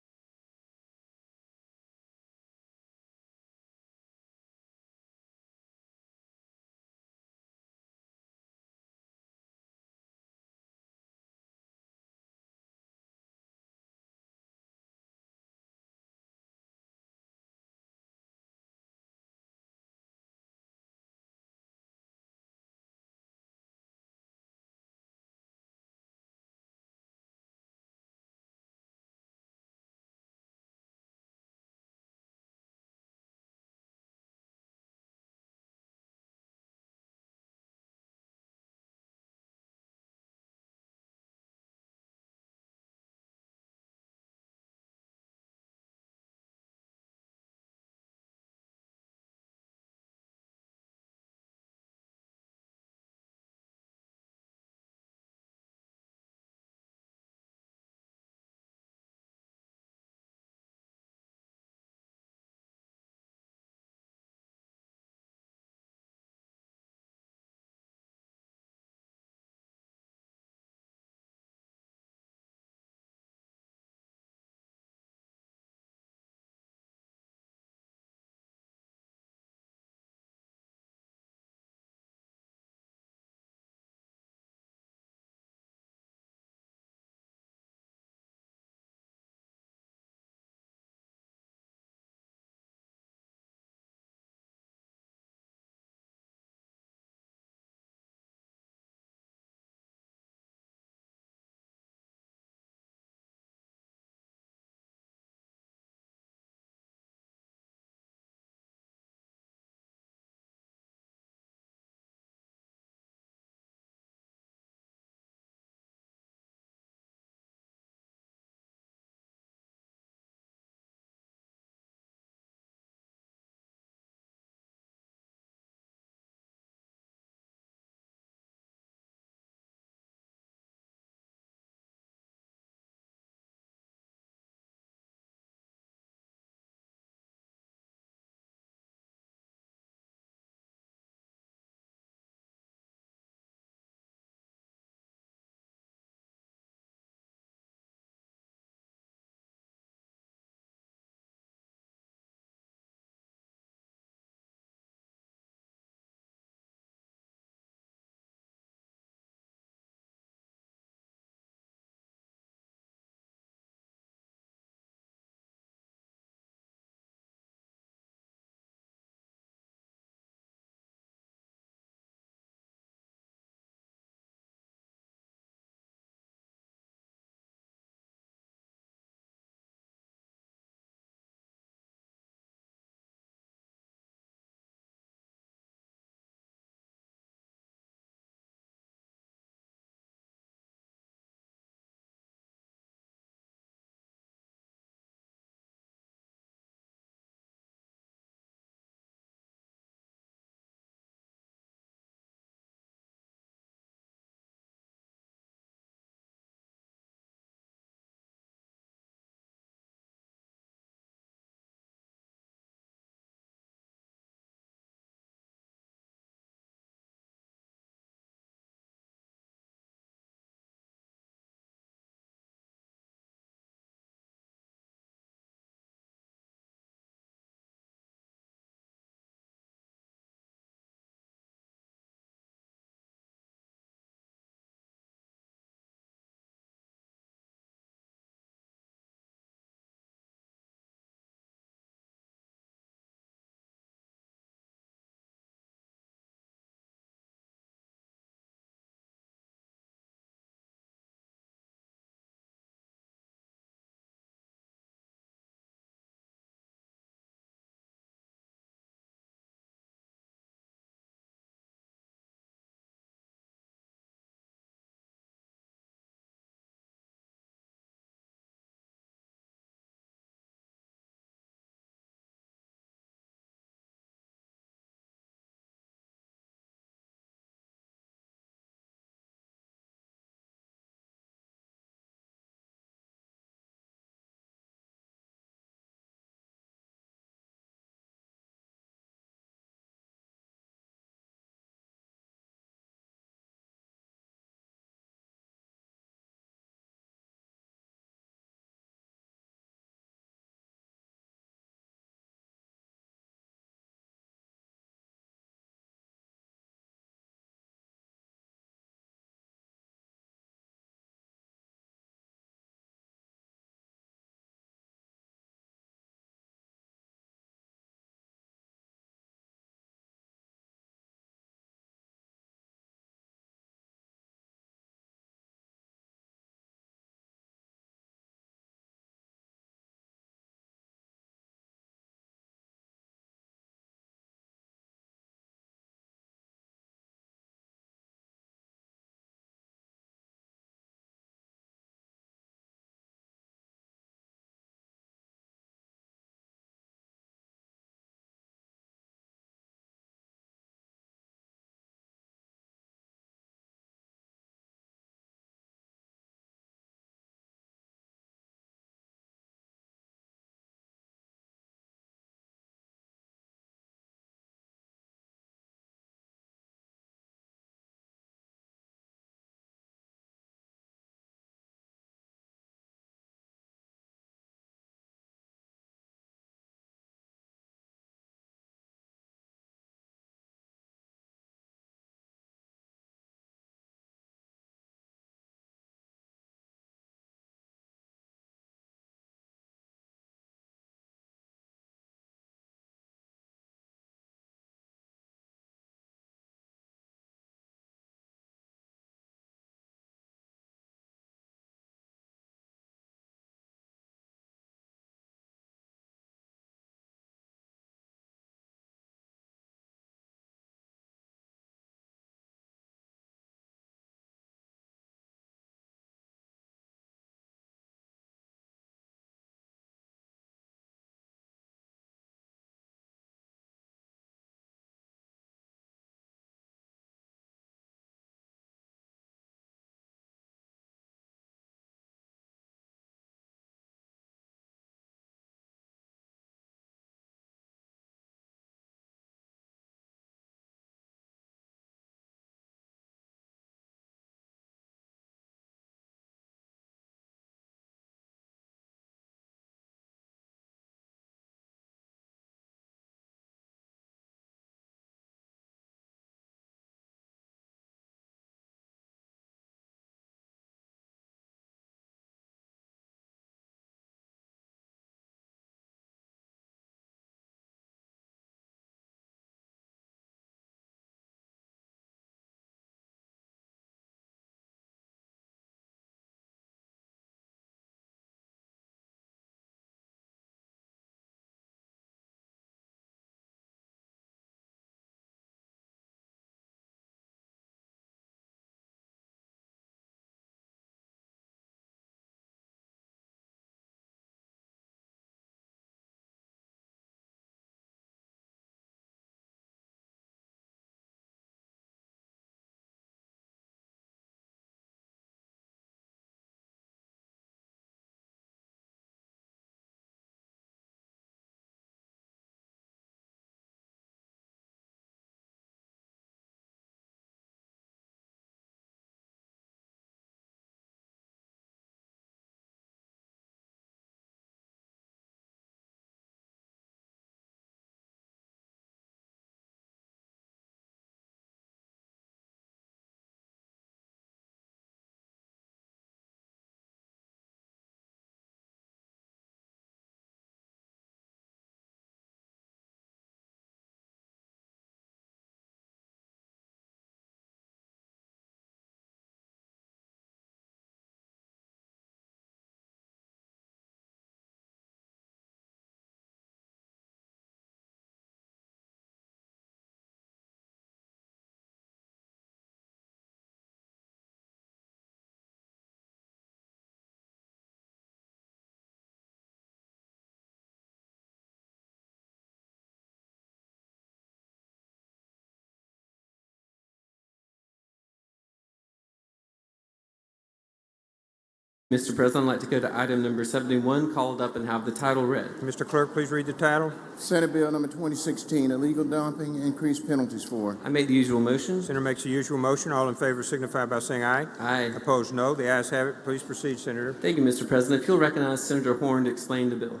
Mr. President, I'd like to go to item number 71, called up and have the title read. Mr. Clerk, please read the title. Senate Bill number 2016, illegal dumping, increased penalties for. I make the usual motion. Senator makes the usual motion. All in favor signify by saying aye. Aye. Opposed, no. The ayes have it. Please proceed, Senator. Thank you, Mr. President. If you'll recognize Senator Horn to explain the bill.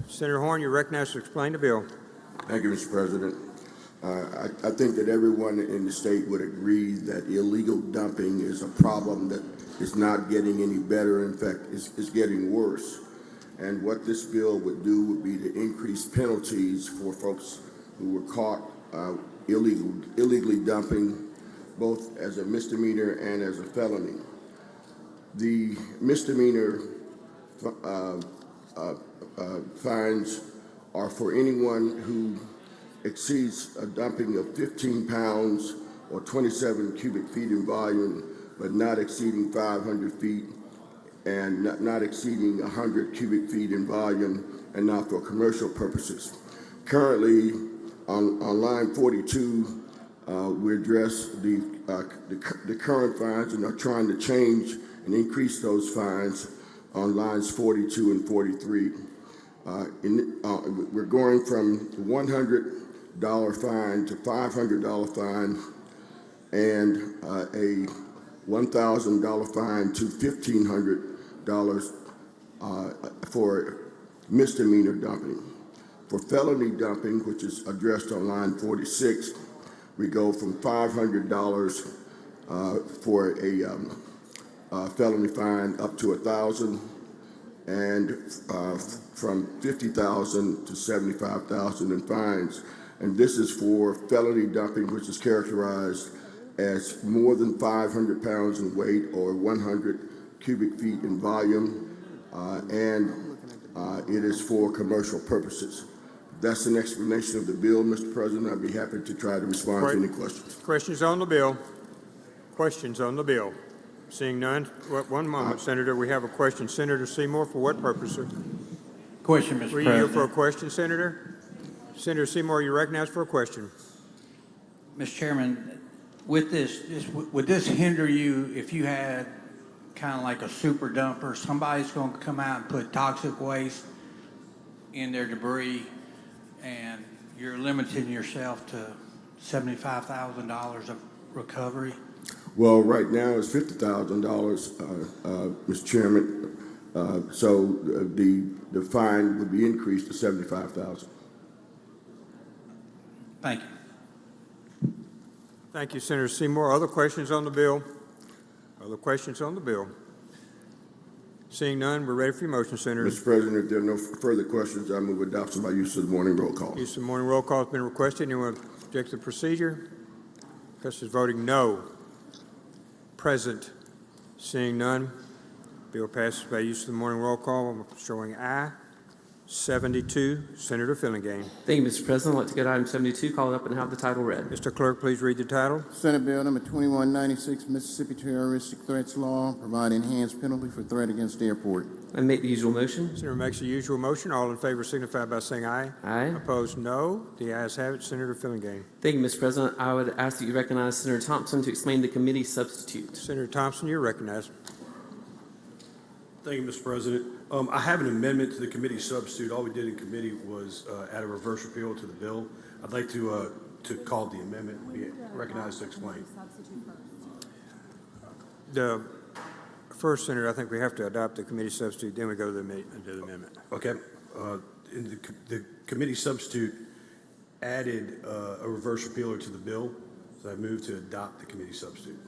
Senator Horn, you're recognized to explain the bill. Thank you, Mr. President. I think that everyone in the state would agree that illegal dumping is a problem that is not getting any better. In fact, it's getting worse. And what this bill would do would be to increase penalties for folks who were caught illegally dumping, both as a misdemeanor and as a felony. The misdemeanor fines are for anyone who exceeds a dumping of 15 pounds or 27 cubic feet in volume, but not exceeding 500 feet and not exceeding 100 cubic feet in volume, and not for commercial purposes. Currently, on line 42, we address the current fines and are trying to change and increase those fines on lines 42 and 43. We're going from $100 fine to $500 fine and a $1,000 fine to $1,500 for misdemeanor dumping. For felony dumping, which is addressed on line 46, we go from $500 for a felony fine up to $1,000, and from $50,000 to $75,000 in fines. And this is for felony dumping, which is characterized as more than 500 pounds in weight or 100 cubic feet in volume, and it is for commercial purposes. That's an explanation of the bill, Mr. President. I'd be happy to try to respond to any questions. Questions on the bill? Questions on the bill? Seeing none, one moment, Senator. We have a question. Senator Seymour, for what purpose, sir? Question, Mr. Were you here for a question, Senator? Senator Seymour, you're recognized for a question. Mr. Chairman, with this, would this hinder you if you had kind of like a super dumper? Somebody's going to come out and put toxic waste in their debris, and you're limiting yourself to $75,000 of recovery? Well, right now it's $50,000, Mr. Chairman. So the fine would be increased to $75,000. Thank you. Thank you, Senator Seymour. Other questions on the bill? Other questions on the bill? Seeing none, we're ready for your motion, Senator. Mr. President, if there are no further questions, I move adoption by use of the morning roll call. Use of the morning roll call has been requested. Anyone object to the procedure? Customers voting no. Present. Seeing none, bill passes by use of the morning roll call. I'm showing aye. 72, Senator Fillingane. Thank you, Mr. President. I'd like to go to item 72, call it up and have the title read. Mr. Clerk, please read the title. Senate Bill number 2196, Mississippi Terroristic Threats Law, provide enhanced penalty for threat against the airport. I make the usual motion. Senator makes the usual motion. All in favor signify by saying aye. Aye. Opposed, no. The ayes have it. Senator Fillingane. Thank you, Mr. President. I would ask that you recognize Senator Thompson to explain the committee substitute. Senator Thompson, you're recognized. Thank you, Mr. President. I have an amendment to the committee substitute. All we did in committee was add a reverse repeal to the bill. I'd like to call the amendment, be recognized to explain. The first, Senator, I think we have to adopt the committee substitute, then we go to the amendment. Okay. In the committee substitute added a reverse repealer to the bill, so I move to adopt the committee substitute.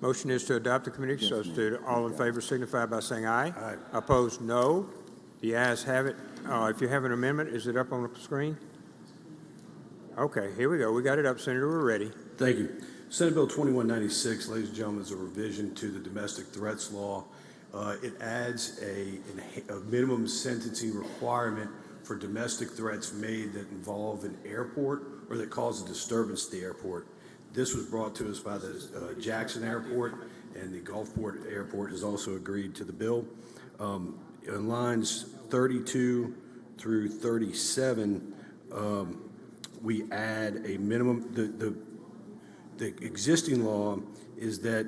Motion is to adopt the committee substitute. All in favor signify by saying aye. Aye. Opposed, no. The ayes have it. If you have an amendment, is it up on the screen? Okay, here we go. We got it up, Senator. We're ready. Thank you. Senate Bill 2196, ladies and gentlemen, is a revision to the domestic threats law. It adds a minimum sentencing requirement for domestic threats made that involve an airport or that cause a disturbance to the airport. This was brought to us by the Jackson Airport, and the Gulfport Airport has also agreed to the bill. On lines 32 through 37, we add a minimum. The existing law is that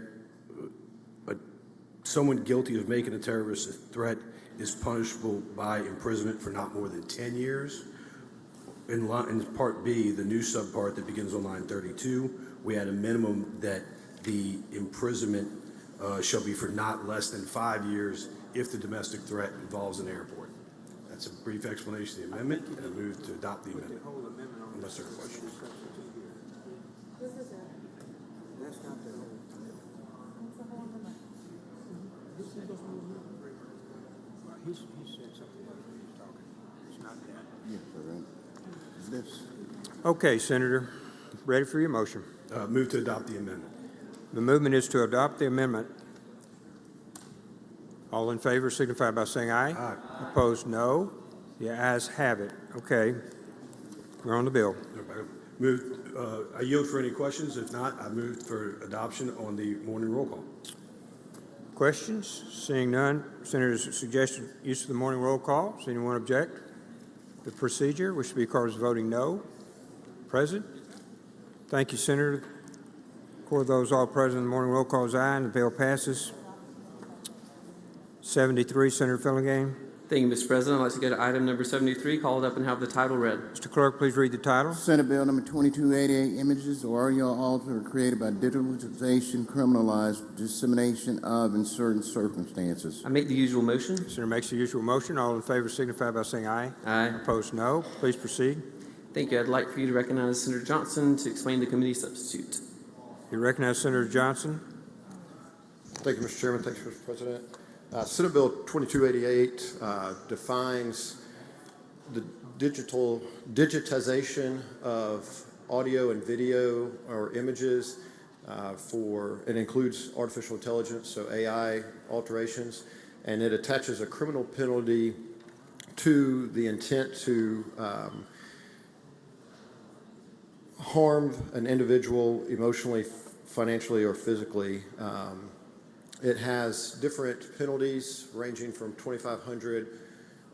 someone guilty of making a terrorist threat is punishable by imprisonment for not more than 10 years. In Part B, the new subpart that begins on line 32, we had a minimum that the imprisonment shall be for not less than 5 years if the domestic threat involves an airport. That's a brief explanation of the amendment, and I move to adopt the amendment, unless there are questions. He said something when he was talking. It's not that. Yes, sir. This. Okay, Senator, ready for your motion. Move to adopt the amendment. The movement is to adopt the amendment. All in favor signify by saying aye. Aye. Opposed, no. The ayes have it. Okay. We're on the bill. I yield for any questions. If not, I move for adoption on the morning roll call. Questions? Seeing none, Senator's suggested use of the morning roll call. Does anyone object? The procedure, which should be called as voting no. Present? Thank you, Senator. For those all present, the morning roll call is aye, and the bill passes. 73, Senator Fillingham. Thank you, Mr. President. I'd like to go to item number 73, call it up and have the title read. Mr. Clerk, please read the title. Senate Bill number 2288, images or audio altered or created by digitalization, criminalized dissemination of in certain circumstances. I make the usual motion. Senator makes the usual motion. All in favor signify by saying aye. Aye. Opposed, no. Please proceed. Thank you. I'd like for you to recognize Senator Johnson to explain the committee substitute. You recognize Senator Johnson. Thank you, Mr. Chairman. Thanks, Mr. President. Senate Bill 2288 defines the digitization of audio and video or images it includes artificial intelligence, so AI alterations, and it attaches a criminal penalty to the intent to harm an individual emotionally, financially, or physically. It has different penalties ranging from $2,500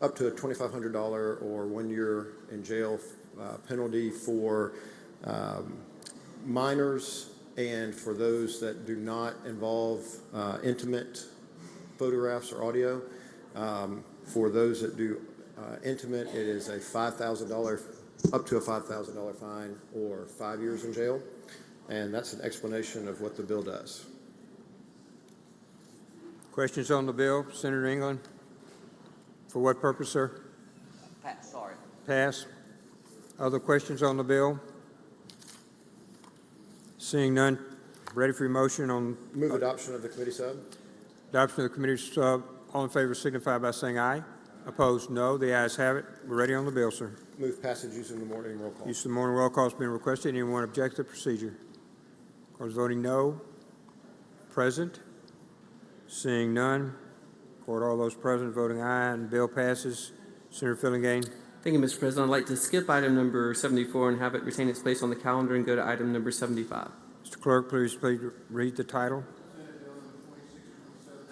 up to a $2,500 or 1 year in jail penalty for minors and for those that do not involve intimate photographs or audio. For those that do intimate, it is a $5,000 up to a $5,000 fine or 5 years in jail. And that's an explanation of what the bill does. Questions on the bill? Senator England? For what purpose, sir? Pass, sorry. Pass. Other questions on the bill? Seeing none, ready for your motion on... Move adoption of the committee sub. Adoption of the committee sub. All in favor signify by saying aye. Opposed, no. The ayes have it. We're ready on the bill, sir. Move passage using the morning roll call. Use of the morning roll call has been requested. Anyone object to the procedure? Court is voting no. Present. Seeing none. Court, all those present voting aye, and the bill passes. Senator Fillingham. Thank you, Mr. President. I'd like to skip item number 74 and have it retain its place on the calendar and go to item number 75. Mr. Clerk, please read the title.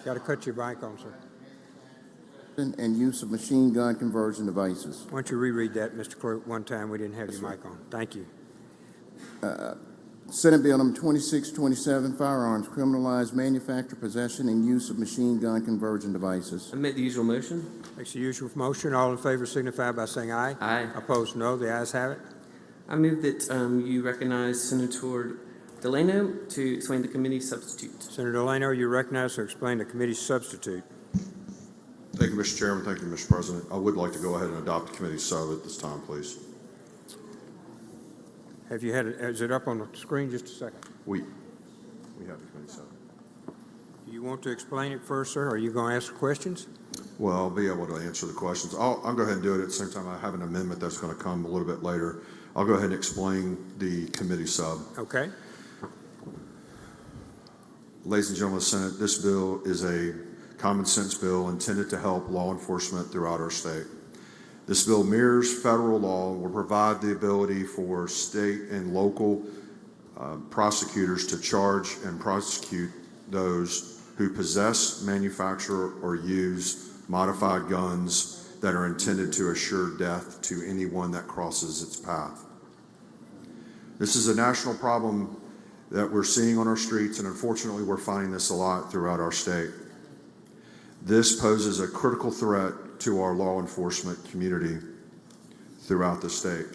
Got to cut your mic on, sir. And use of machine gun conversion devices. Why don't you reread that, Mr. Clerk, one time? We didn't have your mic on. Thank you. Senate Bill number 2627, firearms, criminalize manufacture, possession, and use of machine gun conversion devices. I make the usual motion. Makes the usual motion. All in favor signify by saying aye. Aye. Opposed, no. The ayes have it. I move that you recognize Senator Delano to explain the committee substitute. Senator Delano, you recognize to explain the committee substitute. Thank you, Mr. Chairman. Thank you, Mr. President. I would like to go ahead and adopt the committee sub at this time, please. Have you had it? Is it up on the screen? Just a second. We have the committee sub. Do you want to explain it first, sir? Or are you going to ask questions? Well, I'll be able to answer the questions. I'll go ahead and do it at the same time. I have an amendment that's going to come a little bit later. I'll go ahead and explain the committee sub. Okay. Ladies and gentlemen of the Senate, this bill is a common sense bill intended to help law enforcement throughout our state. This bill mirrors federal law and will provide the ability for state and local prosecutors to charge and prosecute those who possess, manufacture, or use modified guns that are intended to assure death to anyone that crosses its path. This is a national problem that we're seeing on our streets, and unfortunately we're finding this a lot throughout our state. This poses a critical threat to our law enforcement community throughout the state.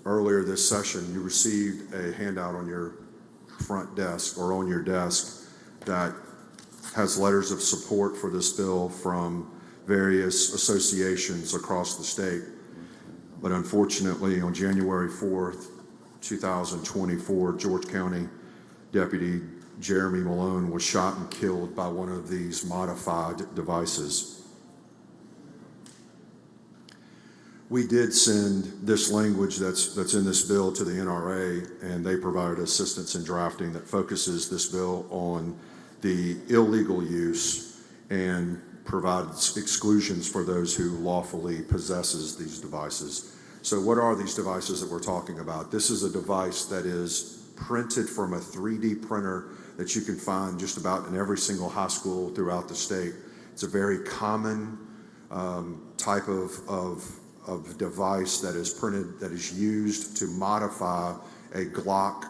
Earlier this session, you received a handout on your front desk or on your desk that has letters of support for this bill from various associations across the state. But unfortunately, on January 4th, 2024, George County Deputy Jeremy Malone was shot and killed by one of these modified devices. We did send this language that's in this bill to the NRA, and they provided assistance in drafting that focuses this bill on the illegal use and provides exclusions for those who lawfully possesses these devices. So what are these devices that we're talking about? This is a device that is printed from a 3D printer that you can find just about in every single high school throughout the state. It's a very common type of device that is printed, that is used to modify a Glock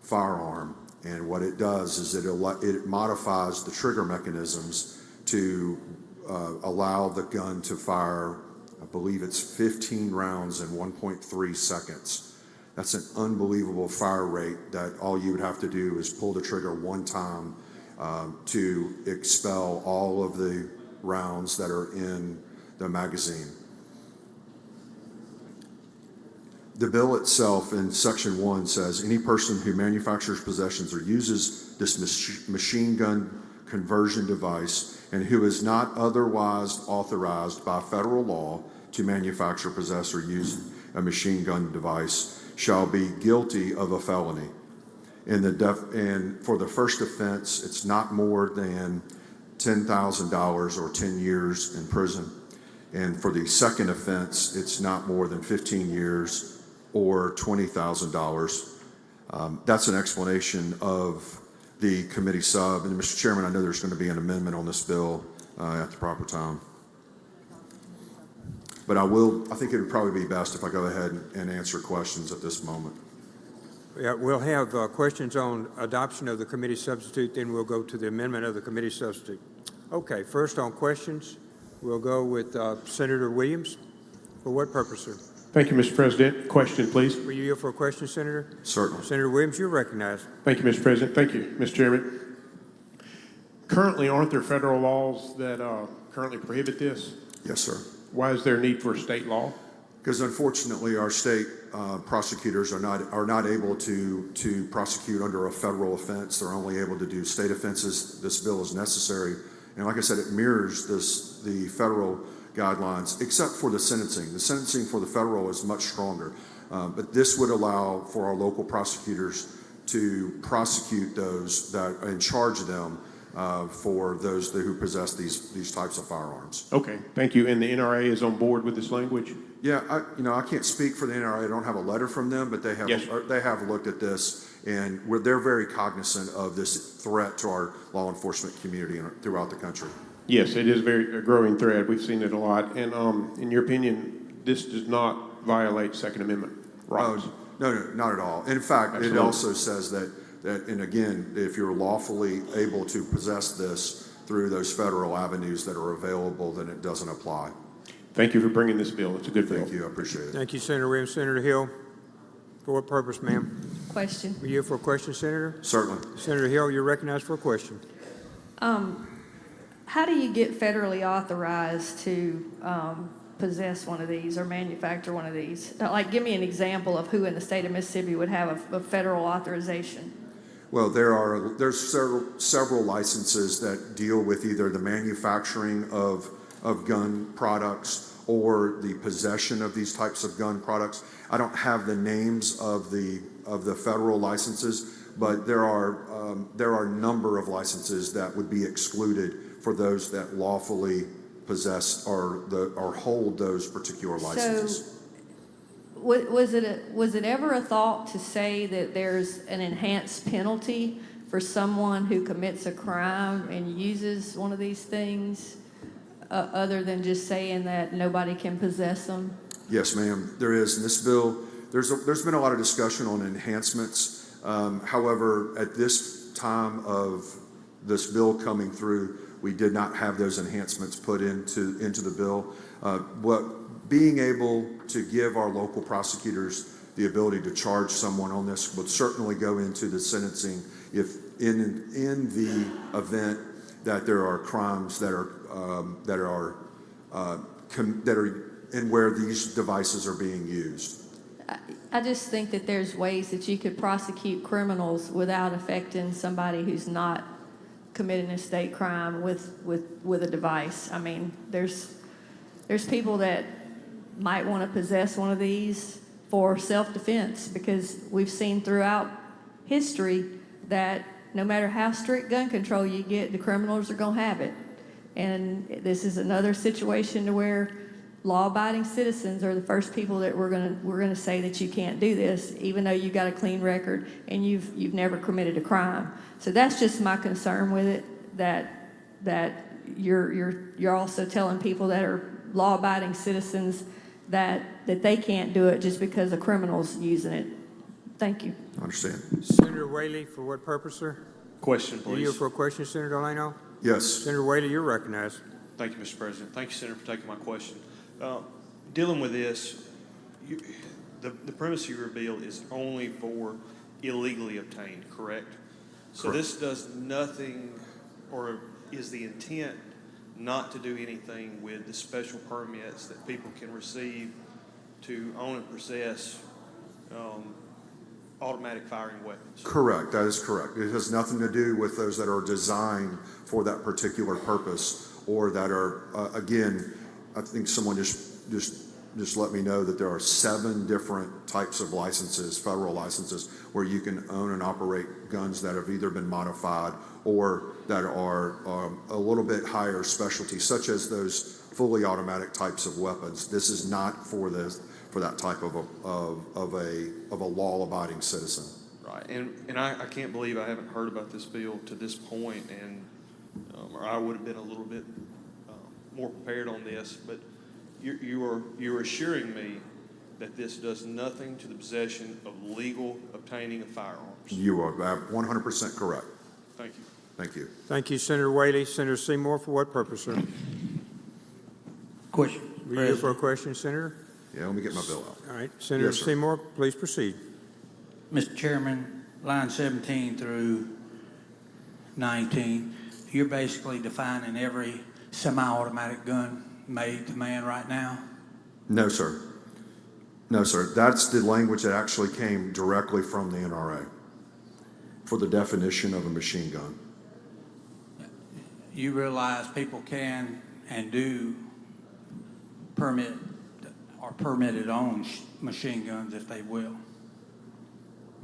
firearm. And what it does is it modifies the trigger mechanisms to allow the gun to fire, I believe it's 15 rounds in 1.3 seconds. That's an unbelievable fire rate that all you would have to do is pull the trigger one time to expel all of the rounds that are in the magazine. The bill itself in Section 1 says, any person who manufactures, possessions, or uses this machine gun conversion device and who is not otherwise authorized by federal law to manufacture, possess, or use a machine gun device shall be guilty of a felony. And for the first offense, it's not more than $10,000 or 10 years in prison. And for the second offense, it's not more than 15 years or $20,000. That's an explanation of the committee sub. And Mr. Chairman, I know there's going to be an amendment on this bill at the proper time. But I think it would probably be best if I go ahead and answer questions at this moment. Yeah, we'll have questions on adoption of the committee substitute, then we'll go to the amendment of the committee substitute. Okay, first on questions, we'll go with Senator Williams. For what purpose, sir? Thank you, Mr. President. Question, please. Were you here for a question, Senator? Certainly. Senator Williams, you're recognized. Thank you, Mr. President. Thank you, Mr. Chairman. Currently, aren't there federal laws that currently prohibit this? Yes, sir. Why is there a need for a state law? Because unfortunately, our state prosecutors are not able to prosecute under a federal offense. They're only able to do state offenses. This bill is necessary, and like I said, it mirrors the federal guidelines, except for the sentencing. The sentencing for the federal is much stronger, but this would allow for our local prosecutors to prosecute those and charge them for those who possess these types of firearms. Okay, thank you. And the NRA is on board with this language? Yeah, I can't speak for the NRA. I don't have a letter from them, but they have they have looked at this, and they're very cognizant of this threat to our law enforcement community throughout the country. Yes, it is a growing threat. We've seen it a lot. And in your opinion, this does not violate Second Amendment rights? No, not at all. In fact, Absolutely. It also says that, and again, if you're lawfully able to possess this through those federal avenues that are available, then it doesn't apply. Thank you for bringing this bill. It's a good bill. Thank you. I appreciate it. Thank you, Senator Williams. Senator Hill, for what purpose, ma'am? Question. Were you here for a question, Senator? Certainly. Senator Hill, you're recognized for a question. How do you get federally authorized to possess one of these or manufacture one of these? Like, give me an example of who in the state of Mississippi would have a federal authorization. Well, there's several licenses that deal with either the manufacturing of gun products or the possession of these types of gun products. I don't have the names of the federal licenses, but there are a number of licenses that would be excluded for those that lawfully possess or hold those particular licenses. So, was it ever a thought to say that there's an enhanced penalty for someone who commits a crime and uses one of these things, other than just saying that nobody can possess them? Yes, ma'am, there is. In this bill, there's been a lot of discussion on enhancements. However, at this time of this bill coming through, we did not have those enhancements put into the bill. Being able to give our local prosecutors the ability to charge someone on this would certainly go into the sentencing if in the event that there are crimes that are in where these devices are being used. I just think that there's ways that you could prosecute criminals without affecting somebody who's not committing a state crime with a device. I mean, there's people that might want to possess one of these for self-defense, because we've seen throughout history that no matter how strict gun control you get, the criminals are going to have it. And this is another situation to where law-abiding citizens are the first people that we're gonna say that you can't do this, even though you've got a clean record and you've never committed a crime. So that's just my concern with it, that you're also telling people that are law-abiding citizens that they can't do it just because a criminal's using it. Thank you. I understand. Senator Whaley, for what purpose, sir? Question, You please. here for a question, Senator Delano? Yes. Senator Whaley, you're recognized. Thank you, Mr. President. Thank you, Senator, for taking my question. Dealing with this, the premise of your bill is only for illegally obtained, correct? So Correct. this does nothing, or is the intent not to do anything with the special permits that people can receive to own and possess automatic firing weapons? Correct, that is correct. It has nothing to do with those that are designed for that particular purpose, or that are, again, I think someone just let me know that there are 7 different types of licenses, federal licenses, where you can own and operate guns that have either been modified or that are a little bit higher specialty, such as those fully automatic types of weapons. This is not for that type of a law-abiding citizen. Right, and I can't believe I haven't heard about this bill to this point, and or I would have been a little bit more prepared on this, but you're assuring me that this does nothing to the possession of legal obtaining of firearms. You are 100% correct. Thank you. Thank you. Thank you, Senator Whaley. Senator Seymour, for what purpose, sir? Question. Were you here for a question, Senator? Yeah, let me get my bill out. All right, Senator Yes, sir. Seymour, please proceed. Mr. Chairman, line 17 through 19, you're basically defining every semi-automatic gun made to man right now? No, sir. No, sir. That's the language that actually came directly from the NRA for the definition of a machine gun. You realize people can and do permit or permitted own machine guns if they will?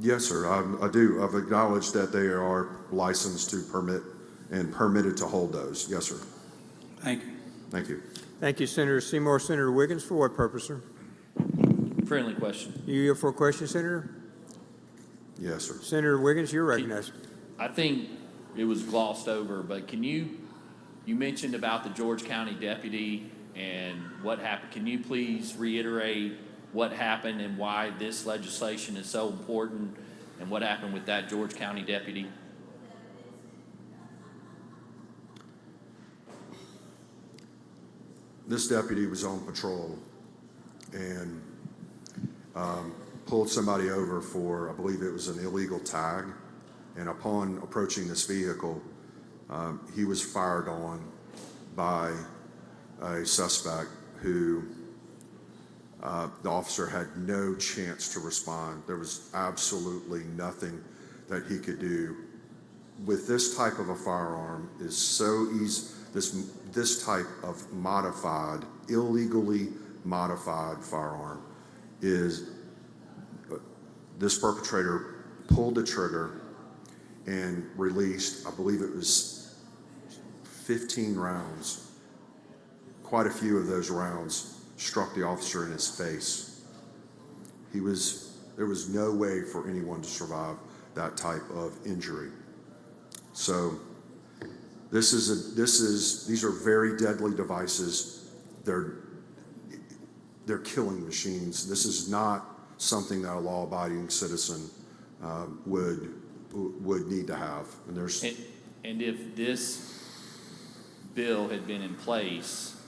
Yes, sir. I do. I've acknowledged that they are licensed to permit and permitted to hold those. Yes, sir. Thank you. Thank you. Thank you, Senator Seymour. Senator Wiggins, for what purpose, sir? Friendly question. You here for a question, Senator? Yes, sir. Senator Wiggins, you're recognized. I think it was glossed over, but you mentioned about the George County deputy and what happened. Can you please reiterate what happened and why this legislation is so important and what happened with that George County deputy? This deputy was on patrol and pulled somebody over for, I believe it was an illegal tag. And upon approaching this vehicle, he was fired on by a suspect who the officer had no chance to respond. There was absolutely nothing that he could do. With this type of a firearm is so easy, this type of modified, illegally modified firearm is, this perpetrator pulled the trigger and released, I believe it was 15 rounds. Quite a few of those rounds struck the officer in his face. There was no way for anyone to survive that type of injury. So these are very deadly devices. They're killing machines. This is not something that a law-abiding citizen would need to have. And And if this bill had been in place,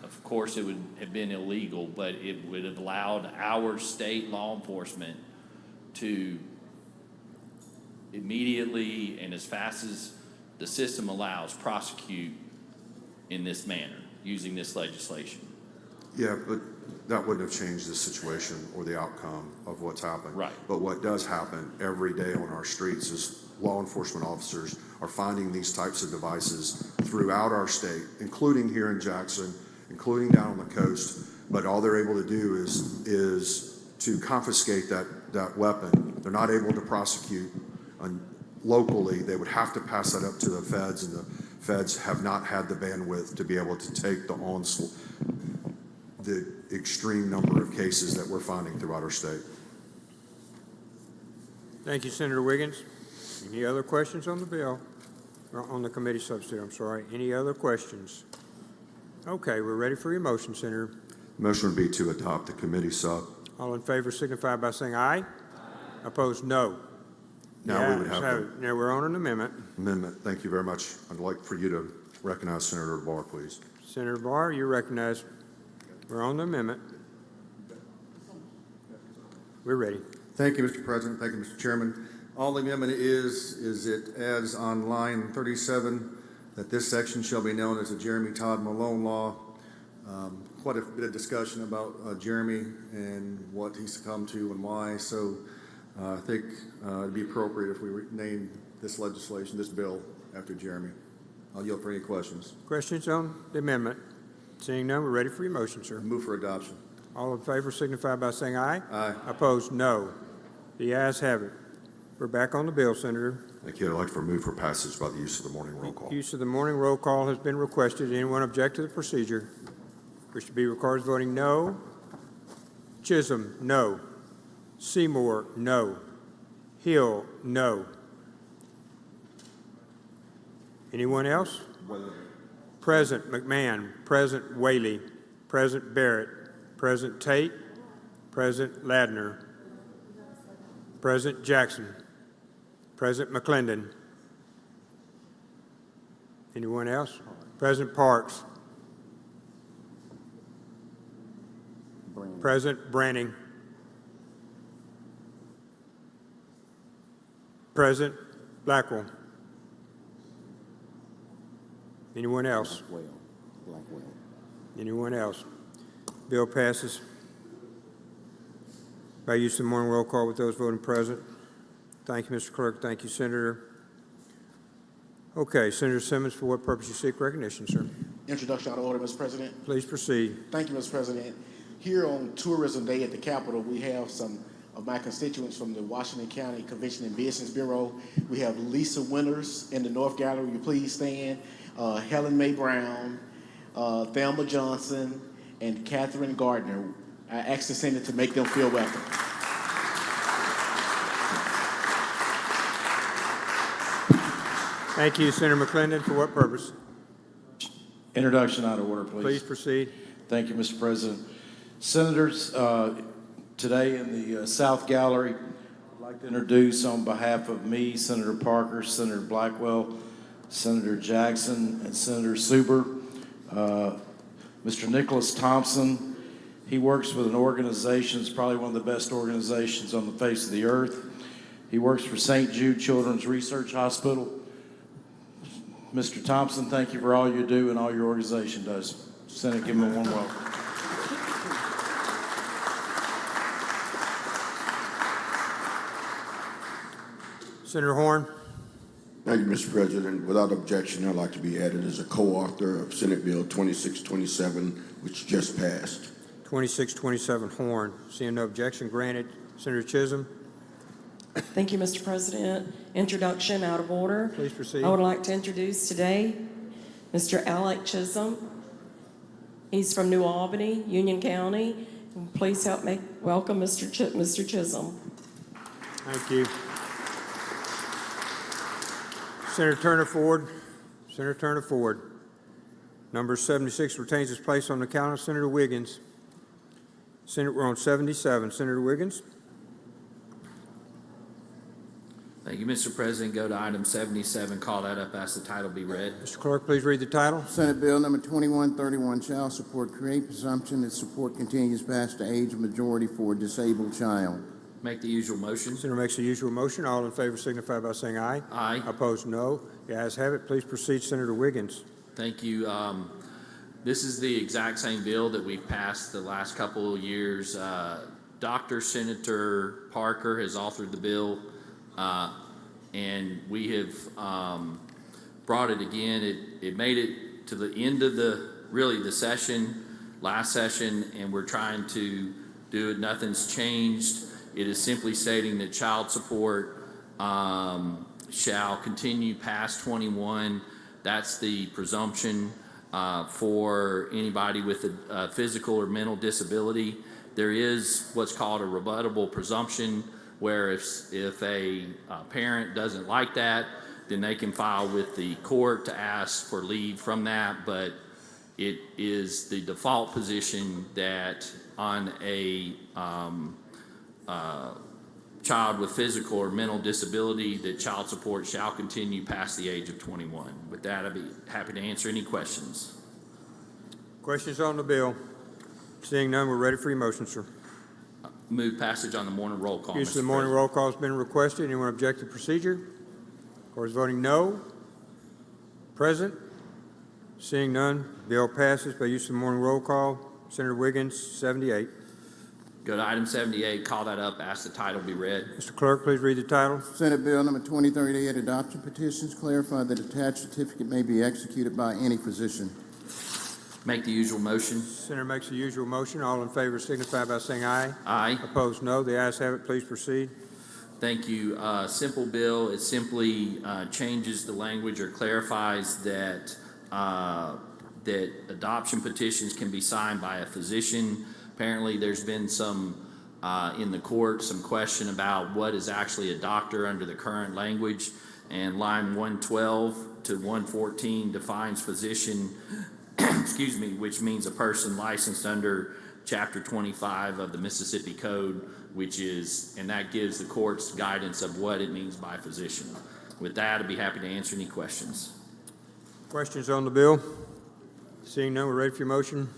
of course, it would have been illegal, but it would have allowed our state law enforcement to immediately and as fast as the system allows, prosecute in this manner, using this legislation. Yeah, but that wouldn't have changed the situation or the outcome of what's happened. Right. But what does happen every day on our streets is law enforcement officers are finding these types of devices throughout our state, including here in Jackson, including down on the coast. But all they're able to do is to confiscate that weapon. They're not able to prosecute locally. They would have to pass that up to the feds, and the feds have not had the bandwidth to be able to take the extreme number of cases that we're finding throughout our state. Thank you, Senator Wiggins. Any other questions on the bill? Or on the committee substitute, I'm sorry. Any other questions? Okay, we're ready for your motion, Senator. Motion would be to adopt the committee sub. All in favor signify by saying aye. Opposed, no. Now we would have the Now we're on an amendment. amendment. Thank you very much. I'd like for you to recognize Senator Barr, please. Senator Barr, you're recognized. We're on the amendment. We're ready. Thank you, Mr. President. Thank you, Mr. Chairman. All the amendment is it adds on line 37 that this section shall be known as the Jeremy Todd Malone Law. Quite a bit of discussion about Jeremy and what he's succumbed to and why. So I think it'd be appropriate if we name this legislation, this bill, after Jeremy. I'll yield for any questions. Questions on the amendment? Seeing none, we're ready for your motion, sir. Move for adoption. All in favor signify by saying aye. Aye. Opposed, no. The ayes have it. We're back on the bill, Senator. Thank you. I'd like for a move for passage by the use of the morning roll call. Use of the morning roll call has been requested. Anyone object to the procedure? Wish to be recorded as voting no. Chisholm, no. Seymour, no. Hill, no. Anyone else? Present McMahon, present Whaley, present Barrett, present Tate, present Ladner, present Jackson, present McClendon. Anyone else? Present Parks, present Branning, present Blackwell. Anyone else? Blackwell. Anyone else? Bill passes by use of the morning roll call with those voting present. Thank you, Mr. Clerk. Thank you, Senator. Okay, Senator Simmons, for what purpose you seek recognition, sir? Introduction out of order, Mr. President. Please proceed. Thank you, Mr. President. Here on Tourism Day at the Capitol, we have some of my constituents from the Washington County Convention and Business Bureau. We have Lisa Winters in the North Gallery. Will you please stand? Helen Mae Brown, Thelma Johnson, and Catherine Gardner. I ask the Senate to make them feel welcome. Thank you, Senator McClendon. For what purpose? Introduction out of order, please. Please proceed. Thank you, Mr. President. Senators, today in the South Gallery, I'd like to introduce on behalf of me, Senator Parker, Senator Blackwell, Senator Jackson, and Senator Suber, Mr. Nicholas Thompson. He works with an organization, it's probably one of the best organizations on the face of the earth. He works for St. Jude Children's Research Hospital. Mr. Thompson, thank you for all you do and all your organization does. Senate, give him a warm welcome. Senator Horn. Thank you, Mr. President. Without objection, I'd like to be added as a co-author of Senate Bill 2627, which just passed. 2627 Horn. Seeing no objection, granted. Senator Chisholm. Thank you, Mr. President. Introduction out of order. Please proceed. I would like to introduce today Mr. Alec Chisholm. He's from New Albany, Union County. Please help me welcome Mr. Chisholm. Thank you. Senator Turner Ford. Senator Turner Ford. Number 76 retains its place on the calendar. Senator Wiggins. Senator, we're on 77. Senator Wiggins. Thank you, Mr. President. Go to item 77. Call that up. Ask the title be read. Mr. Clerk, please read the title. Senate Bill number 2131, child support, create presumption that support continues past the age of majority for a disabled child. Make the usual motion. Senator makes the usual motion. All in favor signify by saying aye. Aye. Opposed, no. The ayes have it. Please proceed, Senator Wiggins. Thank you. This is the exact same bill that we've passed the last couple of years. Dr. Senator Parker has authored the bill, and we have brought it again. It made it to the end of the session, last session, and we're trying to do it. Nothing's changed. It is simply stating that child support shall continue past 21. That's the presumption for anybody with a physical or mental disability. There is what's called a rebuttable presumption, where if a parent doesn't like that, then they can file with the court to ask for leave from that. But it is the default position that on a child with physical or mental disability, that child support shall continue past the age of 21. With that, I'd be happy to answer any questions. Questions on the bill? Seeing none, we're ready for your motion, sir. Move passage on the morning roll call. Use of Mr. the morning President. roll call has been requested. Anyone object to procedure? Court is voting no. Present? Seeing none, bill passes by use of the morning roll call. Senator Wiggins, 78. Go to item 78. Call that up. Ask the title be read. Mr. Clerk, please read the title. Senate Bill number 2038, adoption petitions, clarify that attached certificate may be executed by any physician. Make the usual motion. Senator makes the usual motion. All in favor signify by saying aye. Aye. Opposed, no. The ayes have it. Please proceed. Thank you. Simple bill. It simply changes the language or clarifies that that adoption petitions can be signed by a physician. Apparently, there's been some in the court some question about what is actually a doctor under the current language, and line 112 to 114 defines physician. Excuse me, which means a person licensed under Chapter 25 of the Mississippi Code, and that gives the courts guidance of what it means by physician. With that, I'd be happy to answer any questions. Questions on the bill? Seeing none, we're ready for your motion.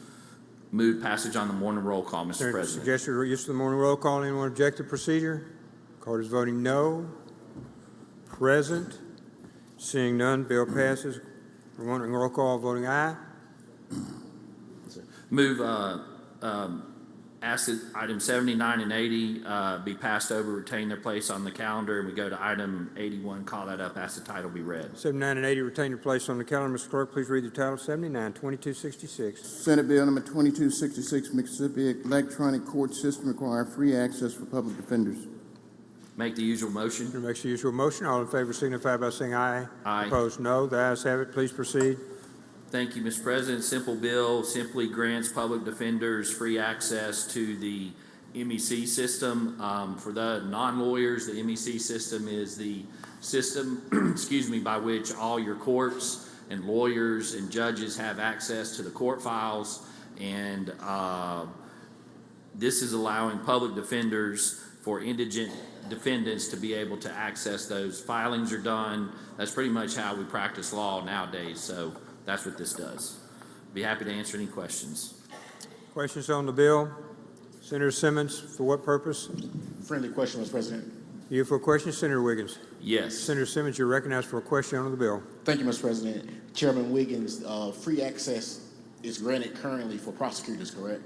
Move passage on the morning roll call, Mr. Senator President. suggested use of the morning roll call. Anyone object to procedure? Court is voting no. Present? Seeing none, bill passes. Morning roll call, voting aye. Move ask that item 79 and 80 be passed over, retain their place on the calendar, and we go to item 81. Call that up. Ask the title be read. 79 and 80 retain their place on the calendar. Mr. Clerk, please read the title. 79, 2266. Senate Bill number 2266, Mississippi Electronic Court System require free access for public defenders. Make the usual motion. Senator makes the usual motion. All in favor signify by saying aye. Aye. Opposed, no. The ayes have it. Please proceed. Thank you, Mr. President. Simple bill simply grants public defenders free access to the MEC system. For the non-lawyers, the MEC system is the system, excuse me, by which all your courts and lawyers and judges have access to the court files. And this is allowing public defenders for indigent defendants to be able to access those. Filings are done. That's pretty much how we practice law nowadays. So that's what this does. Be happy to answer any questions. Questions on the bill? Senator Simmons, for what purpose? Friendly question, Mr. President. You for a question, Senator Wiggins? Yes. Senator Simmons, you're recognized for a question on the bill. Thank you, Mr. President. Chairman Wiggins, free access is granted currently for prosecutors, correct?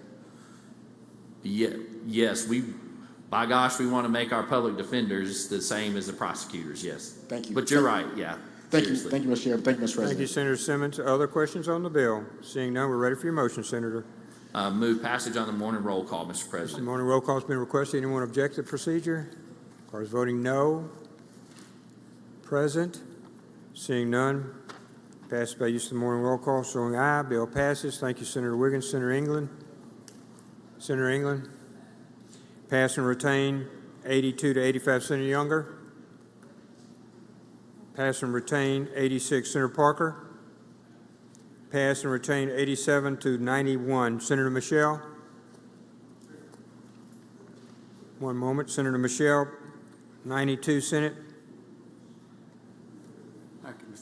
Yes, by gosh, we want to make our public defenders the same as the prosecutors, yes. Thank you. But you're right, yeah. Thank seriously. you. Thank you, Mr. Chairman. Thank you, Mr. President. Thank you, Senator Simmons. Other questions on the bill? Seeing none, we're ready for your motion, Senator. Move passage on the morning roll call, Mr. The President. morning roll call has been requested. Anyone object to the procedure? Court is voting no. Present? Seeing none, passed by use of the morning roll call, showing aye. Bill passes. Thank you, Senator Wiggins. Senator England? Senator England? Pass and retain 82 to 85, Senator Younger? Pass and retain 86, Senator Parker? Pass and retain 87 to 91, Senator Michelle? One moment, Senator Michelle, 92, Senate?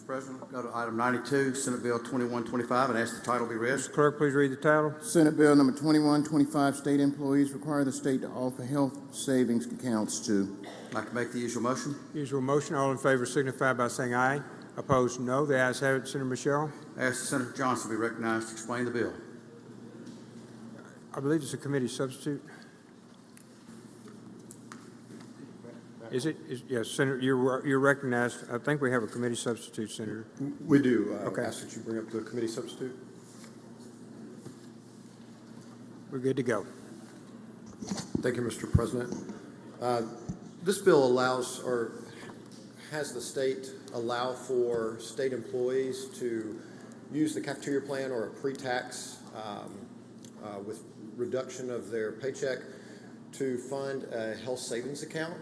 Mr. President, go to item 92, Senate Bill 2125, and ask the title be read. Mr. Clerk, please read the title. Senate Bill number 2125, state employees require the state to offer health savings accounts to. I'd like to make the usual motion. Usual motion. All in favor signify by saying aye. Opposed, no. The ayes have it. Senator Michelle. Ask Senator Johnson to be recognized to explain the bill. I believe it's a committee substitute. Is it? Yes, Senator, you're recognized. I think we have a committee substitute, Senator. We do. Okay. Ask that you bring up the committee substitute. We're good to go. Thank you, Mr. President. This bill allows or has the state allow for state employees to use the cafeteria plan or a pre-tax with reduction of their paycheck to fund a health savings account.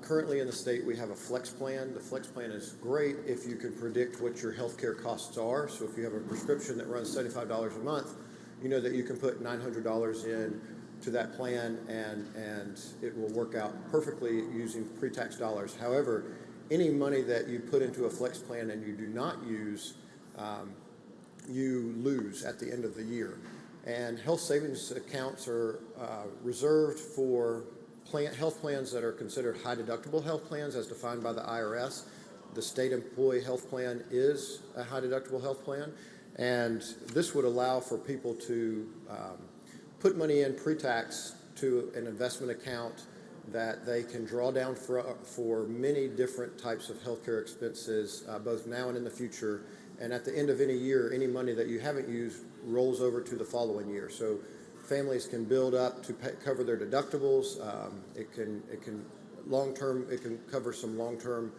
Currently in the state, we have a flex plan. The flex plan is great if you can predict what your health care costs are. So if you have a prescription that runs $75 a month, you know that you can put $900 in to that plan and it will work out perfectly using pre-tax dollars. However, any money that you put into a flex plan and you do not use, you lose at the end of the year. And health savings accounts are reserved for health plans that are considered high deductible health plans as defined by the IRS. The state employee health plan is a high deductible health plan, and this would allow for people to put money in pre-tax to an investment account that they can draw down for many different types of healthcare expenses, both now and in the future. And at the end of any year, any money that you haven't used rolls over to the following year. So families can build up to cover their deductibles. It can long-term. It can cover some long-term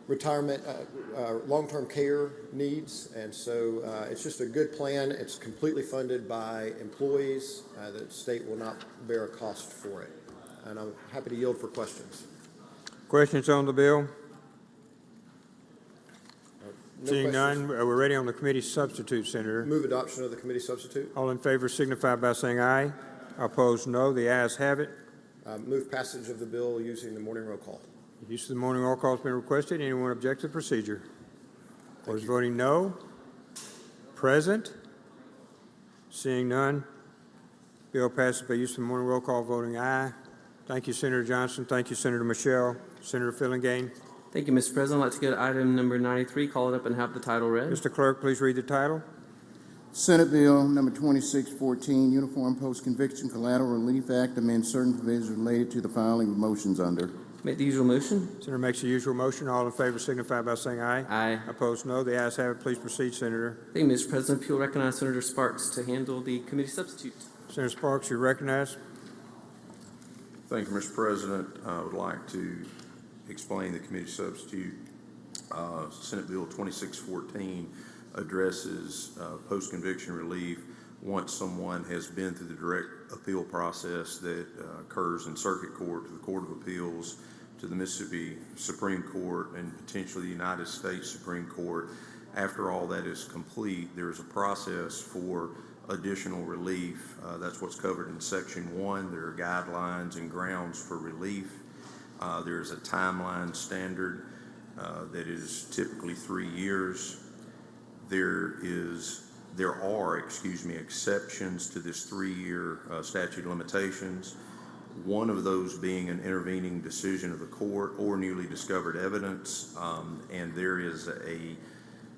retirement, long-term care needs, and so it's just a good plan. It's completely funded by employees. The state will not bear a cost for it, and I'm happy to yield for questions. Questions on the bill? No Seeing questions. none, we're ready on the committee substitute, Senator. Move adoption of the committee substitute. All in favor signify by saying aye. Opposed, no. The ayes have it. Move passage of the bill using the morning roll call. Use of the morning roll call has been requested. Anyone object to the procedure? Those voting no? Present? Seeing none, bill passes by use of the morning roll call, voting aye. Thank you, Senator Johnson. Thank you, Senator Michelle. Senator Fillingane. Thank you, Mr. President. I'd like to go to item number 93, call it up and have the title read. Mr. Clerk, please read the title. Senate Bill number 2614, Uniform Post-Conviction Collateral Relief Act, amends certain provisions related to the filing of motions under. Make the usual motion. Senator makes the usual motion. All in favor signify by saying aye. Aye. Opposed, no. The ayes have it. Please proceed, Senator. Thank you, Mr. President. If you'll recognize Senator Sparks to handle the committee substitute. Senator Sparks, you're recognized. Thank you, Mr. President. I would like to explain the committee substitute. Senate Bill 2614 addresses post-conviction relief once someone has been through the direct appeal process that occurs in circuit court to the Court of Appeals to the Mississippi Supreme Court and potentially the United States Supreme Court. After all that is complete, there's a process for additional relief. That's what's covered in Section 1. There are guidelines and grounds for relief. There's a timeline standard that is typically 3 years. There are exceptions to this 3-year statute of limitations. One of those being an intervening decision of the court or newly discovered evidence, and there is a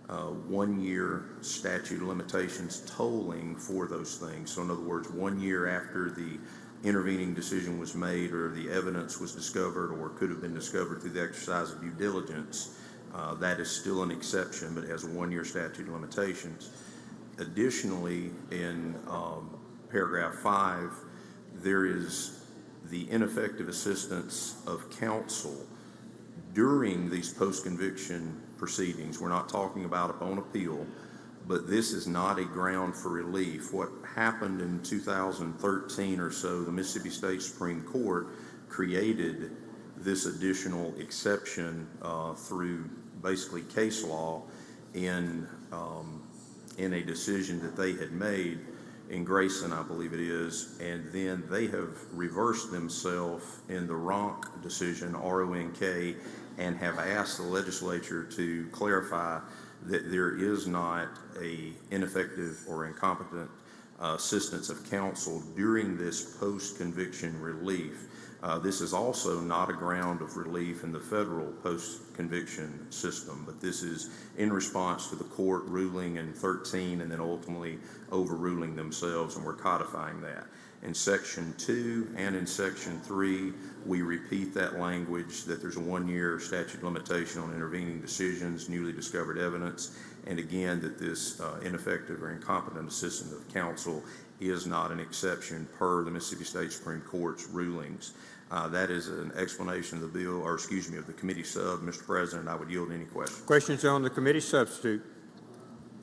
1-year statute of limitations tolling for those things. So in other words, 1 year after the intervening decision was made or the evidence was discovered or could have been discovered through the exercise of due diligence, that is still an exception, but it has a 1-year statute of limitations. Additionally, in paragraph 5, there is the ineffective assistance of counsel during these post-conviction proceedings. We're not talking about upon appeal, but this is not a ground for relief. What happened in 2013 or so, the Mississippi State Supreme Court created this additional exception through basically case law in a decision that they had made in Grayson, I believe it is, and then they have reversed themselves in the Ronk decision, R-O-N-K, and have asked the legislature to clarify that there is not a ineffective or incompetent assistance of counsel during this post-conviction relief. This is also not a ground of relief in the federal post-conviction system, but this is in response to the court ruling in 13 and then ultimately overruling themselves, and we're codifying that. In Section 2 and in Section 3, we repeat that language that there's a 1-year statute of limitation on intervening decisions, newly discovered evidence, and again that this ineffective or incompetent assistance of counsel is not an exception per the Mississippi State Supreme Court's rulings. That is an explanation of the bill, or excuse me, of the committee sub. Mr. President, I would yield any questions. Questions on the committee substitute?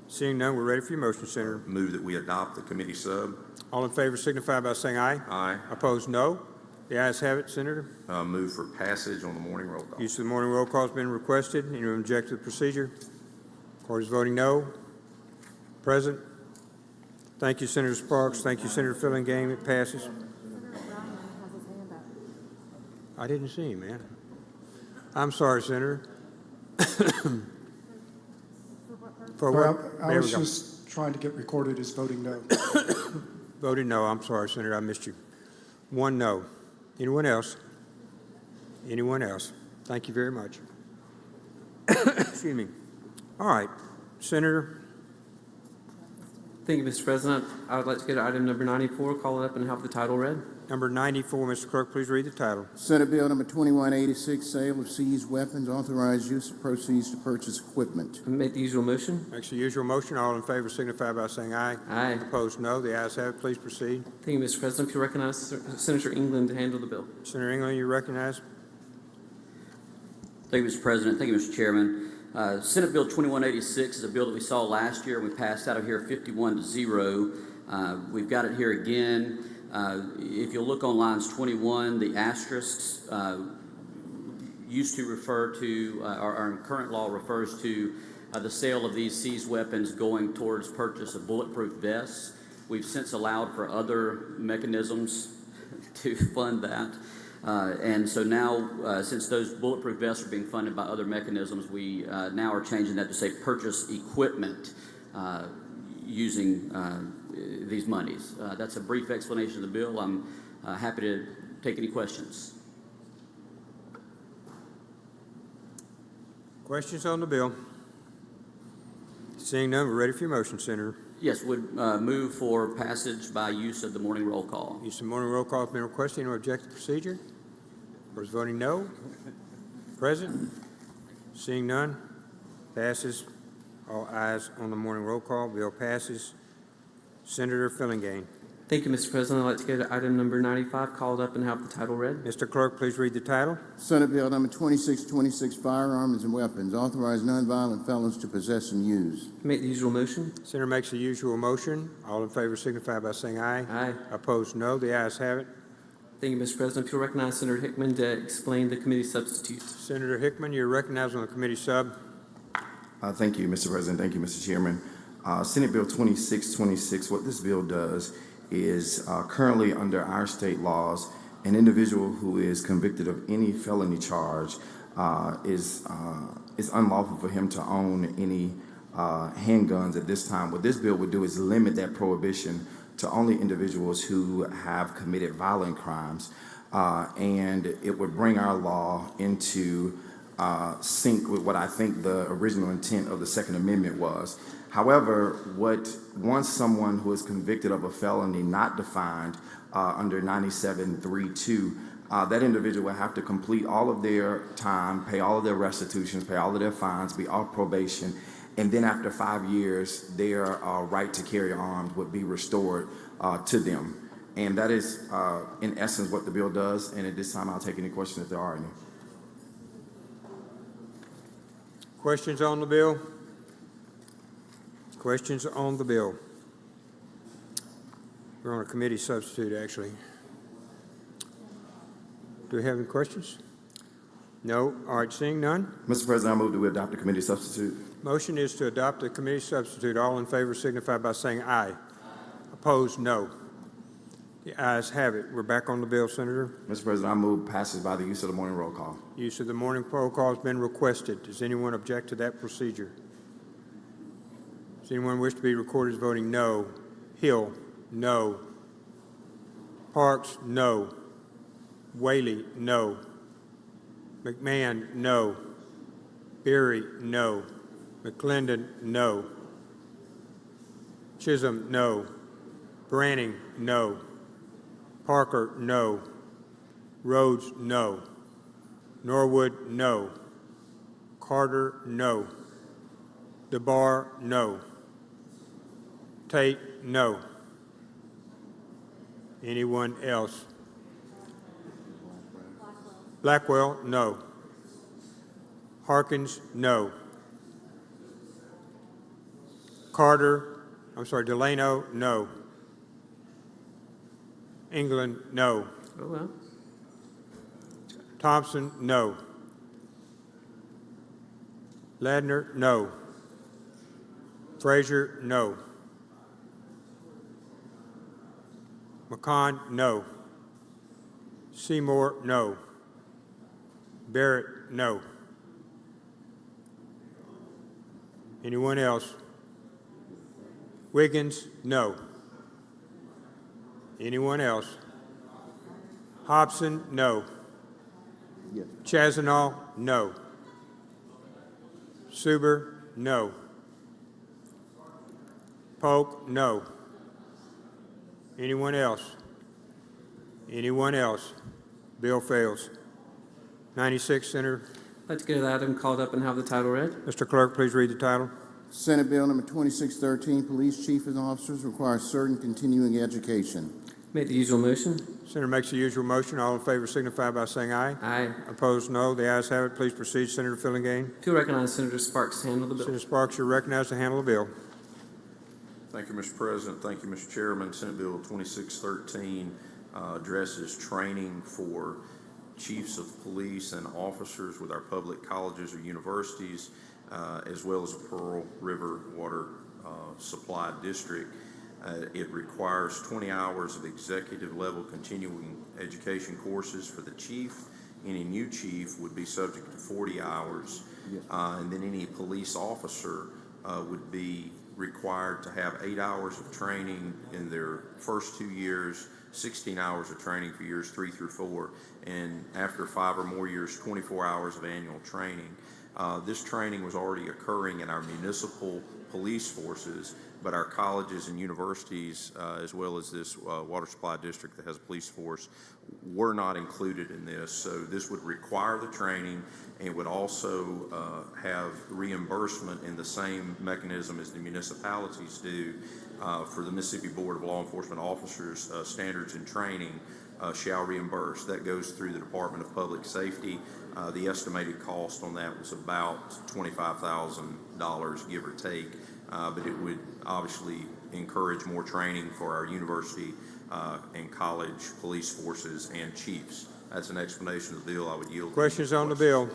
Seeing none, we're ready for your motion, Senator. Move that we adopt the committee sub. All in favor signify by saying aye. Aye. Opposed, no. The ayes have it, Senator. Move for passage on the morning roll call. Use of the morning roll call has been requested. Anyone object to the procedure? Court is voting no. Present. Thank you, Senator Sparks. Thank you, Senator Fillingame. It passes. I didn't see him, man. I'm sorry, Senator. For what? I was just trying to get recorded as voting no. Voted no. I'm sorry, Senator. I missed you. 1 no. Anyone else? Anyone else? Thank you very much. Excuse me. All right, Senator. Thank you, Mr. President. I would like to go to item number 94, call it up and have the title read. Number 94, Mr. Clerk, please read the title. Senate Bill number 2186, sale of seized weapons, authorized use of proceeds to purchase equipment. Make the usual motion. Makes the usual motion. All in favor signify by saying aye. Aye. Opposed, no. The ayes have it. Please proceed. Thank you, Mr. President. If you recognize Senator England to handle the bill. Senator England, you recognize. Thank you, Mr. President. Thank you, Mr. Chairman. Senate Bill 2186 is a bill that we saw last year. We passed out of here 51-0. We've got it here again. If you'll look on lines 21, the asterisks used to refer to, our current law refers to the sale of these seized weapons going towards purchase of bulletproof vests. We've since allowed for other mechanisms to fund that. And so now, since those bulletproof vests are being funded by other mechanisms, we now are changing that to say purchase equipment using these monies. That's a brief explanation of the bill. I'm happy to take any questions. Questions on the bill? Seeing none, we're ready for your motion, Senator. Yes, would move for passage by use of the morning roll call. Use of the morning roll call has been requested. Anyone object to the procedure? Or is voting no? Present? Seeing none? Passes. All ayes on the morning roll call. Bill passes. Senator Fillingame. Thank you, Mr. President. I'd like to go to item number 95, call it up and have the title read. Mr. Clerk, please read the title. Senate Bill number 2626, firearms and weapons, authorize nonviolent felons to possess and use. Make the usual motion. Senator makes the usual motion. All in favor signify by saying aye. Aye. Opposed, no. The ayes have it. Thank you, Mr. President. If you'll recognize Senator Hickman to explain the committee substitutes. Senator Hickman, you're recognized on the committee sub. Thank you, Mr. President. Thank you, Mr. Chairman. Senate Bill 2626, what this bill does is currently under our state laws, an individual who is convicted of any felony charge is unlawful for him to own any handguns at this time. What this bill would do is limit that prohibition to only individuals who have committed violent crimes, and it would bring our law into sync with what I think the original intent of the Second Amendment was. However, once someone who is convicted of a felony not defined under 9732, that individual will have to complete all of their time, pay all of their restitutions, pay all of their fines, be off probation, and then after 5 years, their right to carry arms would be restored to them. And that is, in essence, what the bill does. And at this time, I'll take any questions if there are any. Questions on the bill? Questions on the bill? We're on a committee substitute, actually. Do we have any questions? No. All right, seeing none. Mr. President, I move that we adopt the committee substitute. Motion is to adopt the committee substitute. All in favor signify by saying aye. Opposed, no. The ayes have it. We're back on the bill, Senator. Mr. President, I move passage by the use of the morning roll call. Use of the morning roll call has been requested. Does anyone object to that procedure? Does anyone wish to be recorded as voting no? Hill, no. Parks, no. Whaley, no. McMahon, no. Berry, no. McClendon, no. Chisholm, no. Branning, no. Parker, no. Rhodes, no. Norwood, no. Carter, no. DeBar, no. Tate, no. Anyone else? Blackwell, no. Harkins, no. Delano, no. England, no. Oh, well. Thompson, no. Ladner, no. Frazier, no. McCon, no. Seymour, no. Barrett, no. Anyone else? Wiggins, no. Anyone else? Hobson, no. Yes. Chazanal, no. Suber, no. Polk, no. Anyone else? Anyone else? Bill fails. 96, Senator. I'd like to get that item called up and have the title read. Mr. Clerk, please read the title. Senate Bill number 2613, police chief and officers require certain continuing education. Make the usual motion. Senator makes the usual motion. All in favor signify by saying aye. Aye. Opposed, no. The ayes have it. Please proceed, Senator Fillingane. To recognize Senator Sparks to handle the bill. Senator Sparks, you're recognized to handle the bill. Thank you, Mr. President. Thank you, Mr. Chairman. Senate Bill 2613 addresses training for chiefs of police and officers with our public colleges or universities, as well as the Pearl River Water Supply District. It requires 20 hours of executive level continuing education courses for the chief. Any new chief would be subject to 40 hours. And then any police officer would be required to have 8 hours of training in their first 2 years, 16 hours of training for years 3 through 4, and after 5 or more years, 24 hours of annual training. This training was already occurring in our municipal police forces, but our colleges and universities, as well as this water supply district that has a police force, were not included in this. So this would require the training and would also have reimbursement in the same mechanism as the municipalities do for the Mississippi Board of Law Enforcement Officers Standards and Training shall reimburse. That goes through the Department of Public Safety. The estimated cost on that was about $25,000, give or take, but it would obviously encourage more training for our university and college police forces and chiefs. That's an explanation of the bill. I would yield. Questions on the bill?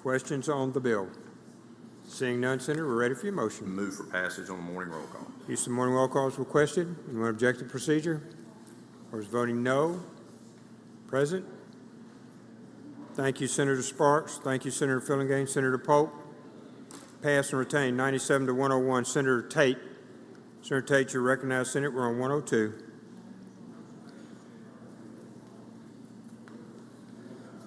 Questions on the bill? Seeing none, Senator, we're ready for your motion. Move for passage on the morning roll call. Use of morning roll call is requested. Anyone object to the procedure? Or is voting no? Present? Thank you, Senator Sparks. Thank you, Senator Fillingane. Senator Polk. Pass and retain 97 to 101. Senator Tate. Senator Tate, you're recognized, Senate. We're on 102.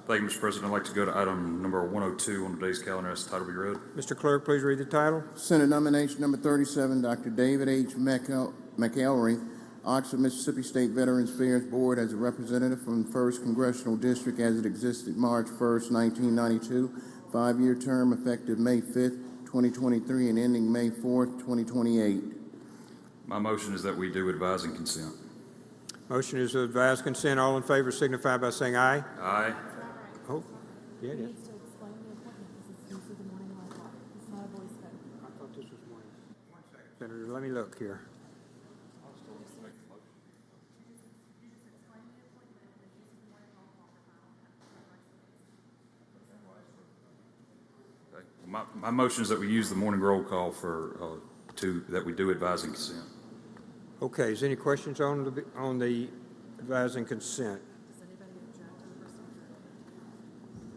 Thank you, Mr. President. I'd like to go to item number 102 on today's calendar. As the title be read. Mr. Clerk, please read the title. Senate nomination number 37, Dr. David H. McElry, Oxford, Mississippi State Veterans Affairs Board as a representative from the 1st Congressional District as it existed March 1st, 1992. 5-year term effective May 5th, 2023 and ending May 4th, 2028. My motion is that we do advise and consent. Motion is to advise consent. All in favor signify by saying aye. Aye. Oh, yeah, it is. Senator, let me look here. My motion is that we use the morning roll call for that we do advise and consent. Okay, is there any questions on the advising consent?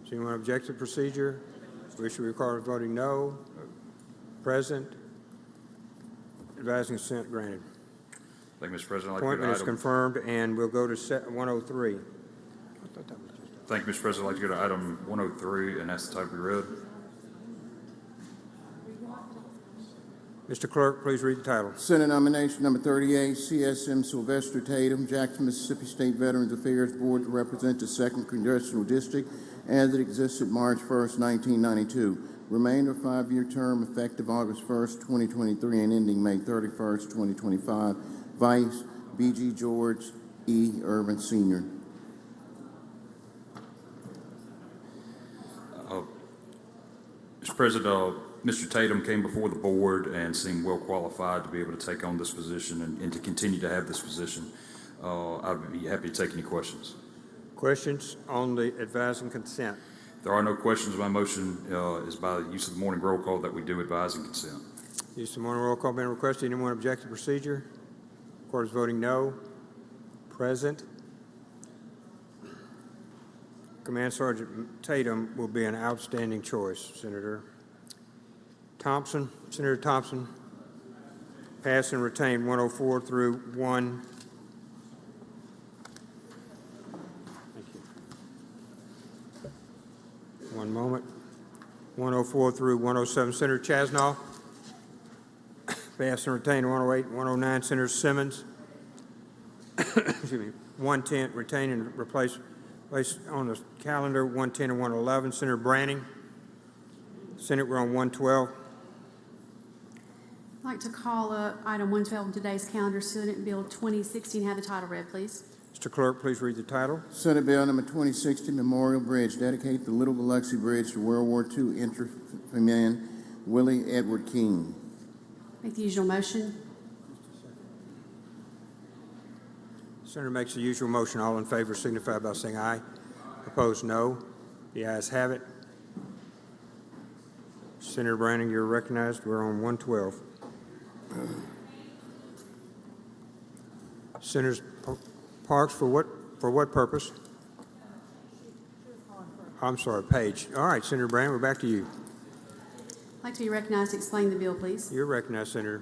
Does anyone object to the procedure? Wish to record voting no? Present? Advising consent granted. Thank you, Mr. President. I'd like to go Appointment to is item, confirmed, and we'll go to 103. thank you, Mr. President. I'd like to go to item 103 and ask the title be read. Mr. Clerk, please read the title. Senate nomination number 38, CSM Sylvester Tatum, Jackson, Mississippi State Veterans Affairs Board to represent the 2nd Congressional District as it existed March 1st, 1992. Remainder 5-year term effective August 1st, 2023 and ending May 31st, 2025. Vice, B.G. George E. Irvin, Sr. Mr. President, Mr. Tatum came before the board and seemed well qualified to be able to take on this position and to continue to have this position. I'd be happy to take any questions. Questions on the advising consent? If there are no questions, my motion is by the use of the morning roll call that we do advise and consent. Use of the morning roll call being requested. Anyone object to procedure? Court is voting no. Present. Command Sergeant Tatum will be an outstanding choice, Senator. Thompson, Senator Thompson, pass and retain 104 through 1. Thank you. One moment. 104 through 107, Senator Chasnoff. Pass and retain 108, 109, Senator Simmons. Excuse me. 110, retain and replace on the calendar 110 and 111, Senator Branning. Senate, we're on 112. I'd like to call up item 112 on today's calendar, Senate Bill 2016. Have the title read, please. Mr. Clerk, please read the title. Senate Bill number 2060, Memorial Bridge, dedicate the Little Biloxi Bridge to World War II infantryman Willie Edward King. Make the usual motion. Senator makes the usual motion. All in favor signify by saying aye. Opposed, no. The ayes have it. Senator Branning, you're recognized. We're on 112. Senators Parks, for what purpose? I'm sorry, Page. All right, Senator Branning, we're back to you. I'd like to be recognized to explain the bill, please. You're recognized, Senator.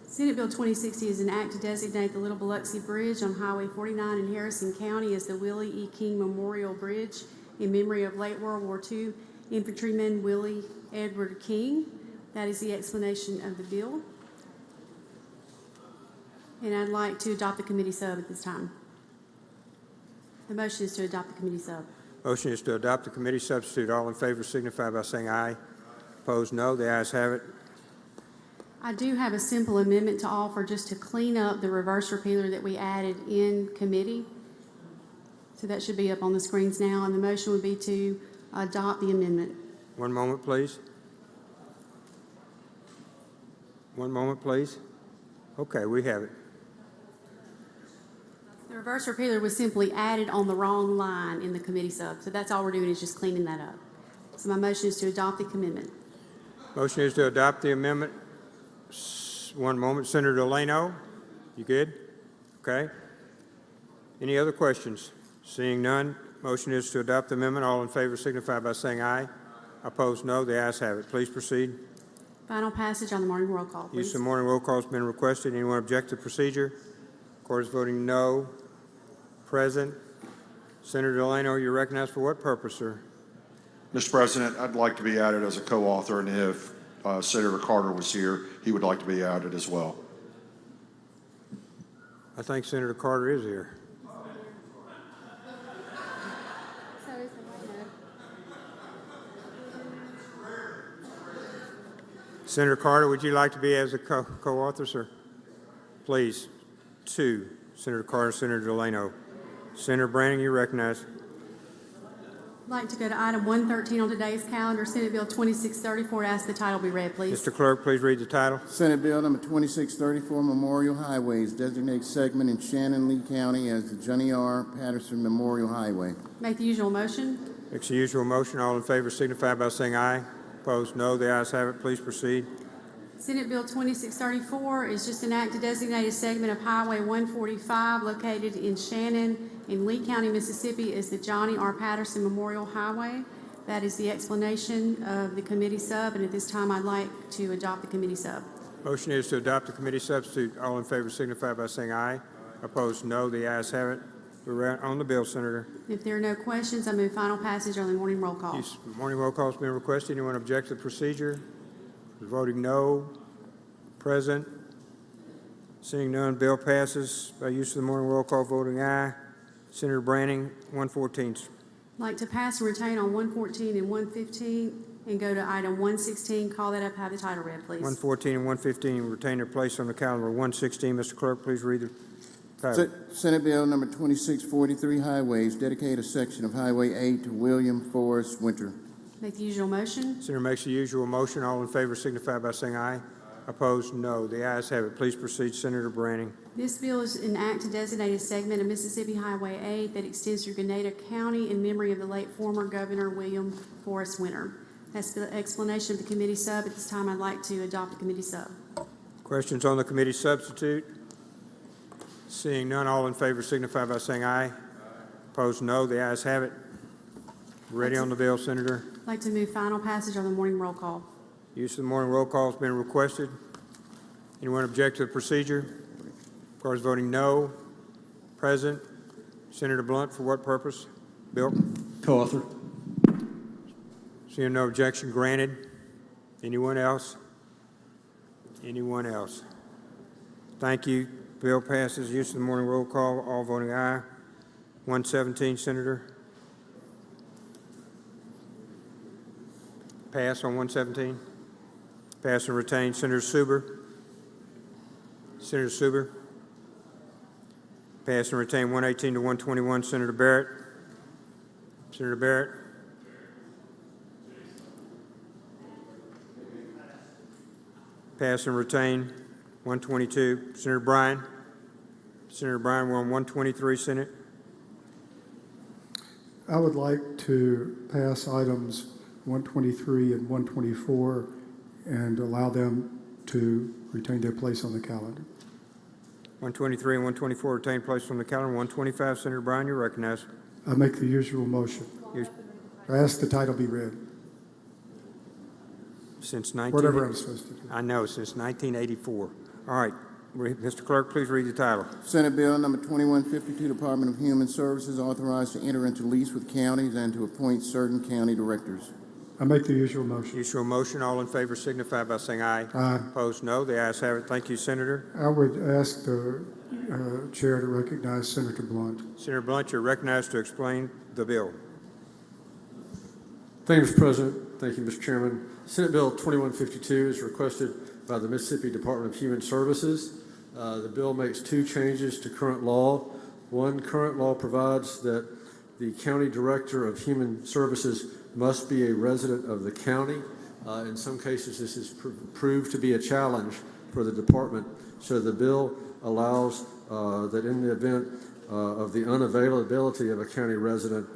Senate Bill 2060 is an act to designate the Little Biloxi Bridge on Highway 49 in Harrison County as the Willie E. King Memorial Bridge in memory of late World War II infantryman Willie Edward King. That is the explanation of the bill. And I'd like to adopt the committee sub at this time. The motion is to adopt the committee sub. Motion is to adopt the committee substitute. All in favor signify by saying aye. Opposed, no. The ayes have it. I do have a simple amendment to offer just to clean up the reverse repealer that we added in committee. So that should be up on the screens now, and the motion would be to adopt the amendment. One moment, please. One moment, please. Okay, we have it. The reverse repealer was simply added on the wrong line in the committee sub, so that's all we're doing is just cleaning that up. So my motion is to adopt the amendment. Motion is to adopt the amendment. One moment, Senator Delano. You good? Okay. Any other questions? Seeing none, motion is to adopt the amendment. All in favor signify by saying aye. Opposed, no. The ayes have it. Please proceed. Final passage on the morning roll call, please. Use of morning roll call has been requested. Anyone object to procedure? Court is voting no. Present. Senator Delano, you're recognized for what purpose, sir? Mr. President, I'd like to be added as a co-author, and if Senator Carter was here, he would like to be added as well. I think Senator Carter is here. Senator Carter, would you like to be as a co-author, sir? Please. 2. Senator Carter, Senator Delano. Senator Branning, you're recognized. I'd like to go to item 113 on today's calendar, Senate Bill 2634. Ask the title be read, please. Mr. Clerk, please read the title. Senate Bill number 2634, Memorial Highways, designate segment in Shannon Lee County as the Johnny R. Patterson Memorial Highway. Make the usual motion. Makes the usual motion. All in favor signify by saying aye. Opposed, no. The ayes have it. Please proceed. Senate Bill 2634 is just an act to designate a segment of Highway 145 located in Shannon in Lee County, Mississippi as the Johnny R. Patterson Memorial Highway. That is the explanation of the committee sub, and at this time I'd like to adopt the committee sub. Motion is to adopt the committee substitute. All in favor signify by saying aye. Opposed, no. The ayes have it. We're on the bill, Senator. If there are no questions, I move final passage on the morning roll call. Yes, morning roll call has been requested. Anyone object to the procedure? Voting no. Present. Seeing none, bill passes by use of the morning roll call. Voting aye. Senator Branning, 114. I'd like to pass and retain on 114 and 115 and go to item 116. Call that up. Have the title read, please. 114 and 115 retain their place on the calendar. 116, Mr. Clerk, please read the title. Senate Bill number 2643, Highways, dedicate a section of Highway 8 to William Forrest Winter. Make the usual motion. Senator makes the usual motion. All in favor signify by saying aye. Opposed, no. The ayes have it. Please proceed, Senator Branning. This bill is an act to designate a segment of Mississippi Highway 8 that extends through Grenada County in memory of the late former Governor William Forrest Winter. That's the explanation of the committee sub. At this time, I'd like to adopt the committee sub. Questions on the committee substitute? Seeing none, all in favor signify by saying aye. Opposed, no. The ayes have it. Ready on the bill, Senator. I'd like to move final passage on the morning roll call. Use of the morning roll call has been requested. Anyone object to the procedure? Of course, voting no. Present. Senator Blunt, for what purpose? Bill? Co-author. Seeing no objection, granted. Anyone else? Anyone else? Thank you. Bill passes. Use of the morning roll call. All voting aye. 117, Senator. Pass on 117. Pass and retain. Senator Suber. Senator Suber. Pass and retain 118 to 121. Senator Barrett. Senator Barrett. Pass and retain 122. Senator Bryan. Senator Bryan, we're on 123, Senate. I would like to pass items 123 and 124 and allow them to retain their place on the calendar. 123 and 124 retain place on the calendar. 125, Senator Bryan, you're recognized. I make the usual motion. I ask the title be read. Since 19... Whatever I'm supposed to do. I know, since 1984. All right. Mr. Clerk, please read the title. Senate Bill number 2152, Department of Human Services, authorized to enter into lease with counties and to appoint certain county directors. I make the usual motion. Usual motion. All in favor signify by saying aye. Aye. Opposed, no. The ayes have it. Thank you, Senator. I would ask the chair to recognize Senator Blunt. Senator Blunt, you're recognized to explain the bill. Thank you, Mr. President. Thank you, Mr. Chairman. Senate Bill 2152 is requested by the Mississippi Department of Human Services. The bill makes two changes to current law. One, current law provides that the County Director of Human Services must be a resident of the county. In some cases, this has proved to be a challenge for the department. So the bill allows that in the event of the unavailability of a county resident,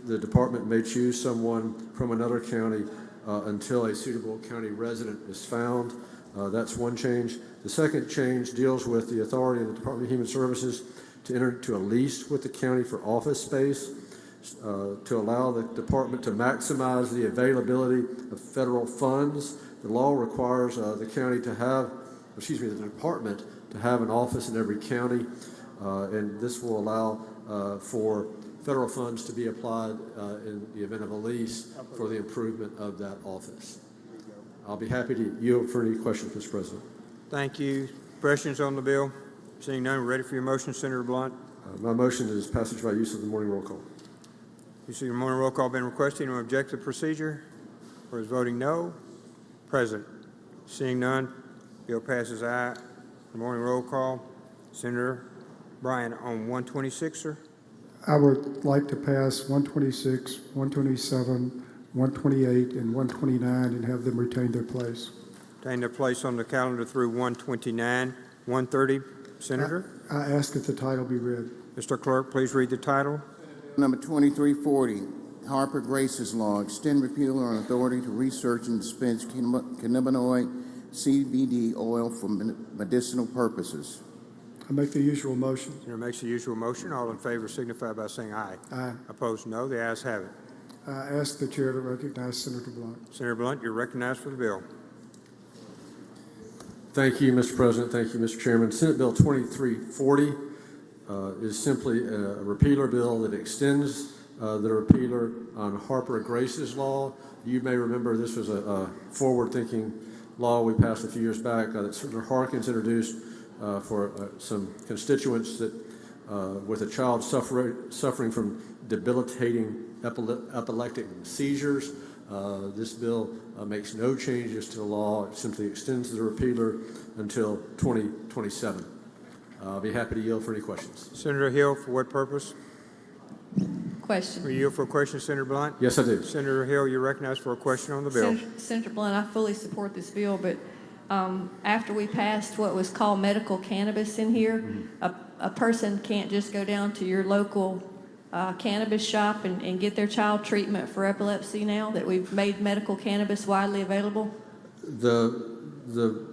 the department may choose someone from another county until a suitable county resident is found. That's one change. The second change deals with the authority of the Department of Human Services to enter into a lease with the county for office space to allow the department to maximize the availability of federal funds. The law requires the department to have an office in every county, and this will allow for federal funds to be applied in the event of a lease for the improvement of that office. I'll be happy to yield for any questions, Mr. President. Thank you. Questions on the bill? Seeing none, ready for your motion, Senator Blunt. My motion is passage by use of the morning roll call. You see your morning roll call been requested. Anyone object to the procedure? Or is voting no? Present. Seeing none, bill passes aye. The morning roll call. Senator Bryan on 126, sir. I would like to pass 126, 127, 128, and 129 and have them retain their place. Retain their place on the calendar through 129. 130, Senator. I ask that the title be read. Mr. Clerk, please read the title. Number 2340, Harper Grace's Law, extend repeal on authority to research and dispense cannabinoid CBD oil for medicinal purposes. I make the usual motion. Senator makes the usual motion. All in favor signify by saying aye. Aye. Opposed, no. The ayes have it. I ask the chair to recognize Senator Blunt. Senator Blunt, you're recognized for the bill. Thank you, Mr. President. Thank you, Mr. Chairman. Senate Bill 2340 is simply a repealer bill that extends the repealer on Harper Grace's law. You may remember this was a forward-thinking law we passed a few years back that Senator Harkins introduced for some constituents that with a child suffering from debilitating epileptic seizures. This bill makes no changes to the law. It simply extends the repealer until 2027. I'll be happy to yield for any questions. Senator Hill, for what purpose? Question. Will you yield for a question, Senator Blunt? Yes, I do. Senator Hill, you're recognized for a question on the bill. Senator Blunt, I fully support this bill, but after we passed what was called medical cannabis in here, a person can't just go down to your local cannabis shop and get their child treatment for epilepsy now that we've made medical cannabis widely available? The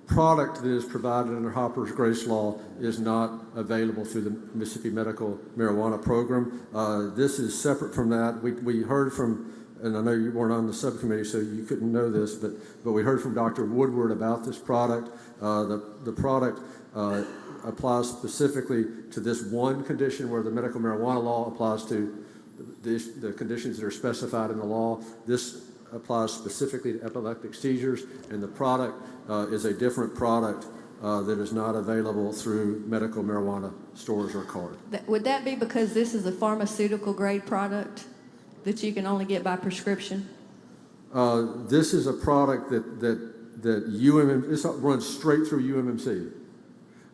product that is provided under Harper's Grace law is not available through the Mississippi Medical Marijuana Program. This is separate from that. We heard from, and I know you weren't on the subcommittee, so you couldn't know this, but we heard from Dr. Woodward about this product. The product applies specifically to this one condition where the medical marijuana law applies to the conditions that are specified in the law. This applies specifically to epileptic seizures, and the product is a different product that is not available through medical marijuana stores or card. Would that be because this is a pharmaceutical grade product that you can only get by prescription? This is a product that this runs straight through UMMC.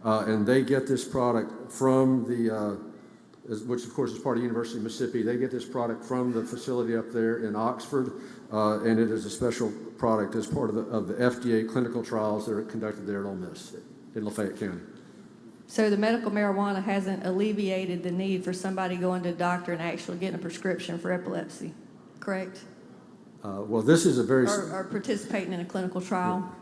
And they get this product from which of course is part of University of Mississippi. They get this product from the facility up there in Oxford, and it is a special product as part of the FDA clinical trials that are conducted there at Ole Miss in Lafayette County. So the medical marijuana hasn't alleviated the need for somebody going to a doctor and actually getting a prescription for epilepsy, correct? Well, this is a very... Or participating in a clinical trial?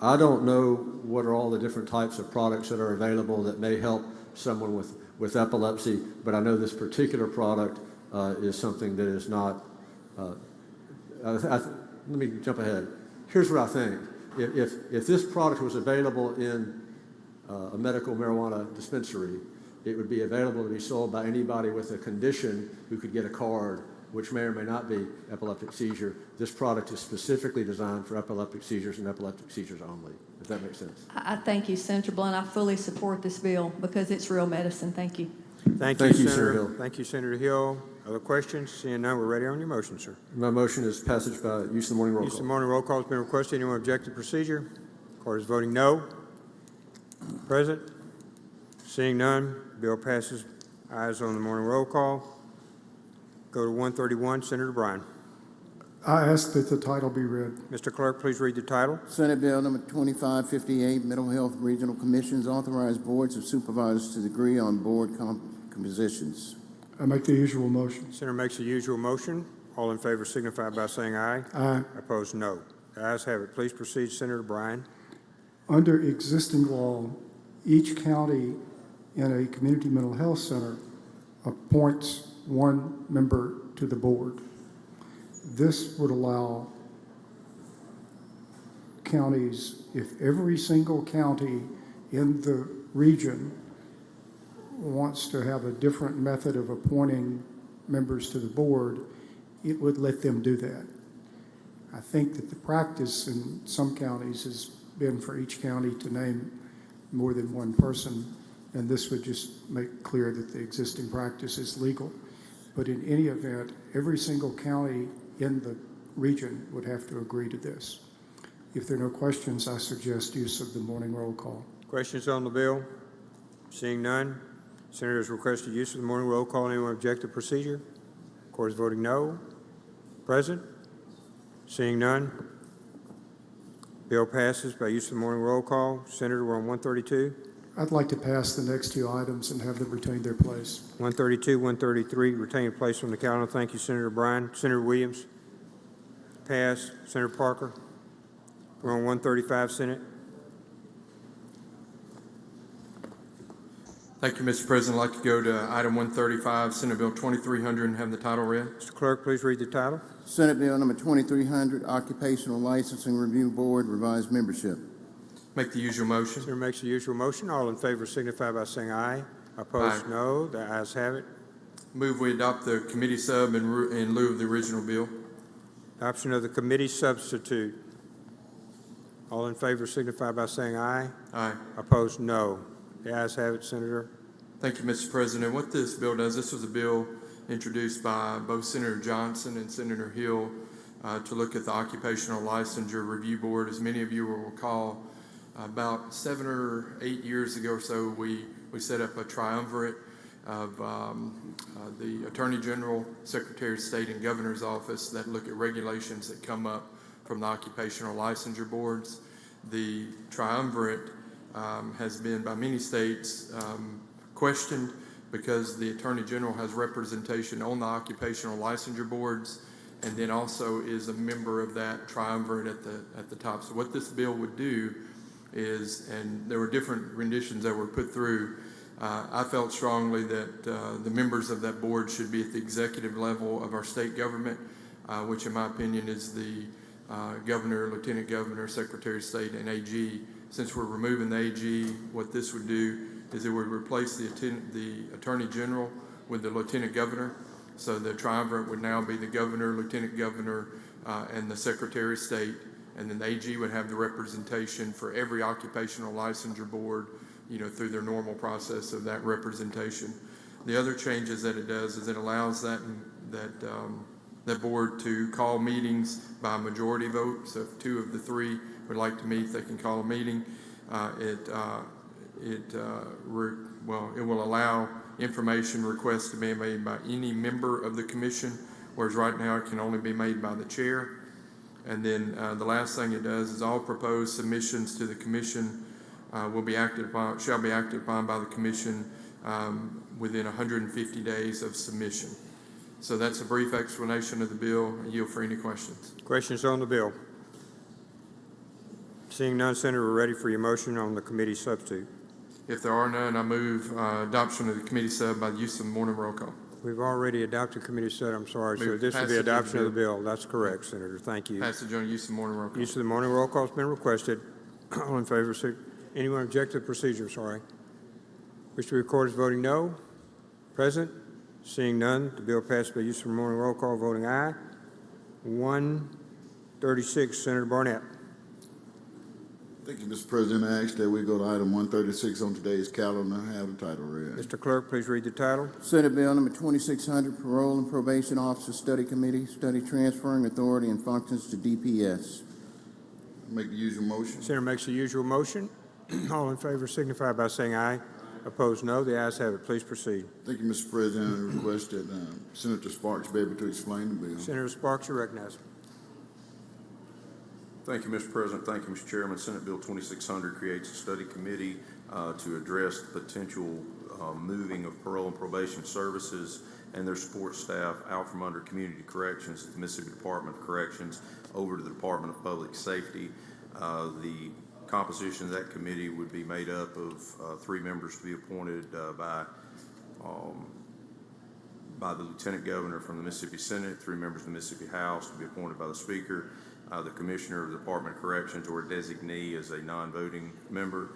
I don't know what are all the different types of products that are available that may help someone with epilepsy, but I know this particular product is something that is not... let me jump ahead. Here's what I think. If this product was available in a medical marijuana dispensary, it would be available to be sold by anybody with a condition who could get a card, which may or may not be epileptic seizure. This product is specifically designed for epileptic seizures and epileptic seizures only, if that makes sense. I thank you, Senator Blunt. I fully support this bill because it's real medicine. Thank you. Thank you, Senator Hill. Thank you, Senator Hill. Other questions? Seeing none, we're ready on your motion, sir. My motion is passage by use of the morning roll Use of call. the morning roll call has been requested. Anyone object to procedure? Court is voting no. Present? Seeing none, bill passes. Ayes on the morning roll call. Go to 131, Senator Bryan. I ask that the title be read. Mr. Clerk, please read the title. Senate Bill number 2558, Mental Health Regional Commissions authorize boards of supervisors to agree on board compositions. I make the usual motion. Senator makes the usual motion. All in favor signify by saying aye. Aye. Opposed, no. The ayes have it. Please proceed, Senator Bryan. Under existing law, each county in a community mental health center appoints one member to the board. This would allow counties, if every single county in the region wants to have a different method of appointing members to the board, it would let them do that. I think that the practice in some counties has been for each county to name more than one person, and this would just make clear that the existing practice is legal. But in any event, every single county in the region would have to agree to this. If there are no questions, I suggest use of the morning roll call. Questions on the bill? Seeing none, Senators requested use of the morning roll call. Anyone object to procedure? Court is voting no. Present? Seeing none, bill passes by use of the morning roll call. Senator, we're on 132. I'd like to pass the next two items and have them retain their place. 132, 133, retain place on the calendar. Thank you, Senator Bryan. Senator Williams? Pass. Senator Parker? We're on 135, Senate. Thank you, Mr. President. I'd like to go to item 135, Senate Bill 2300, and have the title read. Mr. Clerk, please read the title. Senate Bill number 2300, Occupational Licensing Review Board, revised membership. Make the usual motion. Senator makes the usual motion. All in favor signify by saying aye. Opposed, Aye. no. The ayes have it. Move we adopt the committee sub in lieu of the original bill. Adoption of the committee substitute. All in favor signify by saying aye. Aye. Opposed, no. The ayes have it, Senator. Thank you, Mr. President. What this bill does, this was a bill introduced by both Senator Johnson and Senator Hill to look at the Occupational Licensure Review Board. As many of you will recall, about 7 or 8 years ago or so, we set up a triumvirate of the Attorney General, Secretary of State, and Governor's Office that look at regulations that come up from the occupational licensure boards. The triumvirate has been by many states questioned because the Attorney General has representation on the occupational licensure boards and then also is a member of that triumvirate at the top. So what this bill would do is, and there were different renditions that were put through, I felt strongly that the members of that board should be at the executive level of our state government, which in my opinion is the governor, lieutenant governor, secretary of state, and AG. Since we're removing the AG, what this would do is it would replace the attorney general with the lieutenant governor. So the triumvirate would now be the governor, lieutenant governor, and the secretary of state. And then the AG would have the representation for every occupational licensure board, through their normal process of that representation. The other changes that it does is it allows that board to call meetings by majority vote. So if 2 of the 3 would like to meet, they can call a meeting. It will allow information requests to be made by any member of the commission, whereas right now it can only be made by the chair. And then the last thing it does is all proposed submissions to the commission shall be acted upon by the commission within 150 days of submission. So that's a brief explanation of the bill. I yield for any questions. Questions on the bill? Seeing none, Senator, we're ready for your motion on the committee substitute. If there are none, I move adoption of the committee sub by the use of the morning roll call. We've already adopted committee sub. I'm sorry. So Move this will be passage of the adoption of the bill. bill. That's correct, Senator. Thank you. Passage on use of morning roll call. Use of the morning roll call has been requested. All in favor? Anyone object to the procedure? Sorry. Wish to record as voting no? Present? Seeing none, the bill passed by use of morning roll call, voting aye. 136, Senator Barnett. Thank you, Mr. President. I ask that we go to item 136 on today's calendar and have the title read. Mr. Clerk, please read the title. Senate Bill number 2600, Parole and Probation Officer Study Committee, study transferring authority and functions to DPS. Make the usual motion. Senator makes the usual motion. All in favor signify by saying aye. Opposed, no. The ayes have it. Please proceed. Thank you, Mr. President. I request that Senator Sparks be able to explain the bill. Senator Sparks, you recognize. Thank you, Mr. President. Thank you, Mr. Chairman. Senate Bill 2600 creates a study committee to address the potential moving of parole and probation services and their support staff out from under community corrections at the Mississippi Department of Corrections over to the Department of Public Safety. The composition of that committee would be made up of 3 members to be appointed by the Lieutenant Governor from the Mississippi Senate, 3 members of the Mississippi House to be appointed by the Speaker, the Commissioner of the Department of Corrections or a designee as a non-voting member,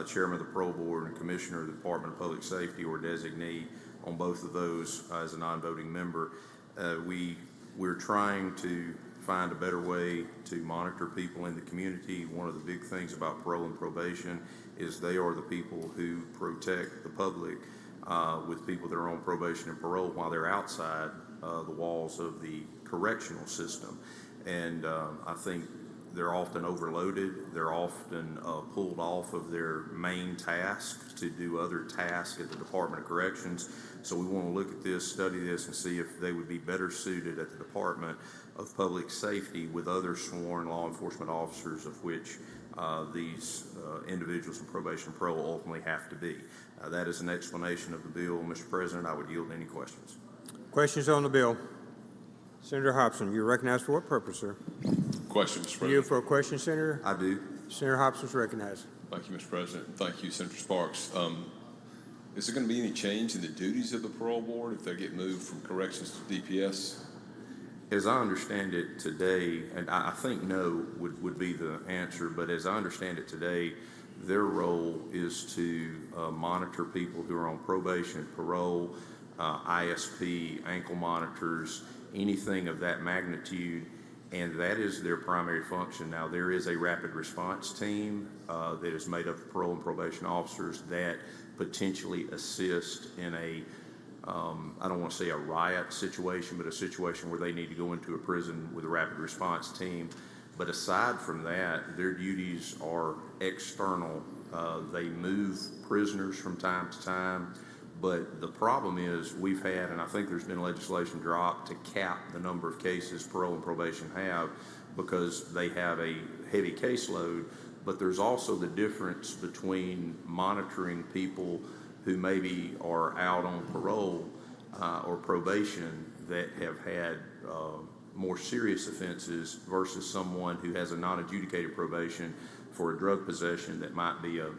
Chairman of the Parole Board and Commissioner of the Department of Public Safety or designee on both of those as a non-voting member. We're trying to find a better way to monitor people in the community. One of the big things about parole and probation is they are the people who protect the public with people that are on probation and parole while they're outside the walls of the correctional system. And I think they're often overloaded. They're often pulled off of their main task to do other tasks at the Department of Corrections. So we want to look at this, study this, and see if they would be better suited at the Department of Public Safety with other sworn law enforcement officers, of which these individuals in probation and parole ultimately have to be. That is an explanation of the bill. Mr. President, I would yield any questions. Questions on the bill? Senator Hobson, you're recognized for what purpose, sir? Question, Mr. President. You for a question, Senator? I do. Senator Hobson's recognized. Thank you, Mr. President, and thank you, Senator Sparks. Is there going to be any change in the duties of the parole board if they get moved from corrections to DPS? As I understand it today, and I think no would be the answer, but as I understand it today, their role is to monitor people who are on probation, parole, ISP, ankle monitors, anything of that magnitude, and that is their primary function. Now, there is a rapid response team that is made up of parole and probation officers that potentially assist in a I don't want to say a riot situation, but a situation where they need to go into a prison with a rapid response team. But aside from that, their duties are external. They move prisoners from time to time. But the problem is we've had, and I think there's been legislation dropped to cap the number of cases parole and probation have because they have a heavy caseload. But there's also the difference between monitoring people who maybe are out on parole or probation that have had more serious offenses versus someone who has a non-adjudicated probation for a drug possession that might be a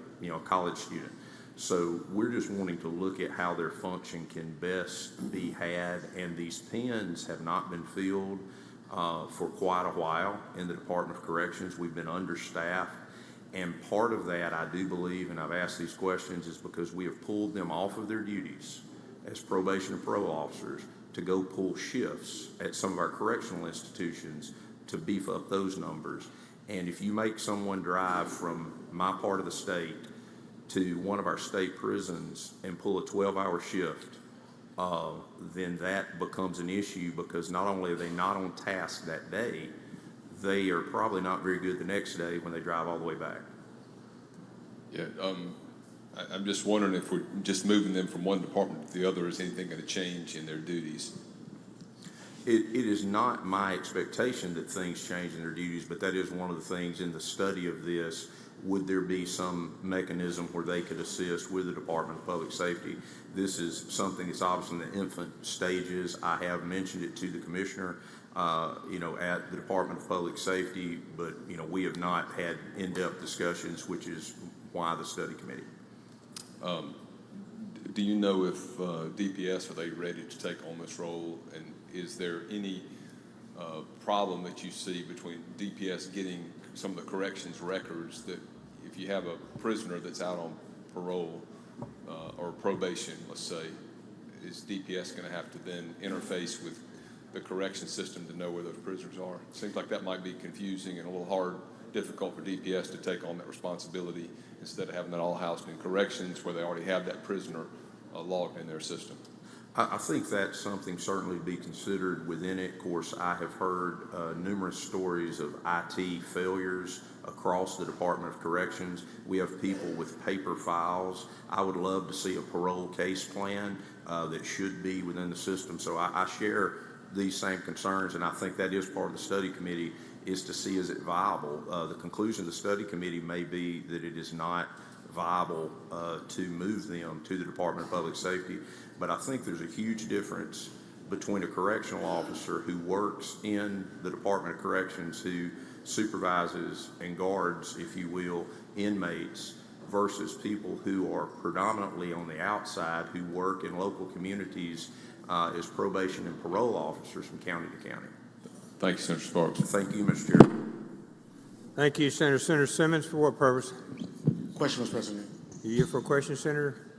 college student. So we're just wanting to look at how their function can best be had, and these pens have not been filled for quite a while in the Department of Corrections. We've been understaffed. And part of that, I do believe, and I've asked these questions, is because we have pulled them off of their duties as probation and parole officers to go pull shifts at some of our correctional institutions to beef up those numbers. And if you make someone drive from my part of the state to one of our state prisons and pull a 12-hour shift, then that becomes an issue because not only are they not on task that day, they are probably not very good the next day when they drive all the way back. Yeah, I'm just wondering if we're just moving them from one department to the other, is anything going to change in their duties? It is not my expectation that things change in their duties, but that is one of the things in the study of this. Would there be some mechanism where they could assist with the Department of Public Safety? This is something that's obviously in the infant stages. I have mentioned it to the commissioner, at the Department of Public Safety, but, we have not had in-depth discussions, which is why the study committee. Do you know if DPS, are they ready to take on this role? And is there any problem that you see between DPS getting some of the corrections records that if you have a prisoner that's out on parole or probation, let's say, is DPS going to have to then interface with the correction system to know where those prisoners are? It seems like that might be confusing and a little difficult for DPS to take on that responsibility instead of having that all housed in corrections where they already have that prisoner logged in their system. I think that's something certainly to be considered within it. Of course, I have heard numerous stories of IT failures across the Department of Corrections. We have people with paper files. I would love to see a parole case plan that should be within the system. So I share these same concerns, and I think that is part of the study committee, is to see is it viable. The conclusion of the study committee may be that it is not viable to move them to the Department of Public Safety. But I think there's a huge difference between a correctional officer who works in the Department of Corrections, who supervises and guards, if you will, inmates, versus people who are predominantly on the outside who work in local communities as probation and parole officers from county to county. Thank you, Senator Sparks. Thank you, Mr. Chairman. Thank you, Senator. Senator Simmons, for what purpose? Question, Mr. President. You here for a question, Senator?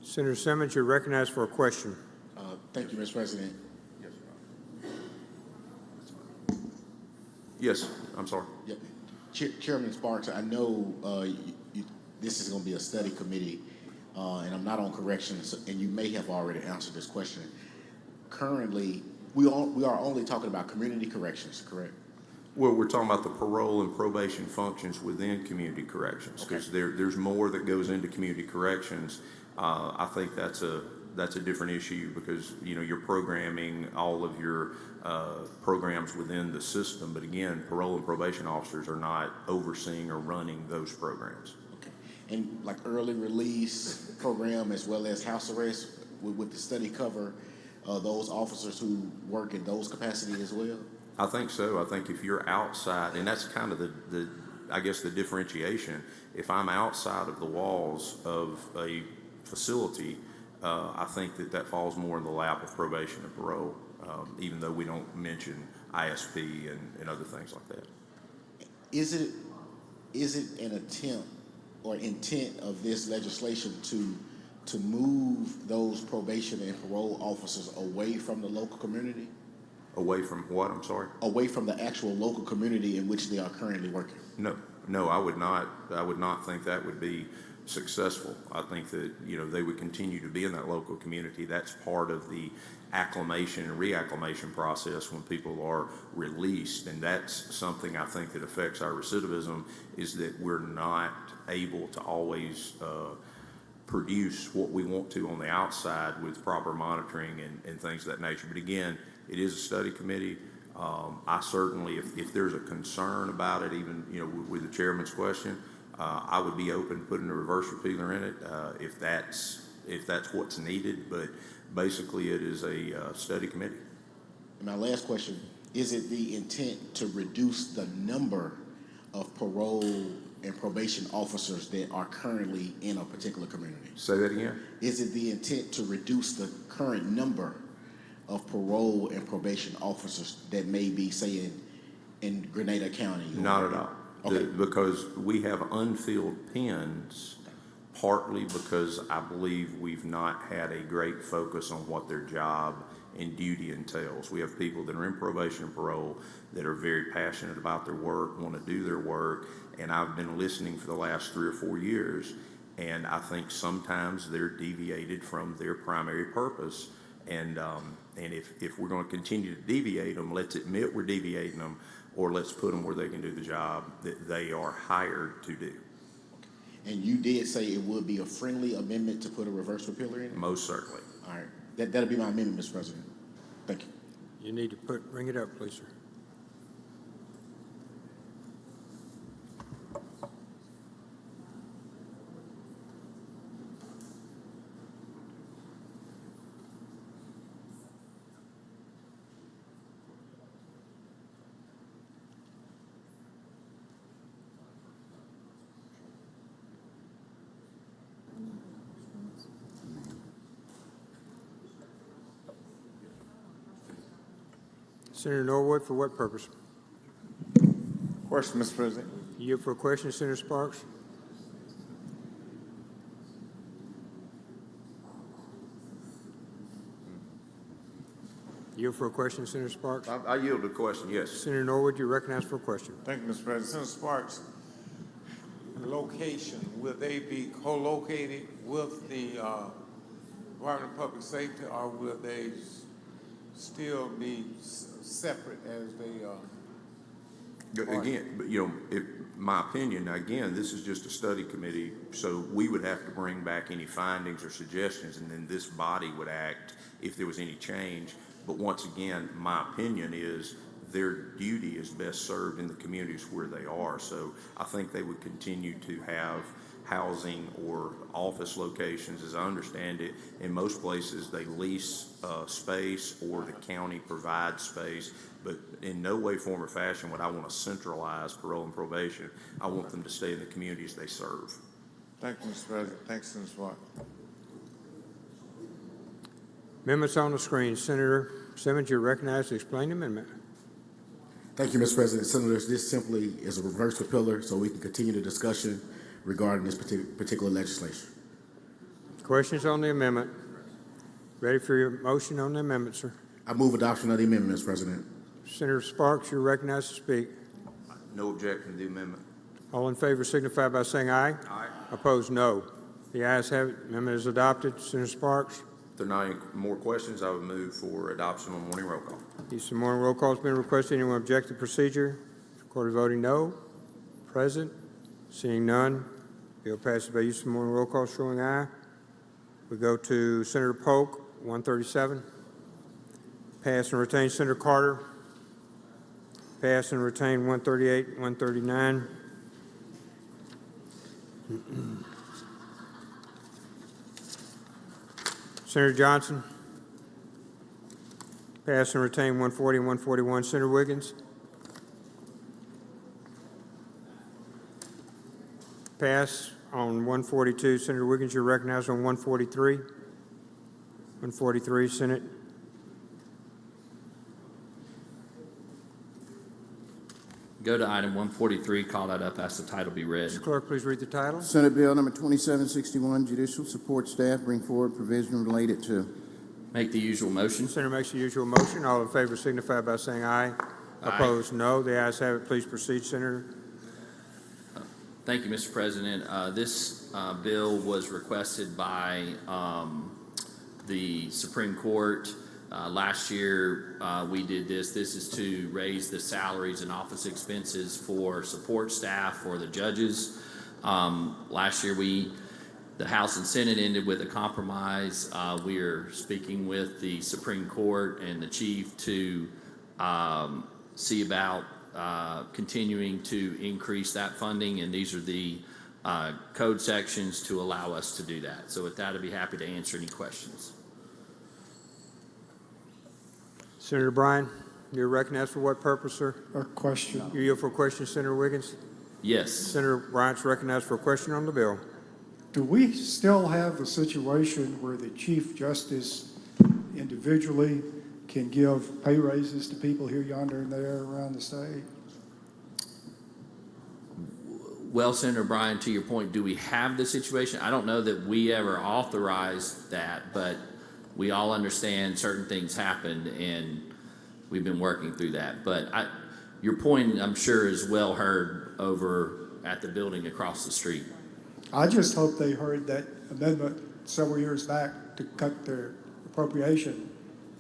Senator Simmons, you're recognized for a question. Thank you, Mr. President. Yes, I'm sorry. Yep. Chairman Sparks, I know this is going to be a study committee, and I'm not on corrections, and you may have already answered this question. Currently, we are only talking about community corrections, correct? Well, we're talking about the parole and probation functions within community corrections, because there's more that goes into community corrections. I think that's a different issue because you're programming all of your programs within the system. But again, parole and probation officers are not overseeing or running those programs. Okay. And like early release program as well as house arrest, would the study cover those officers who work in those capacities as well? I think so. I think if you're outside, and that's kind of the I guess the differentiation. If I'm outside of the walls of a facility, I think that falls more in the lap of probation and parole, even though we don't mention ISP and other things like that. Is it an attempt or intent of this legislation to move those probation and parole officers away from the local community? Away from what? I'm sorry? Away from the actual local community in which they are currently working? No, I would not. I would not think that would be successful. I think that, they would continue to be in that local community. That's part of the acclimation and reacclimation process when people are released, and that's something I think that affects our recidivism, is that we're not able to always produce what we want to on the outside with proper monitoring and things of that nature. But again, it is a study committee. I certainly, if there's a concern about it, even with the chairman's question, I would be open to putting a reverse repealer in it if that's what's needed. But basically, it is a study committee. And my last question: is it the intent to reduce the number of parole and probation officers that are currently in a particular community? Say that again. Is it the intent to reduce the current number of parole and probation officers that may be, say, in Grenada County? Not at all. Okay. Because we have unfilled pens, partly because I believe we've not had a great focus on what their job and duty entails. We have people that are in probation and parole that are very passionate about their work, want to do their work, and I've been listening for the last 3 or 4 years, and I think sometimes they're deviated from their primary purpose. And if we're going to continue to deviate them, let's admit we're deviating them, or let's put them where they can do the job that they are hired to do. And you did say it would be a friendly amendment to put a reverse repealer in it? Most certainly. All right. That'll be my amendment, Mr. President. Thank you. You need to bring it up, please, sir. Senator Norwood, for what purpose? Question, Mr. President. You for a question, Senator Sparks? You for a question, Senator Sparks? I yield the question, yes. Senator Norwood, you're recognized for a question. Thank you, Mr. President. Senator Sparks, location, will they be co-located with the Department of Public Safety, or will they still be separate as they Again, my opinion, again, this is just a study committee, so we would have to bring back any findings or suggestions, and then this body would act if there was any change. But once again, my opinion is their duty is best served in the communities where they are. So I think they would continue to have housing or office locations. As I understand it, in most places they lease space or the county provides space, but in no way, form, or fashion would I want to centralize parole and probation. I want them to stay in the communities they serve. Thank you, Mr. President. Thanks, Senator Sparks. Amendments on the screen. Senator Simmons, you're recognized to explain the amendment. Thank you, Mr. President. Senators, this simply is a reverse repealer so we can continue the discussion regarding this particular legislation. Questions on the amendment? Ready for your motion on the amendment, sir? I move adoption of the amendment, Mr. President. Senator Sparks, you're recognized to speak. No objection to the amendment. All in favor signify by saying aye. Aye. Opposed, no. The ayes have it. Amendment is adopted. Senator Sparks? If there are not any more questions, I would move for adoption on morning roll call. Use of morning roll call has been requested. Anyone object to the procedure? Recorded voting no. Present. Seeing none. Bill passes by use of morning roll call showing aye. We go to Senator Polk, 137. Pass and retain Senator Carter. Pass and retain 138, 139. Senator Johnson. Pass and retain 140 and 141. Senator Wiggins. Pass on 142. Senator Wiggins, you're recognized on 143. 143, Senate. Go to item 143, call that up, ask the title be read. Mr. Clerk, please read the title. Senate Bill number 2761, judicial support staff bring forward provision related to. Make the usual motion. Senator makes the usual motion. All in favor signify by saying aye. Opposed, no. The ayes have it. Please proceed, Senator. Thank you, Mr. President. This bill was requested by the Supreme Court. Last year, we did this. This is to raise the salaries and office expenses for support staff for the judges. Last year, the House and Senate ended with a compromise. We are speaking with the Supreme Court and the Chief to see about continuing to increase that funding, and these are the code sections to allow us to do that. So with that, I'd be happy to answer any questions. Senator Bryan, you're recognized for what purpose, sir? A question. You yield for a question, Senator Wiggins? Yes. Senator Bryant's recognized for a question on the bill. Do we still have a situation where the Chief Justice individually can give pay raises to people here, yonder, and there around the state? Well, Senator Bryan, to your point, do we have the situation? I don't know that we ever authorized that, but we all understand certain things happened, and we've been working through that. But your point, I'm sure, is well heard over at the building across the street. I just hope they heard that amendment several years back to cut their appropriation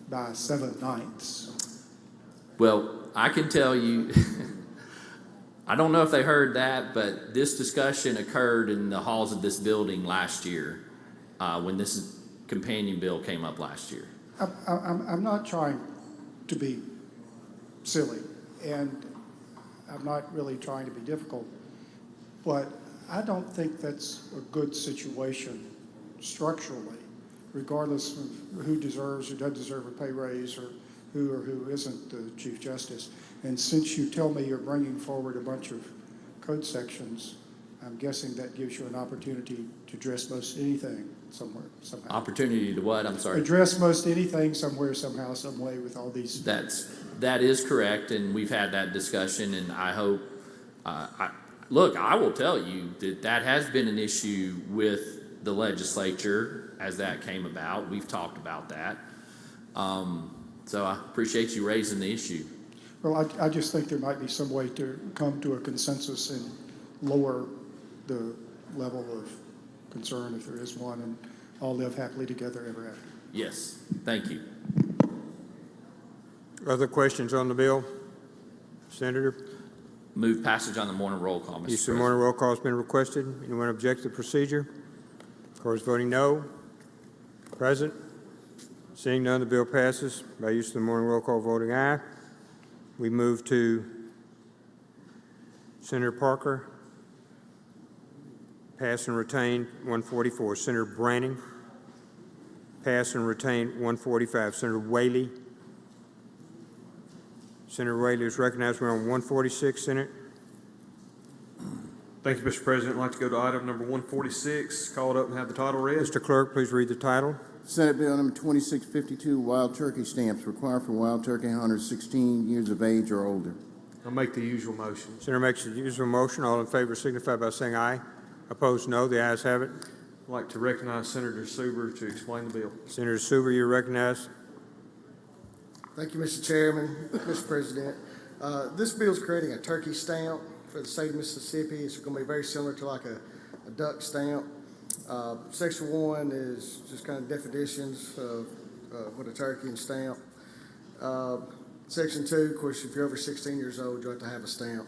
by 7/9. Well, I can tell you, I don't know if they heard that, but this discussion occurred in the halls of this building last year when this companion bill came up last year. I'm not trying to be silly, and I'm not really trying to be difficult, but I don't think that's a good situation structurally, regardless of who deserves or doesn't deserve a pay raise or who isn't the Chief Justice. And since you tell me you're bringing forward a bunch of code sections, I'm guessing that gives you an opportunity to address most anything somewhere, somehow. Opportunity to what? I'm sorry. Address most anything somewhere, somehow, some way with all these. That is correct, and we've had that discussion, and I hope, look, I will tell you that has been an issue with the legislature as that came about. We've talked about that. So I appreciate you raising the issue. Well, I just think there might be some way to come to a consensus and lower the level of concern, if there is one, and all live happily together ever after. Yes, thank you. Other questions on the bill? Senator? Move passage on the morning roll call, Mr. Use of President. morning roll call has been requested. Anyone object to the procedure? Court is voting no. Present? Seeing none, the bill passes. By use of the morning roll call, voting aye. We move to Senator Parker. Pass and retain 144. Senator Branning. Pass and retain 145. Senator Whaley. Senator Whaley is recognized. We're on 146, Senate. Thank you, Mr. President. I'd like to go to item number 146, call it up and have the title read. Mr. Clerk, please read the title. Senate Bill number 2652, wild turkey stamps required for wild turkey hunters 16 years of age or older. I'll make the usual motion. Senator makes the usual motion. All in favor signify by saying aye. Opposed, no. The ayes have it. I'd like to recognize Senator Suber to explain the bill. Senator Suber, you're recognized. Thank you, Mr. Chairman, Mr. President. This bill is creating a turkey stamp for the state of Mississippi. It's going to be very similar to like a duck stamp. Section 1 is just kind of definitions of what a turkey and stamp. Section 2, of course, if you're over 16 years old, you have to have a stamp.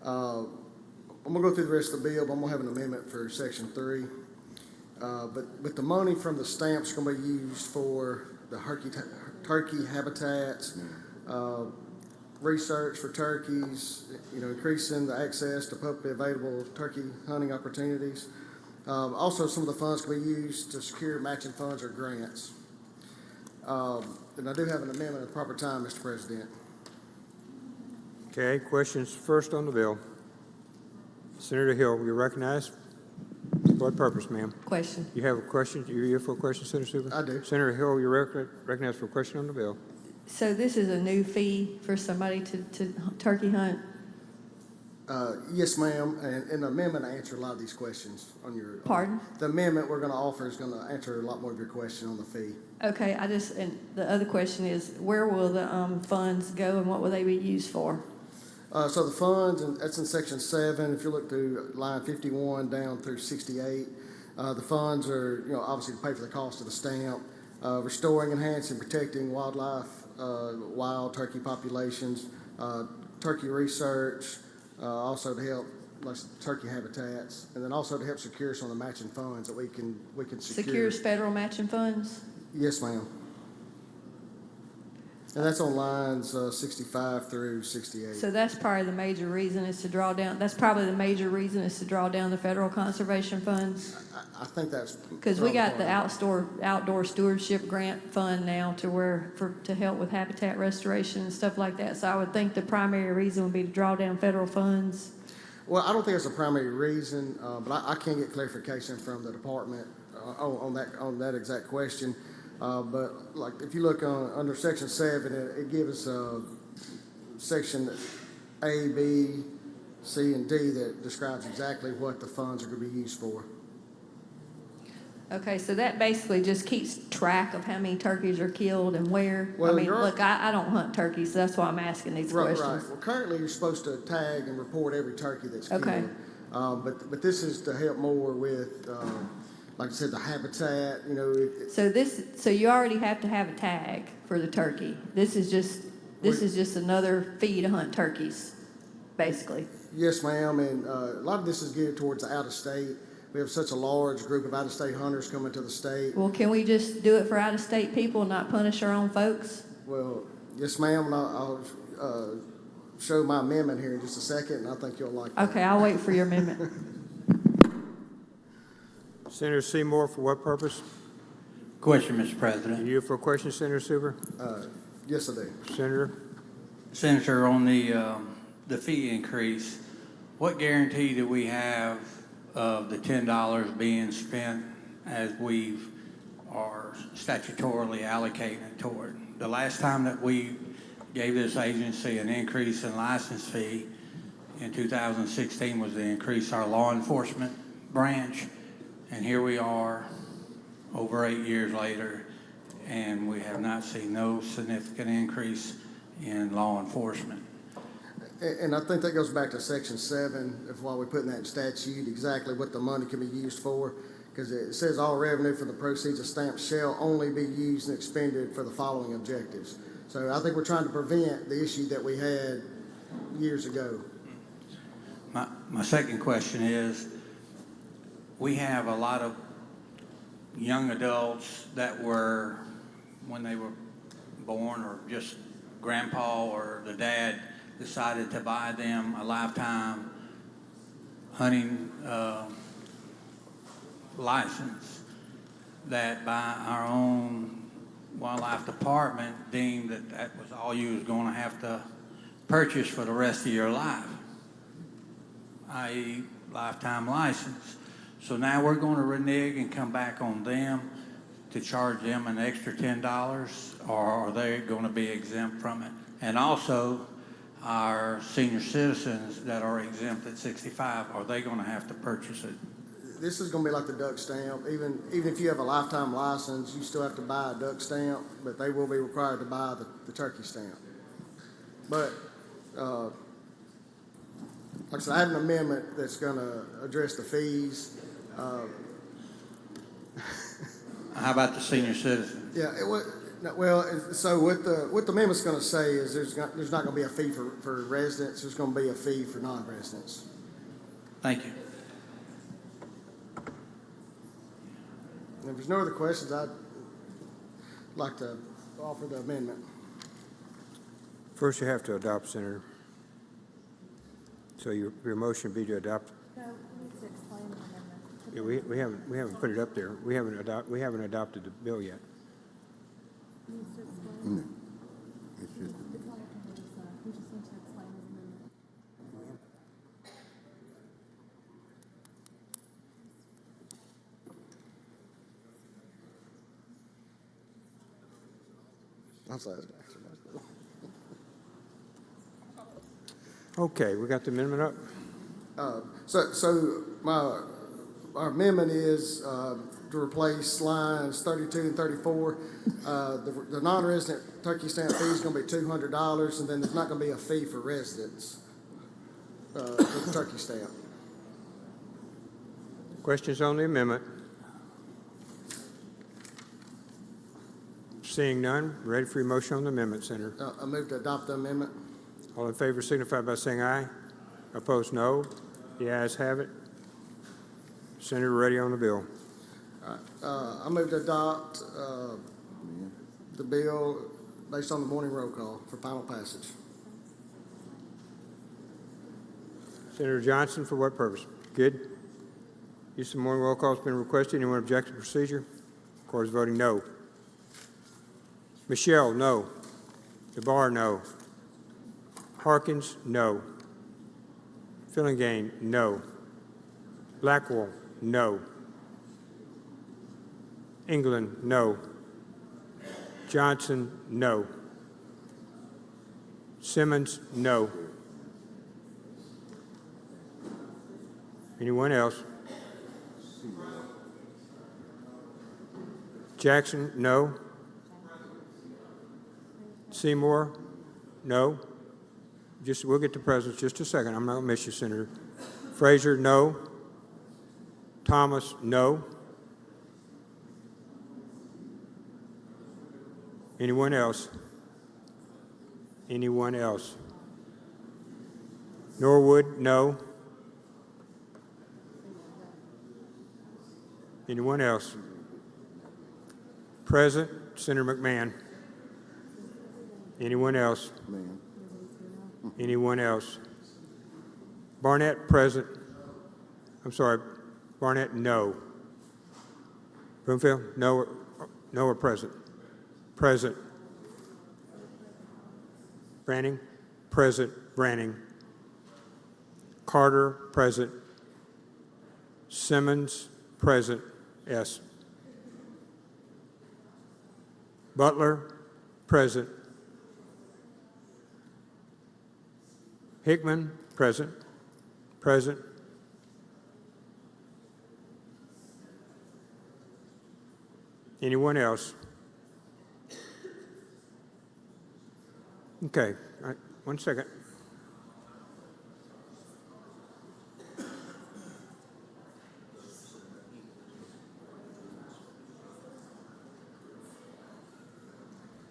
I'm going to go through the rest of the bill, but I'm going to have an amendment for Section 3. But the money from the stamps is going to be used for the turkey habitats, research for turkeys, increasing the access to publicly available turkey hunting opportunities. Also, some of the funds can be used to secure matching funds or grants. And I do have an amendment at the proper time, Mr. President. Okay, questions first on the bill. Senator Hill, you recognized? What purpose, ma'am? Question. You have a question? You're here for a question, Senator Super? I do. Senator Hill, you're recognized for a question on the bill. So this is a new fee for somebody to turkey hunt? Yes, ma'am, and the amendment answered a lot of these questions on your. Pardon? The amendment we're going to offer is going to answer a lot more of your question on the fee. Okay, and the other question is, where will the funds go and what will they be used for? So the funds, and that's in section 7, if you look through line 51 down through 68, the funds are, obviously to pay for the cost of the stamp, restoring, enhancing, protecting wildlife, wild turkey populations, turkey research, also to help like turkey habitats, and then also to help secure some of the matching funds that we can secure. Secures federal matching funds? Yes, ma'am. And that's on lines 65 through 68. So that's probably the major reason is to draw down, that's probably the major reason is to draw down the federal conservation funds? I think that's. Because we got the outdoor stewardship grant fund now to help with habitat restoration and stuff like that. So I would think the primary reason would be to draw down federal funds. Well, I don't think it's a primary reason, but I can get clarification from the department on that exact question. But like if you look under section 7, it gives us section A, B, C, and D that describes exactly what the funds are going to be used for. Okay, so that basically just keeps track of how many turkeys are killed and where. Well, I mean, look, I don't hunt turkeys, so that's why I'm asking these questions. Right. Well, currently you're supposed to tag and report every turkey that's killed. Okay. But this is to help more with, like I said, the habitat. So you already have to have a tag for the turkey. This is just another fee to hunt turkeys, basically. Yes, ma'am. And a lot of this is geared towards the out of state. We have such a large group of out-of-state hunters coming to the state. Well, can we just do it for out-of-state people and not punish our own folks? Well, yes, ma'am. And I'll show my amendment here in just a second, and I think you'll like that. Okay, I'll wait for your amendment. Senator Seymour, for what purpose? Question, Mr. President. You here for a question, Senator Super? Yes, I do. Senator, on the fee increase, what guarantee do we have of the $10 being spent as we are statutorily allocating it toward? The last time that we gave this agency an increase in license fee in 2016 was to increase our law enforcement branch, and here we are over 8 years later, and we have not seen no significant increase in law enforcement. And I think that goes back to section 7 of why we put in that statute exactly what the money can be used for, because it says all revenue from the proceeds of stamps shall only be used and expended for the following objectives. So I think we're trying to prevent the issue that we had years ago. My second question is, we have a lot of young adults that were, when they were born, or just grandpa or the dad decided to buy them a lifetime hunting license, that by our own wildlife department deemed that that was all you was going to have to purchase for the rest of your life, i.e. lifetime license. So now we're going to renege and come back on them to charge them an extra $10, or are they going to be exempt from it? And also, our senior citizens that are exempt at 65, are they going to have to purchase it? This is going to be like the duck stamp. Even if you have a lifetime license, you still have to buy a duck stamp, but they will be required to buy the turkey stamp. But like I said, I have an amendment that's going to address the fees. How about the senior citizens? Yeah, so what the amendment's going to say is there's not going to be a fee for residents. There's going to be a fee for non-residents. Thank you. And if there's no other questions, I'd like to offer the amendment. first you have to adopt, Senator. So your motion would be to adopt. No, we need to explain the amendment. Yeah, we haven't put it up there. We haven't adopted the bill yet. It's just- He just wants to explain his amendment. I'm sorry. Okay, we got the amendment up? So our amendment is to replace lines 32 and 34. The non-resident turkey stamp fee is going to be $200, and then there's not going to be a fee for residents for the turkey stamp. Questions on the amendment? Seeing none, ready for your motion on the amendment, Senator. I move to adopt the amendment. All in favor signify by saying aye. Opposed, no. The ayes have it. Senator, ready on the bill. I move to adopt the bill based on the morning roll call for final passage. Senator Johnson, for what purpose? Good. Use of morning roll call has been requested. Anyone object to procedure? Court is voting no. Michelle, no. DeBar, no. Harkins, no. Fillingane, no. Blackwell, no. England, no. Johnson, no. Simmons, no. Anyone else? Jackson, no. Seymour, no. We'll get to presence just a second. I'm not going to miss you, Senator. Frazier, no. Thomas, no. Anyone else? Anyone else? Norwood, no. Anyone else? Present, Senator McMahon. Anyone else? Anyone else? Barnett, present. I'm sorry, Barnett, no. Broomfield, no or present? Present. Branning, present. Branning. Carter, present. Simmons, present. Yes. Butler, present. Hickman, present. Present. Anyone else? Okay, all right, 1 second.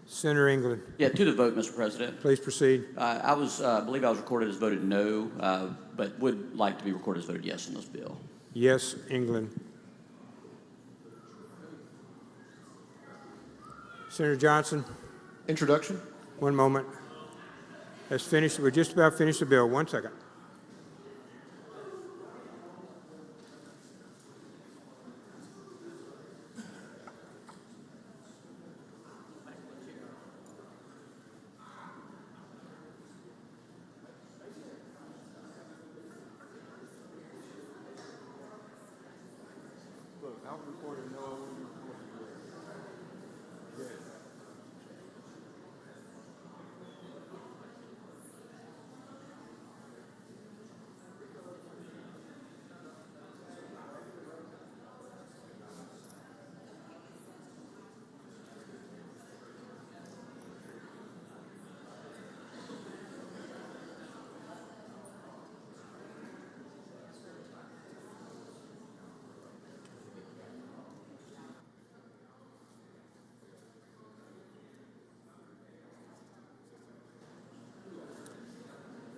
Senator England. Yeah, to the vote, Mr. President. Please proceed. I believe I was recorded as voted no, but would like to be recorded as voted yes on this bill. Yes, England. Senator Johnson. Introduction. One moment. Let's finish. We're just about finished the bill. 1 second.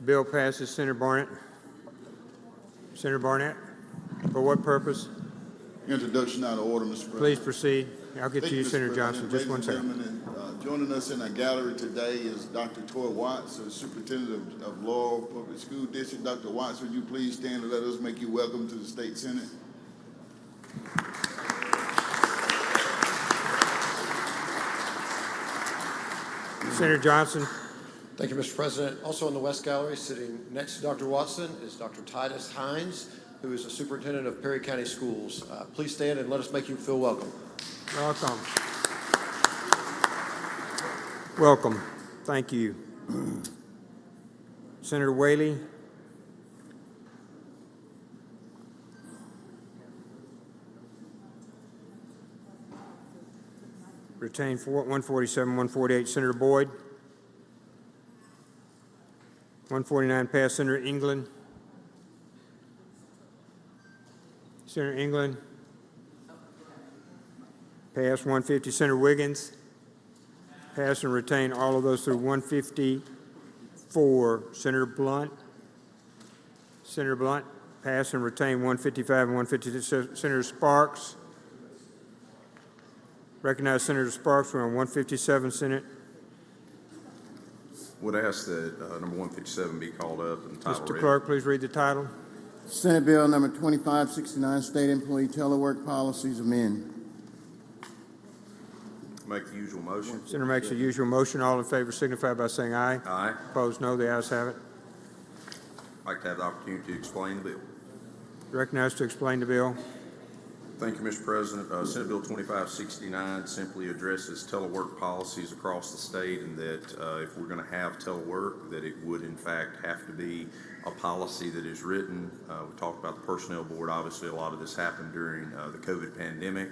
Bill passes. Senator Barnett. Senator Barnett, for what purpose? Introduction out of order, Mr. President. Please proceed. I'll get to you, Mr. Senator President. Johnson. Just 1 Ladies and second. gentlemen, joining us in our gallery today is Dr. Toy Watts, Superintendent of Laurel Public School District. Dr. Watts, would you please stand and let us make you welcome to the State Senate? Senator Johnson. Thank you, Mr. President. Also in the West Gallery, sitting next to Dr. Watson, is Dr. Titus Hines, who is the superintendent of Perry County Schools. Please stand and let us make you feel welcome. Welcome. Welcome. Thank you. Senator Whaley. Retain 147, 148. Senator Boyd. 149 passed. Senator England. Senator England. Passed. 150. Senator Wiggins. Pass and retain all of those through 154. Senator Blunt. Senator Blunt. Pass and retain 155 and 156. Senator Sparks. Recognize Senator Sparks. We're on 157, Senate. Would ask that number 157 be called up and title Mr. read. Clerk, please read the title. Senate Bill number 2569, State Employee Telework Policies amend. Make the usual motion. Senator makes the usual motion. All in favor signify by saying aye. Aye. Opposed, no. The ayes have it. I'd like to have the opportunity to explain the bill. Recognized to explain the bill. Thank you, Mr. President. Senate Bill 2569 simply addresses telework policies across the state, and that if we're going to have telework, that it would in fact have to be a policy that is written. We talked about the personnel board. Obviously, a lot of this happened during the COVID pandemic,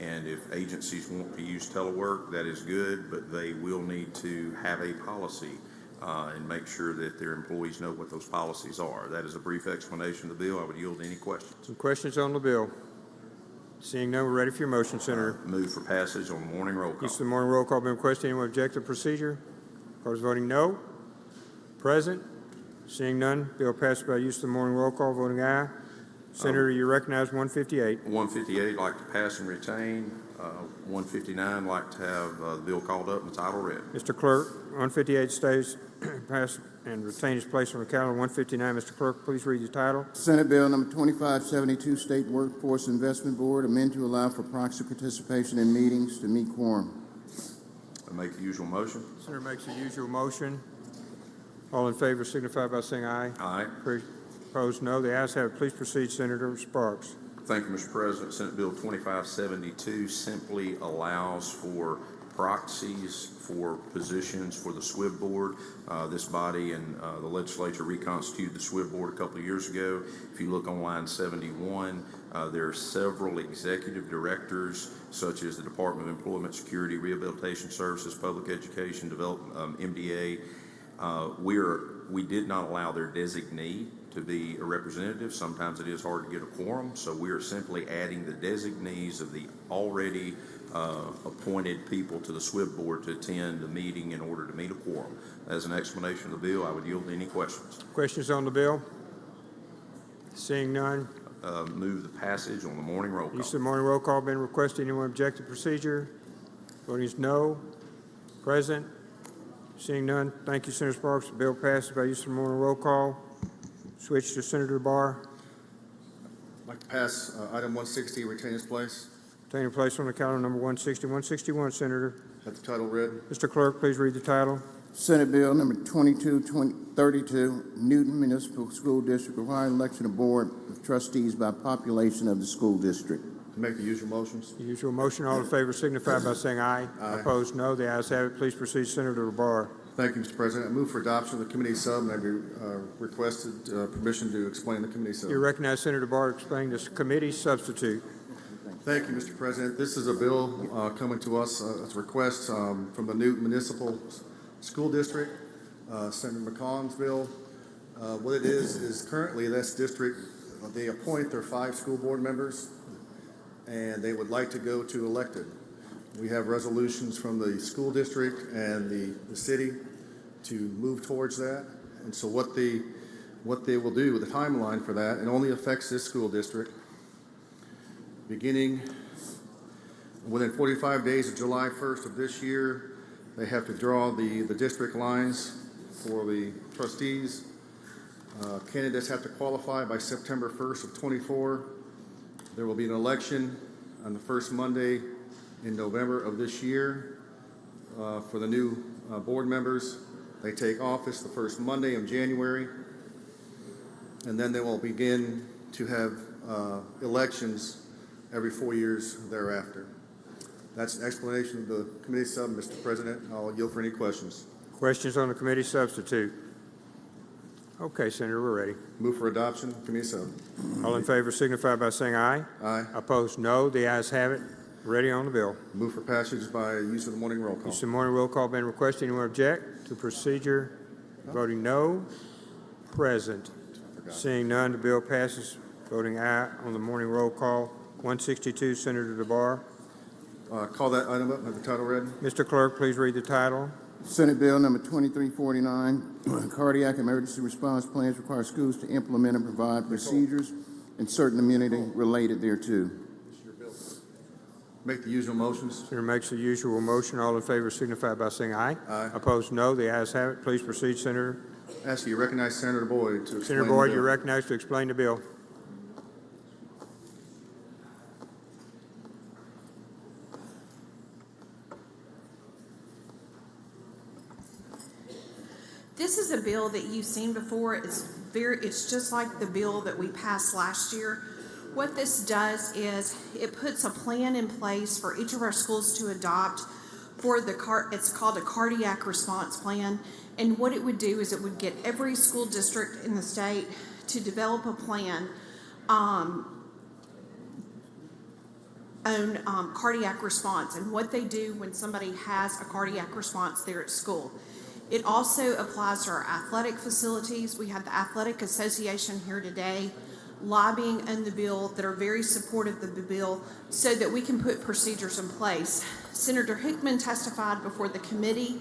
and if agencies want to use telework, that is good, but they will need to have a policy and make sure that their employees know what those policies are. That is a brief explanation of the bill. I would yield to any questions. Some questions on the bill. Seeing none, we're ready for your motion, Senator. Move for passage on the morning roll call. Use of the morning roll call been requested. Anyone object to procedure? Opposed, voting no. Present. Seeing none, bill passed by use of the morning roll call, voting aye. Senator, you recognize 158. 158, like to pass and retain. 159, like to have the bill called up and the title read. Mr. Clerk, 158 stays, pass and retain its place on the calendar. 159, Mr. Clerk, please read the title. Senate Bill number 2572, State Workforce Investment Board, amend to allow for proxy participation in meetings to meet quorum. I make the usual motion. Senator makes the usual motion. All in favor signify by saying aye. Aye. Opposed, no. The ayes have it. Please proceed, Senator Sparks. Thank you, Mr. President. Senate Bill 2572 simply allows for proxies for positions for the SWIB board. This body and the legislature reconstituted the SWIB board a couple of years ago. If you look on line 71, there are several executive directors, such as the Department of Employment, Security, Rehabilitation Services, Public Education, Development, MDA. We did not allow their designee to be a representative. Sometimes it is hard to get a quorum, so we are simply adding the designees of the already appointed people to the SWIB board to attend the meeting in order to meet a quorum. As an explanation of the bill, I would yield to any questions. Questions on the bill? Seeing none. Move the passage on the morning roll call. Use of the morning roll call been requested. Anyone object to procedure? Voting is no. Present. Seeing none. Thank you, Senator Sparks. The bill passes by use of the morning roll call. Switch to Senator Barr. I'd like to pass item 160, retain its place. Taking place on the calendar number 160. 161, Senator. Have the title read. Mr. Clerk, please read the title. Senate Bill number 2232, Newton Municipal School District requiring election of board of trustees by population of the school district. To make the usual motions. The usual motion. All in favor signify by saying aye. Aye. Opposed, no. The ayes have it. Please proceed, Senator Barr. Thank you, Mr. President. I move for adoption of the committee sub, and I've requested permission to explain the committee sub. You recognize Senator Barr to explain this committee substitute. Thank you, Mr. President. This is a bill coming to us as a request from the Newton Municipal School District, Senator McConn's bill. What it is currently this district, they appoint their 5 school board members, and they would like to go to elected. We have resolutions from the school district and the city to move towards that. And so what they will do with the timeline for that, it only affects this school district. Beginning within 45 days of July 1st of this year, they have to draw the district lines for the trustees. Candidates have to qualify by September 1st of 24. There will be an election on the first Monday in November of this year for the new board members. They take office the first Monday of January, and then they will begin to have elections every 4 years thereafter. That's an explanation of the committee sub, Mr. President. I'll yield for any questions. Questions on the committee substitute? Okay, Senator, we're ready. Move for adoption, committee sub. All in favor signify by saying aye. Aye. Opposed, no. The ayes have it. Ready on the bill. Move for passage by use of the morning roll call. Use of morning roll call been requested. Anyone object to procedure? Voting no. Present. Seeing none, the bill passes. Voting aye on the morning roll call. 162, Senator DeBar. Call that item up. Have the title read. Mr. Clerk, please read the title. Senate Bill number 2349, cardiac emergency response plans require schools to implement and provide procedures and certain immunity related thereto. Make the usual motions. Senator makes the usual motion. All in favor signify by saying aye. Aye. Opposed, no. The ayes have it. Please proceed, Senator. Ask you recognize Senator Boyd to explain Senator the Boyd, bill. you're recognized to explain the bill. This is a bill that you've seen before. It's just like the bill that we passed last year. What this does is it puts a plan in place for each of our schools to adopt for it's called a cardiac response plan. And what it would do is it would get every school district in the state to develop a plan on cardiac response and what they do when somebody has a cardiac response there at school. It also applies to our athletic facilities. We have the Athletic Association here today lobbying in the bill that are very supportive of the bill so that we can put procedures in place. Senator Hickman testified before the committee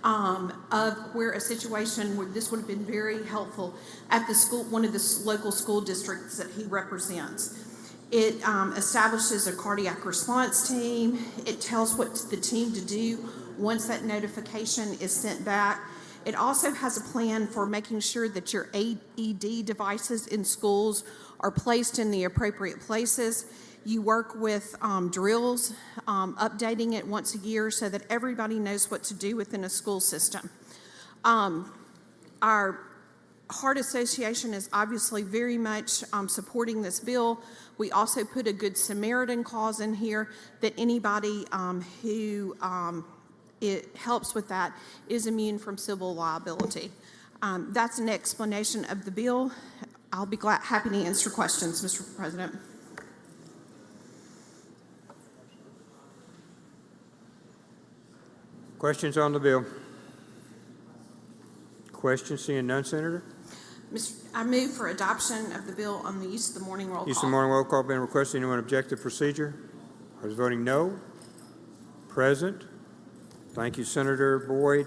of where a situation where this would have been very helpful at the school, one of the local school districts that he represents. It establishes a cardiac response team. It tells what the team to do once that notification is sent back. It also has a plan for making sure that your AED devices in schools are placed in the appropriate places. You work with drills, updating it once a year so that everybody knows what to do within a school system. Our Heart Association is obviously very much supporting this bill. We also put a Good Samaritan clause in here that anybody who it helps with that is immune from civil liability. That's an explanation of the bill. I'll be happy to answer questions, Mr. President. Questions on the bill? Questions? Seeing none, Senator? I move for adoption of the bill on the use of the morning roll call. Use of the morning roll call being requested. Anyone object to procedure? I was voting no. Present. Thank you, Senator Boyd.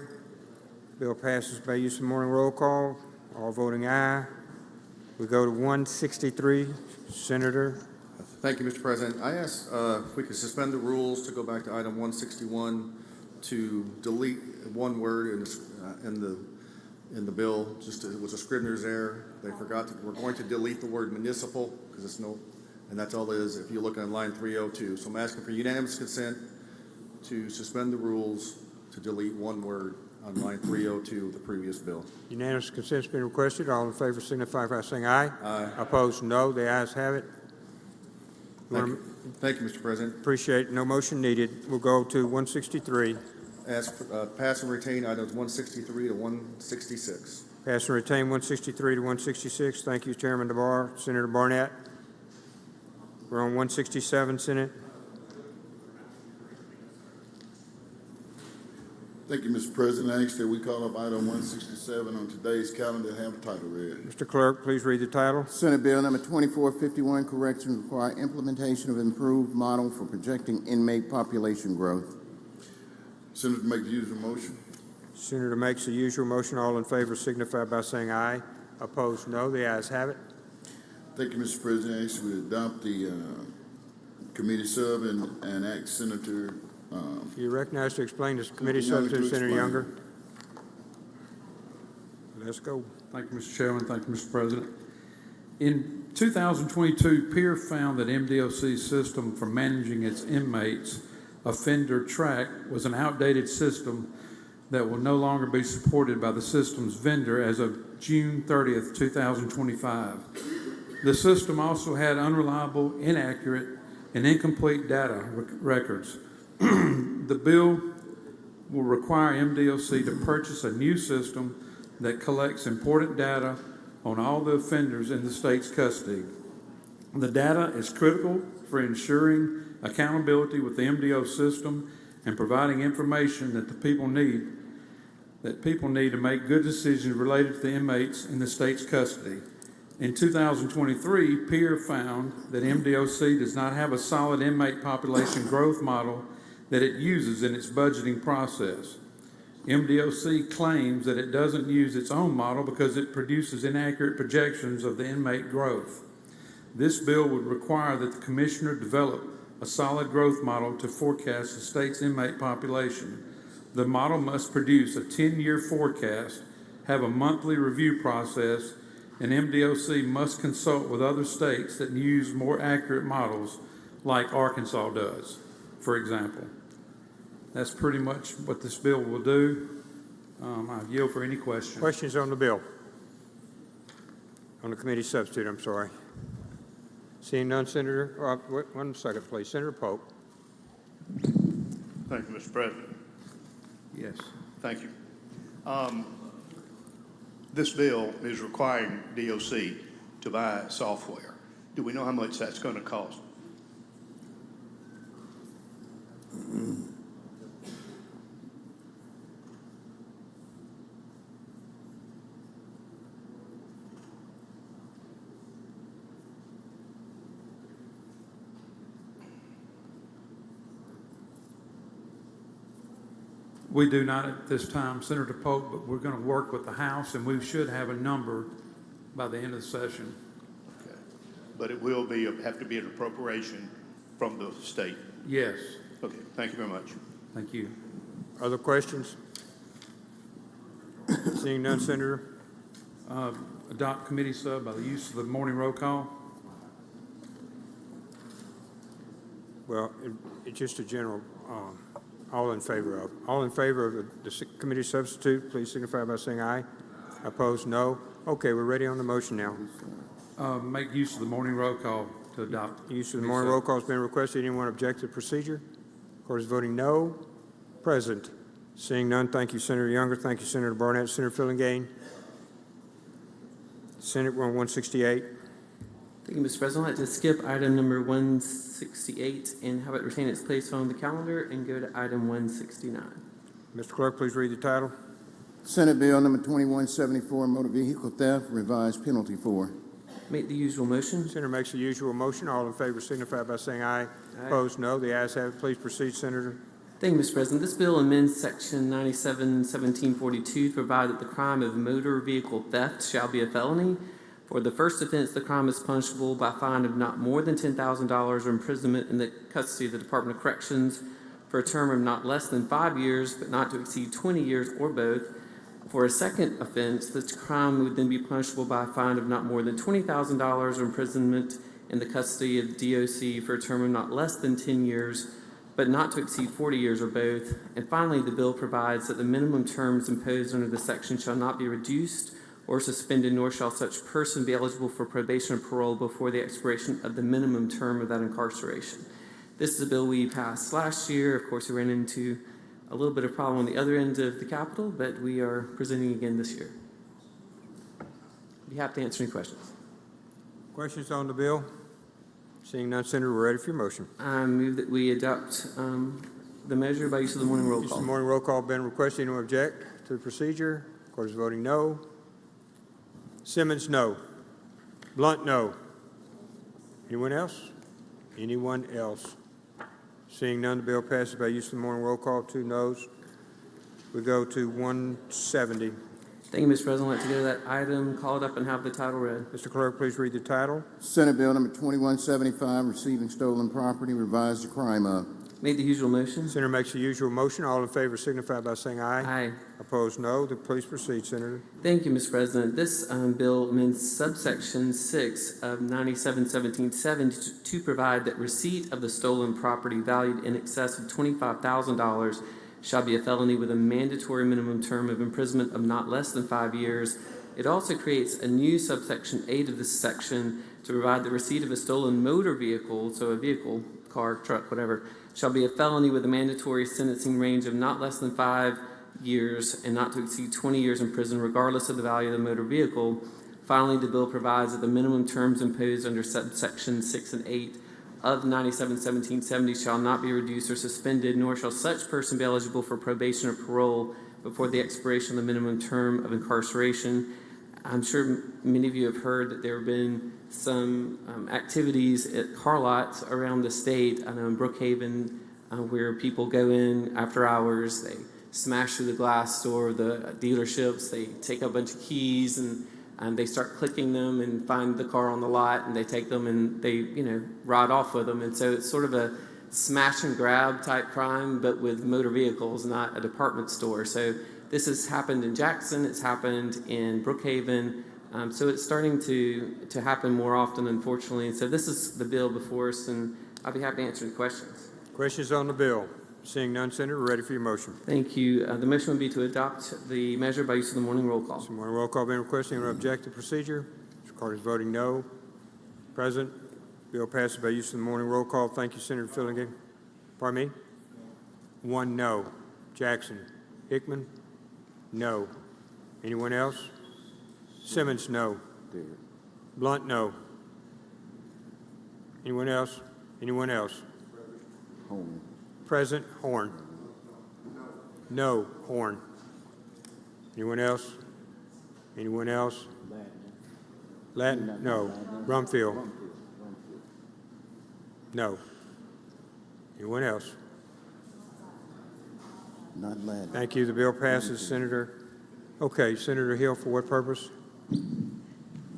Bill passes by use of morning roll call. All voting aye. We go to 163. Senator. Thank you, Mr. President. I asked if we could suspend the rules to go back to item 161 to delete one word in the bill. Just it was a Scribner's error. They forgot we're going to delete the word municipal because it's and that's all it is if you look on line 302. So I'm asking for unanimous consent to suspend the rules to delete one word on line 302 of the previous bill. Unanimous consent has been requested. All in favor signify by saying aye. Aye. Opposed, no. The ayes have it. Thank you, Mr. President. Appreciate it. No motion needed. We'll go to 163. Ask pass and retain items 163 to 166. Pass and retain 163 to 166. Thank you, Chairman DeBar. Senator Barnett. We're on 167, Senate. Thank you, Mr. President. I ask that we call up item 167 on today's calendar and have the title read. Mr. Clerk, please read the title. Senate Bill number 2451, corrections require implementation of improved model for projecting inmate population growth. Senator make the usual motion. Senator makes the usual motion. All in favor signify by saying aye. Opposed, no. The ayes have it. Thank you, Mr. President. I ask that we adopt the committee sub and ask Senator You recognize to explain this committee substitute, Senator Younger. Let's go. Thank you, Mr. Chairman. Thank you, Mr. President. In 2022, PEER found that MDOC's system for managing its inmates offender track was an outdated system that will no longer be supported by the system's vendor as of June 30th, 2025. The system also had unreliable, inaccurate, and incomplete data records. The bill will require MDOC to purchase a new system that collects important data on all the offenders in the state's custody. The data is critical for ensuring accountability with the MDO system and providing information that people need to make good decisions related to the inmates in the state's custody. In 2023, PEER found that MDOC does not have a solid inmate population growth model that it uses in its budgeting process. MDOC claims that it doesn't use its own model because it produces inaccurate projections of the inmate growth. This bill would require that the commissioner develop a solid growth model to forecast the state's inmate population. The model must produce a 10-year forecast, have a monthly review process, and MDOC must consult with other states that use more accurate models like Arkansas does, for example. That's pretty much what this bill will do. I yield for any questions. Questions on the bill? On the committee substitute, I'm sorry. Seeing none, Senator, one second, please. Senator Pope. Thank you, Mr. President. Yes. Thank you. This bill is requiring DOC to buy software. Do we know how much that's going to cost? We do not at this time, Senator Pope, but we're going to work with the House, and we should have a number by the end of the session. Okay. But it will have to be an appropriation from the state? Yes. Okay, thank you very much. Thank you. Other questions? Seeing none, Senator. Adopt committee sub by the use of the morning roll call. Well, it's just a general, all in favor of the committee substitute, please signify by saying aye. Opposed, no. Okay, we're ready on the motion now. Make use of the morning roll call to adopt. Use of the morning roll call has been requested. Anyone object to the procedure? Court is voting no. Present. Seeing none, thank you, Senator Younger. Thank you, Senator Barnett. Senator Fillingham. Senate Rule 168. Thank you, Mr. President. I'd like to skip item number 168 and have it retain its place on the calendar and go to item 169. Mr. Clerk, please read the title. Senate Bill number 2174, motor vehicle theft, revised penalty for. Make the usual motion. Senator makes the usual motion. All in favor signify by saying aye. Opposed, no. The ayes have it. Please proceed, Senator. Thank you, Mr. President. This bill amends Section 97-1742 to provide that the crime of motor vehicle theft shall be a felony. For the first offense, the crime is punishable by a fine of not more than $10,000 or imprisonment in the custody of the Department of Corrections for a term of not less than 5 years, but not to exceed 20 years or both. For a second offense, the crime would then be punishable by a fine of not more than $20,000 or imprisonment in the custody of DOC for a term of not less than 10 years, but not to exceed 40 years or both. And finally, the bill provides that the minimum terms imposed under the section shall not be reduced or suspended, nor shall such person be eligible for probation or parole before the expiration of the minimum term of that incarceration. This is a bill we passed last year. Of course, we ran into a little bit of problem on the other end of the Capitol, but we are presenting again this year. Be happy to answer any questions. Questions on the bill? Seeing none, Senator, we're ready for your motion. I move that we adopt the measure by use of the morning roll Use call. of the morning roll call been requested. Anyone object to the procedure? Court is voting no. Simmons, no. Blunt, no. Anyone else? Anyone else? Seeing none, the bill passes by use of the morning roll call. 2 noes. We go to 170. Thank you, Mr. President. I'd like to go to that item, call it up, and have the title read. Mr. Clerk, please read the title. Senate Bill number 2175, receiving stolen property, revised the crime of. Make the usual motion. Senator makes the usual motion. All in favor signify by saying aye. Aye. Opposed, no. Please proceed, Senator. Thank you, Mr. President. This bill amends subsection 6 of 97-1770 to provide that receipt of the stolen property valued in excess of $25,000 shall be a felony with a mandatory minimum term of imprisonment of not less than 5 years. It also creates a new subsection 8 of this section to provide the receipt of a stolen motor vehicle, so a vehicle, car, truck, whatever, shall be a felony with a mandatory sentencing range of not less than 5 years and not to exceed 20 years in prison, regardless of the value of the motor vehicle. Finally, the bill provides that the minimum terms imposed under subsection 6 and 8 of 97-1770 shall not be reduced or suspended, nor shall such person be eligible for probation or parole before the expiration of the minimum term of incarceration. I'm sure many of you have heard that there have been some activities at car lots around the state. I know in Brookhaven, where people go in after hours, they smash through the glass door of the dealerships, they take a bunch of keys and they start clicking them and find the car on the lot, and they take them and they, ride off with them. And so it's sort of a smash and grab type crime, but with motor vehicles, not a department store. So this has happened in Jackson, it's happened in Brookhaven, so it's starting to happen more often, unfortunately. And so this is the bill before us, and I'll be happy to answer any questions. Questions on the bill? Seeing none, Senator, we're ready for your motion. Thank you. The motion would be to adopt the measure by use of the morning roll call. Morning roll call being requested. Anyone object to procedure? Mr. Carter is voting no. President, bill passes by use of the morning roll call. Thank you, Senator Fillinger. Pardon me? 1 no. Jackson. Hickman? No. Anyone else? Simmons, no. Blunt, no. Anyone else? Anyone else? President Horn. No. Horn. Anyone else? Anyone else? Latin? No. Brumfield? No. Anyone else? Not Latin. Thank you. The bill passes, Senator. Okay, Senator Hill, for what purpose?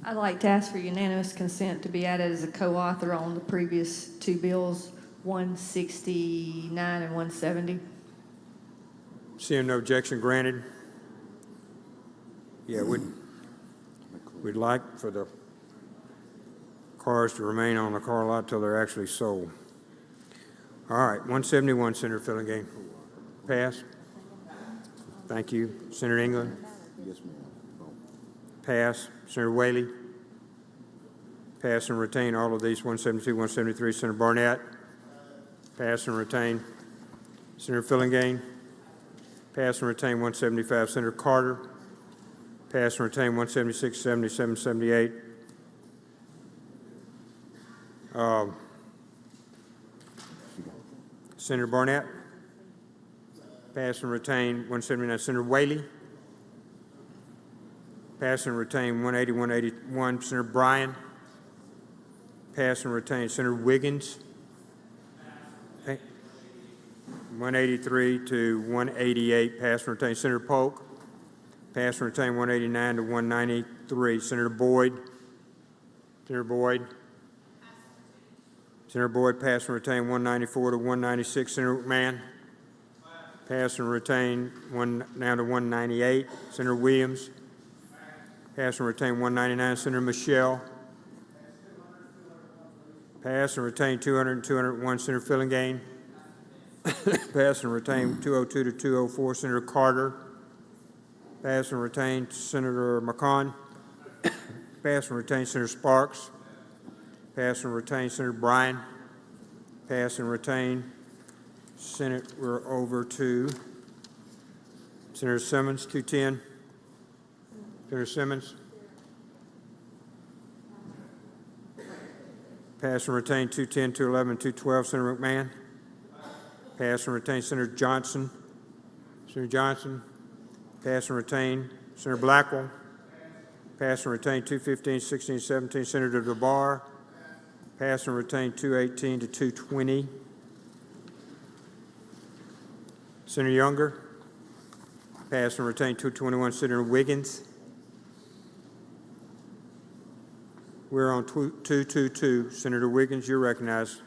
I'd like to ask for unanimous consent to be added as a co-author on the previous two bills, 169 and 170. Seeing no objection, granted. Yeah, we'd like for the cars to remain on the car lot till they're actually sold. All right, 171, Senator Fillinger. Pass. Thank you. Senator England? Yes, ma'am. Pass. Senator Whaley? Pass and retain all of these, 172, 173. Senator Barnett? Pass and retain. Senator Fillinger? Pass and retain 175. Senator Carter? Pass and retain 176, 77, 78. Senator Barnett? Pass and retain 179. Senator Whaley? Pass and retain 180, 181. Senator Bryan? Pass and retain. Senator Wiggins? 183 to 188. Pass and retain. Senator Polk? Pass and retain 189 to 193. Senator Boyd? Senator Boyd? Senator Boyd, pass and retain 194 to 196. Senator McMahon? Pass and retain now to 198. Senator Williams? Pass and retain 199. Senator Michelle? Pass and retain 200 and 201. Senator Fillinger? Pass and retain 202 to 204. Senator Carter? Pass and retain Senator McCon? Pass and retain Senator Sparks? Pass and retain Senator Bryan. Pass and retain. Senate, we're over to Senator Simmons, 210. Senator Simmons. Pass and retain 210, 211, 212. Senator McMahon. Pass and retain Senator Johnson. Senator Johnson. Pass and retain Senator Blackwell. Pass and retain 215, 16, 17. Senator DeBar. Pass and retain 218 to 220. Senator Younger. Pass and retain 221. Senator Wiggins. We're on 222. Senator Wiggins, you're recognized.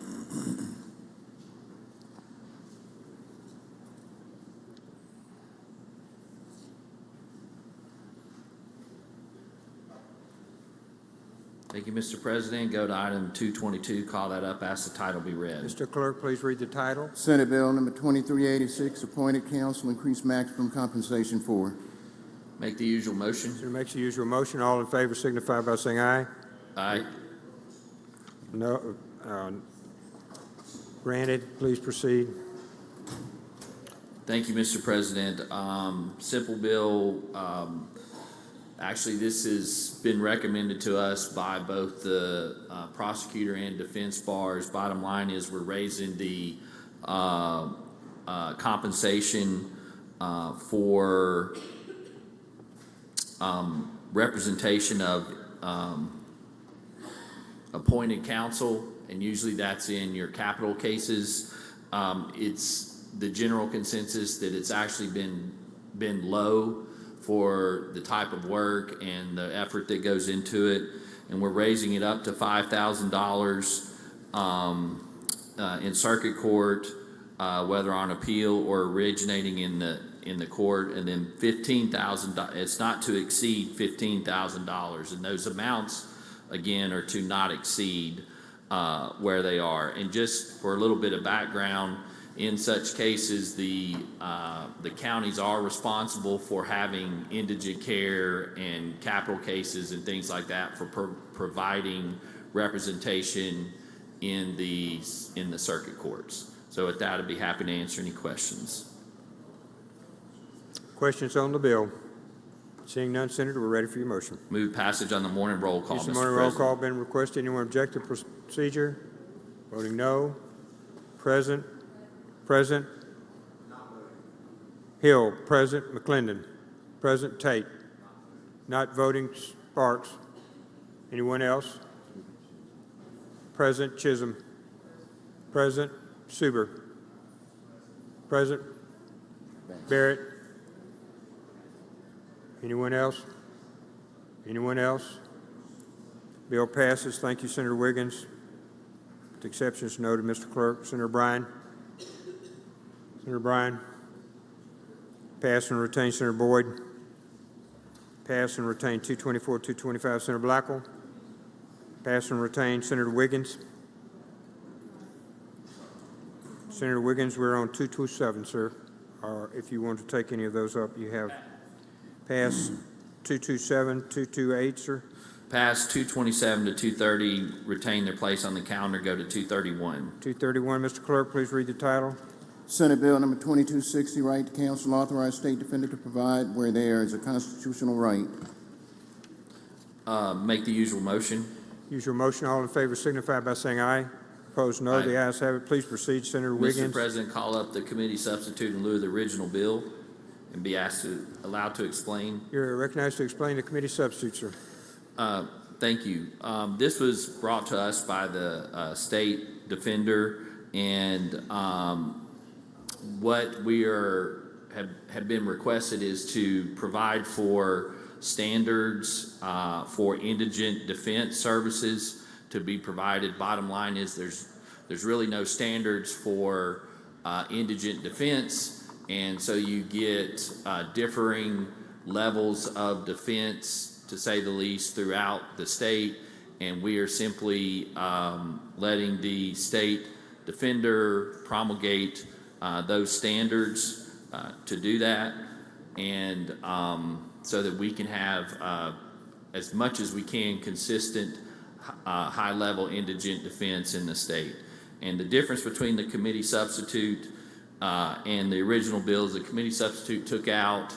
Thank Thank you, Mr. President. Go to item 222, call that up, ask the title be read. Mr. Clerk, please read the title. Senate Bill number 2386, appointed council, increase maximum compensation for. Make the usual motion. Senator makes the usual motion. All in favor signify by saying aye. Aye. No, granted. Please proceed. Thank you, Mr. President. Simple bill. Actually, this has been recommended to us by both the prosecutor and defense bars. Bottom line is we're raising the compensation for representation of appointed counsel, and usually that's in your capital cases. It's the general consensus that it's actually been low for the type of work and the effort that goes into it, and we're raising it up to $5,000 in circuit court, whether on appeal or originating in the court, and then $15,000. It's not to exceed $15,000, and those amounts again are to not exceed where they are. And just for a little bit of background, in such cases, the counties are responsible for having indigent care and capital cases and things like that for providing representation in the circuit courts. So with that, I'd be happy to answer any questions. Questions on the bill? Seeing none, Senator, we're ready for your motion. Move passage on the morning roll call, Use Mr. the President. morning roll call been requested. Anyone object to procedure? Voting no. Present. Present. Hill. Present. McClendon. Present. Tate. Not voting. Sparks. Anyone else? Present. Chisholm. Present. Suber. Present. Barrett. Anyone else? Anyone else? Bill passes. Thank you, Senator Wiggins. With exceptions noted, Mr. Clerk. Senator Bryan. Senator Bryan. Pass and retain Senator Boyd. Pass and retain 224, 225 Senator Blackwell. Pass and retain Senator Wiggins. Senator Wiggins, we're on 227, sir. If you want to take any of those up, you have. Pass 227, 228, sir. Pass 227 to 230, retain their place on the calendar, go to 231. 231, Mr. Clerk, please read the title. Senate Bill number 2260, right to counsel, authorize state defender to provide where there is a constitutional right. Make the usual motion. Usual motion. All in favor signify by saying aye. Opposed, no. Aye. The ayes have it. Please proceed, Senator Wiggins. Mr. President, call up the committee substitute in lieu of the original bill and be allowed to explain. You're recognized to explain the committee substitute, sir. Thank you. This was brought to us by the state defender, and what we have been requested is to provide for standards for indigent defense services to be provided. Bottom line is there's really no standards for indigent defense, and so you get differing levels of defense, to say the least, throughout the state, and we are simply letting the state defender promulgate those standards to do that, and so that we can have as much as we can consistent high-level indigent defense in the state. And the difference between the committee substitute and the original bill is the committee substitute took out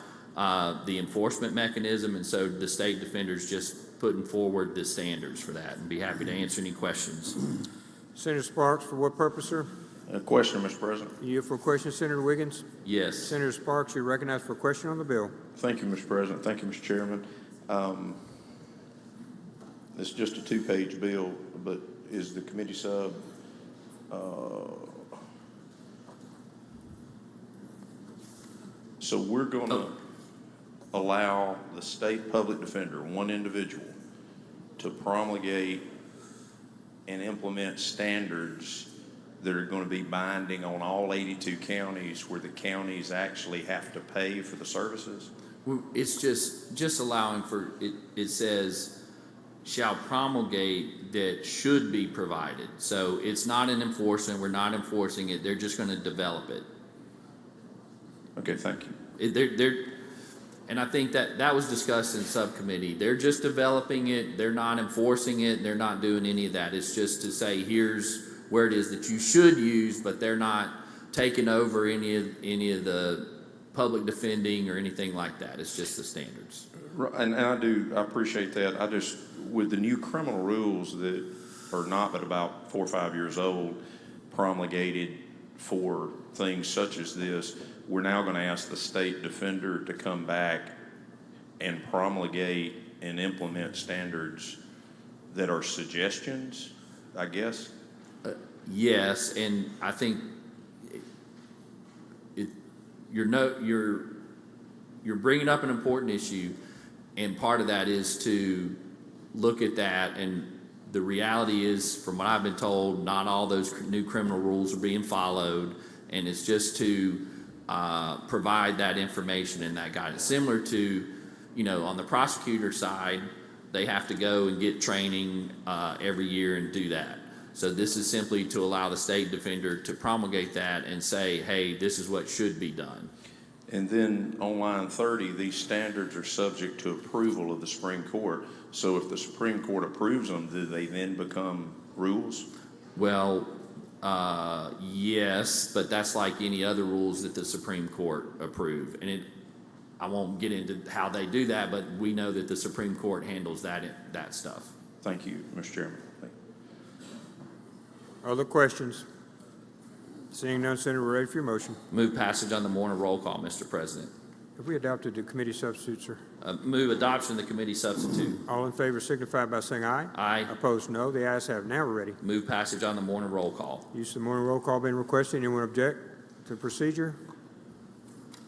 the enforcement mechanism, and so the state defender's just putting forward the standards for that, and be happy to answer any questions. Senator Sparks, for what purpose, sir? A question, Mr. President. You for a question, Senator Wiggins? Yes. Senator Sparks, you're recognized for a question on the bill. Thank you, Mr. President. Thank you, Mr. Chairman. It's just a two-page bill, but is the committee sub so we're going to allow the state public defender, one individual, to promulgate and implement standards that are going to be binding on all 82 counties, where the counties actually have to pay for the services? It's just allowing for it. It says shall promulgate that should be provided. So it's not an enforcement, we're not enforcing it, they're just gonna develop it. Okay, thank you. And I think that was discussed in subcommittee. They're just developing it, they're not enforcing it, they're not doing any of that. It's just to say, here's where it is that you should use, but they're not taking over any of the public defending or anything like that. It's just the standards. And I appreciate that. I just, with the new criminal rules that are not but about 4 or 5 years old, promulgated for things such as this, we're now going to ask the state defender to come back and promulgate and implement standards that are suggestions, I guess? Yes, and I think you're bringing up an important issue, and part of that is to look at that. And the reality is, from what I've been told, not all those new criminal rules are being followed, and it's just to provide that information and that guidance. Similar to, on the prosecutor side, they have to go and get training every year and do that. So this is simply to allow the state defender to promulgate that and say, hey, this is what should be done. And then on line 30, these standards are subject to approval of the Supreme Court. So if the Supreme Court approves them, do they then become rules? Well, yes, but that's like any other rules that the Supreme Court approve. And I won't get into how they do that, but we know that the Supreme Court handles that stuff. Thank you, Mr. Chairman. Other questions? Seeing none, Senator, we're ready for your motion. Move passage on the morning roll call, Mr. President. Have we adopted the committee substitute, sir? Move adoption of the committee substitute. All in favor signify by saying aye. Aye. Opposed, no. The ayes have it. Now we're ready. Move passage on the morning roll call. Use of the morning roll call being requested. Anyone object to the procedure?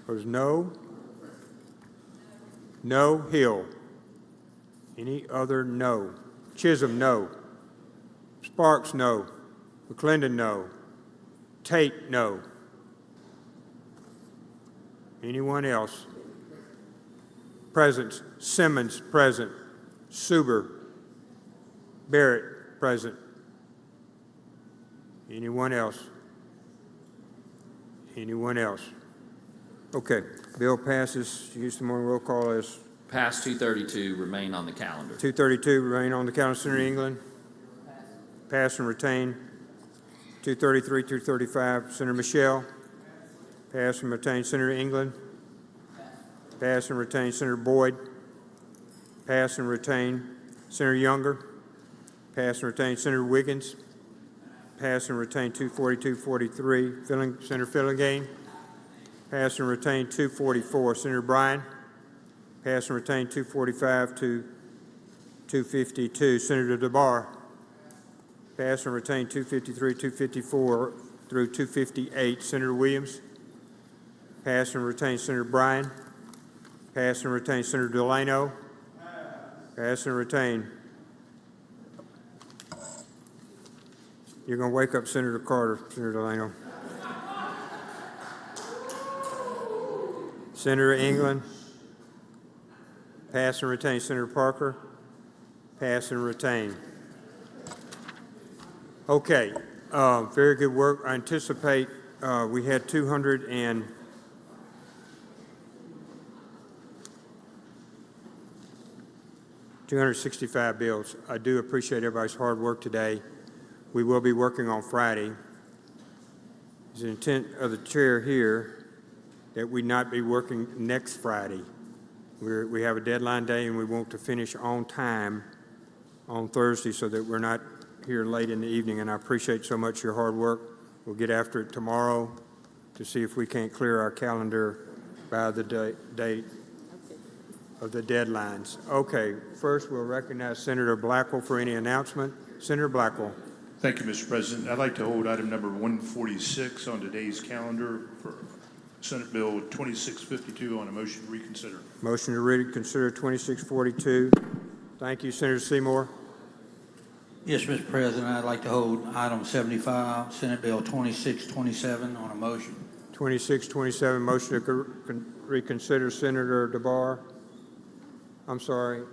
Opposed, no. No. Hill. Any other no? Chisholm, no. Sparks, no. McClendon, no. Tate, no. Anyone else? Present. Simmons, present. Suber. Barrett, present. Anyone else? Anyone else? Okay. Bill passes. Use the morning roll call as Pass 232, remain on the calendar. 232, remain on the calendar. Senator England. Pass and retain. 233, 235, Senator Michelle. Pass and retain. Senator England. Pass and retain. Senator Boyd. Pass and retain. Senator Younger. Pass and retain. Senator Wiggins. Pass and retain. 242, 43, Senator Fillingham. Pass and retain. 244, Senator Bryan. Pass and retain. 245 to 252, Senator DeBar. Pass and retain. 253, 254 through 258, Senator Williams. Pass and retain. Senator Bryan. Pass and retain. Senator Delano. Pass and retain. You're going to wake up Senator Carter, Senator Delano. Senator England. Pass and retain. Senator Parker. Pass and retain. Okay, very good work. I anticipate we had 265 bills. I do appreciate everybody's hard work today. We will be working on Friday. It's the intent of the chair here that we not be working next Friday. We have a deadline day and we want to finish on time on Thursday so that we're not here late in the evening, and I appreciate so much your hard work. We'll get after it tomorrow to see if we can't clear our calendar by the date of the deadlines. Okay, first we'll recognize Senator Blackwell for any announcement. Senator Blackwell. Thank you, Mr. President. I'd like to hold item number 146 on today's calendar for Senate Bill 2652 on a motion to reconsider. Motion to reconsider 2642. Thank you, Senator Seymour. Yes, Mr. President, I'd like to hold item 75, Senate Bill 2627 on a motion. 2627, motion to reconsider. Senator DeBar. I'm sorry.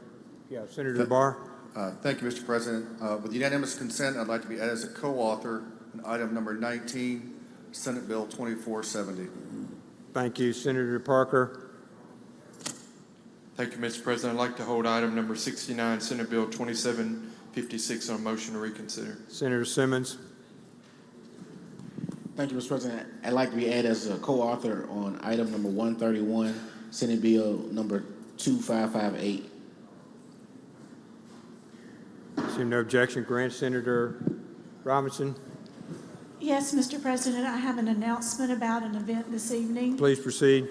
Yeah, Senator DeBar. Thank you, Mr. President. With unanimous consent, I'd like to be added as a co-author on item number 19, Senate Bill 2470. Thank you. Senator Parker. Thank you, Mr. President. I'd like to hold item number 69, Senate Bill 2756 on motion to reconsider. Senator Simmons. Thank you, Mr. President. I'd like to be added as a co-author on item number 131, Senate Bill number 2558. Seeing no objection, grant. Senator Robinson, Yes, Mr. President, I have an announcement about an event this evening. please proceed.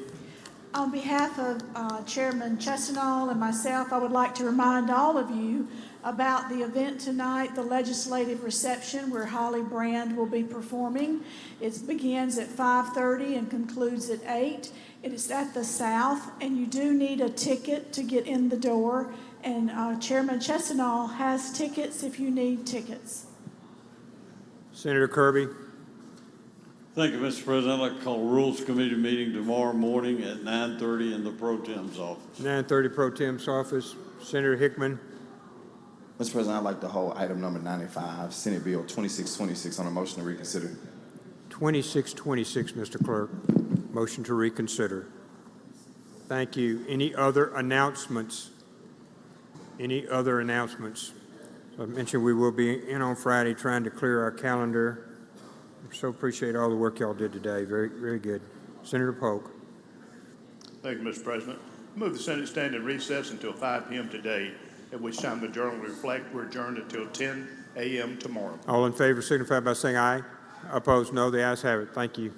On behalf of Chairman Chesnall and myself, I would like to remind all of you about the event tonight, the legislative reception, where Holly Brand will be performing. It begins at 5:30 and concludes at 8. It is at the South, and you do need a ticket to get in the door. And Chairman Chesnall has tickets if you need tickets. Senator Kirby. Thank you, Mr. President. I'd like to call a Rules Committee meeting tomorrow morning at 9:30 in the Pro Tem's office. 9:30 Pro Tem's office. Senator Hickman. Mr. President, I'd like to hold item number 95, Senate Bill 2626 on a motion to reconsider. 2626, Mr. Clerk. Motion to reconsider. Thank you. Any other announcements? Any other announcements? I mentioned we will be in on Friday trying to clear our calendar. So appreciate all the work y'all did today. Very, very good. Senator Polk. Thank you, Mr. President. Move the Senate stand in recess until 5 p.m. today, at which time the journal will reflect we're adjourned until 10 a.m. tomorrow. All in favor signify by saying aye. Opposed, no. The ayes have it. Thank you.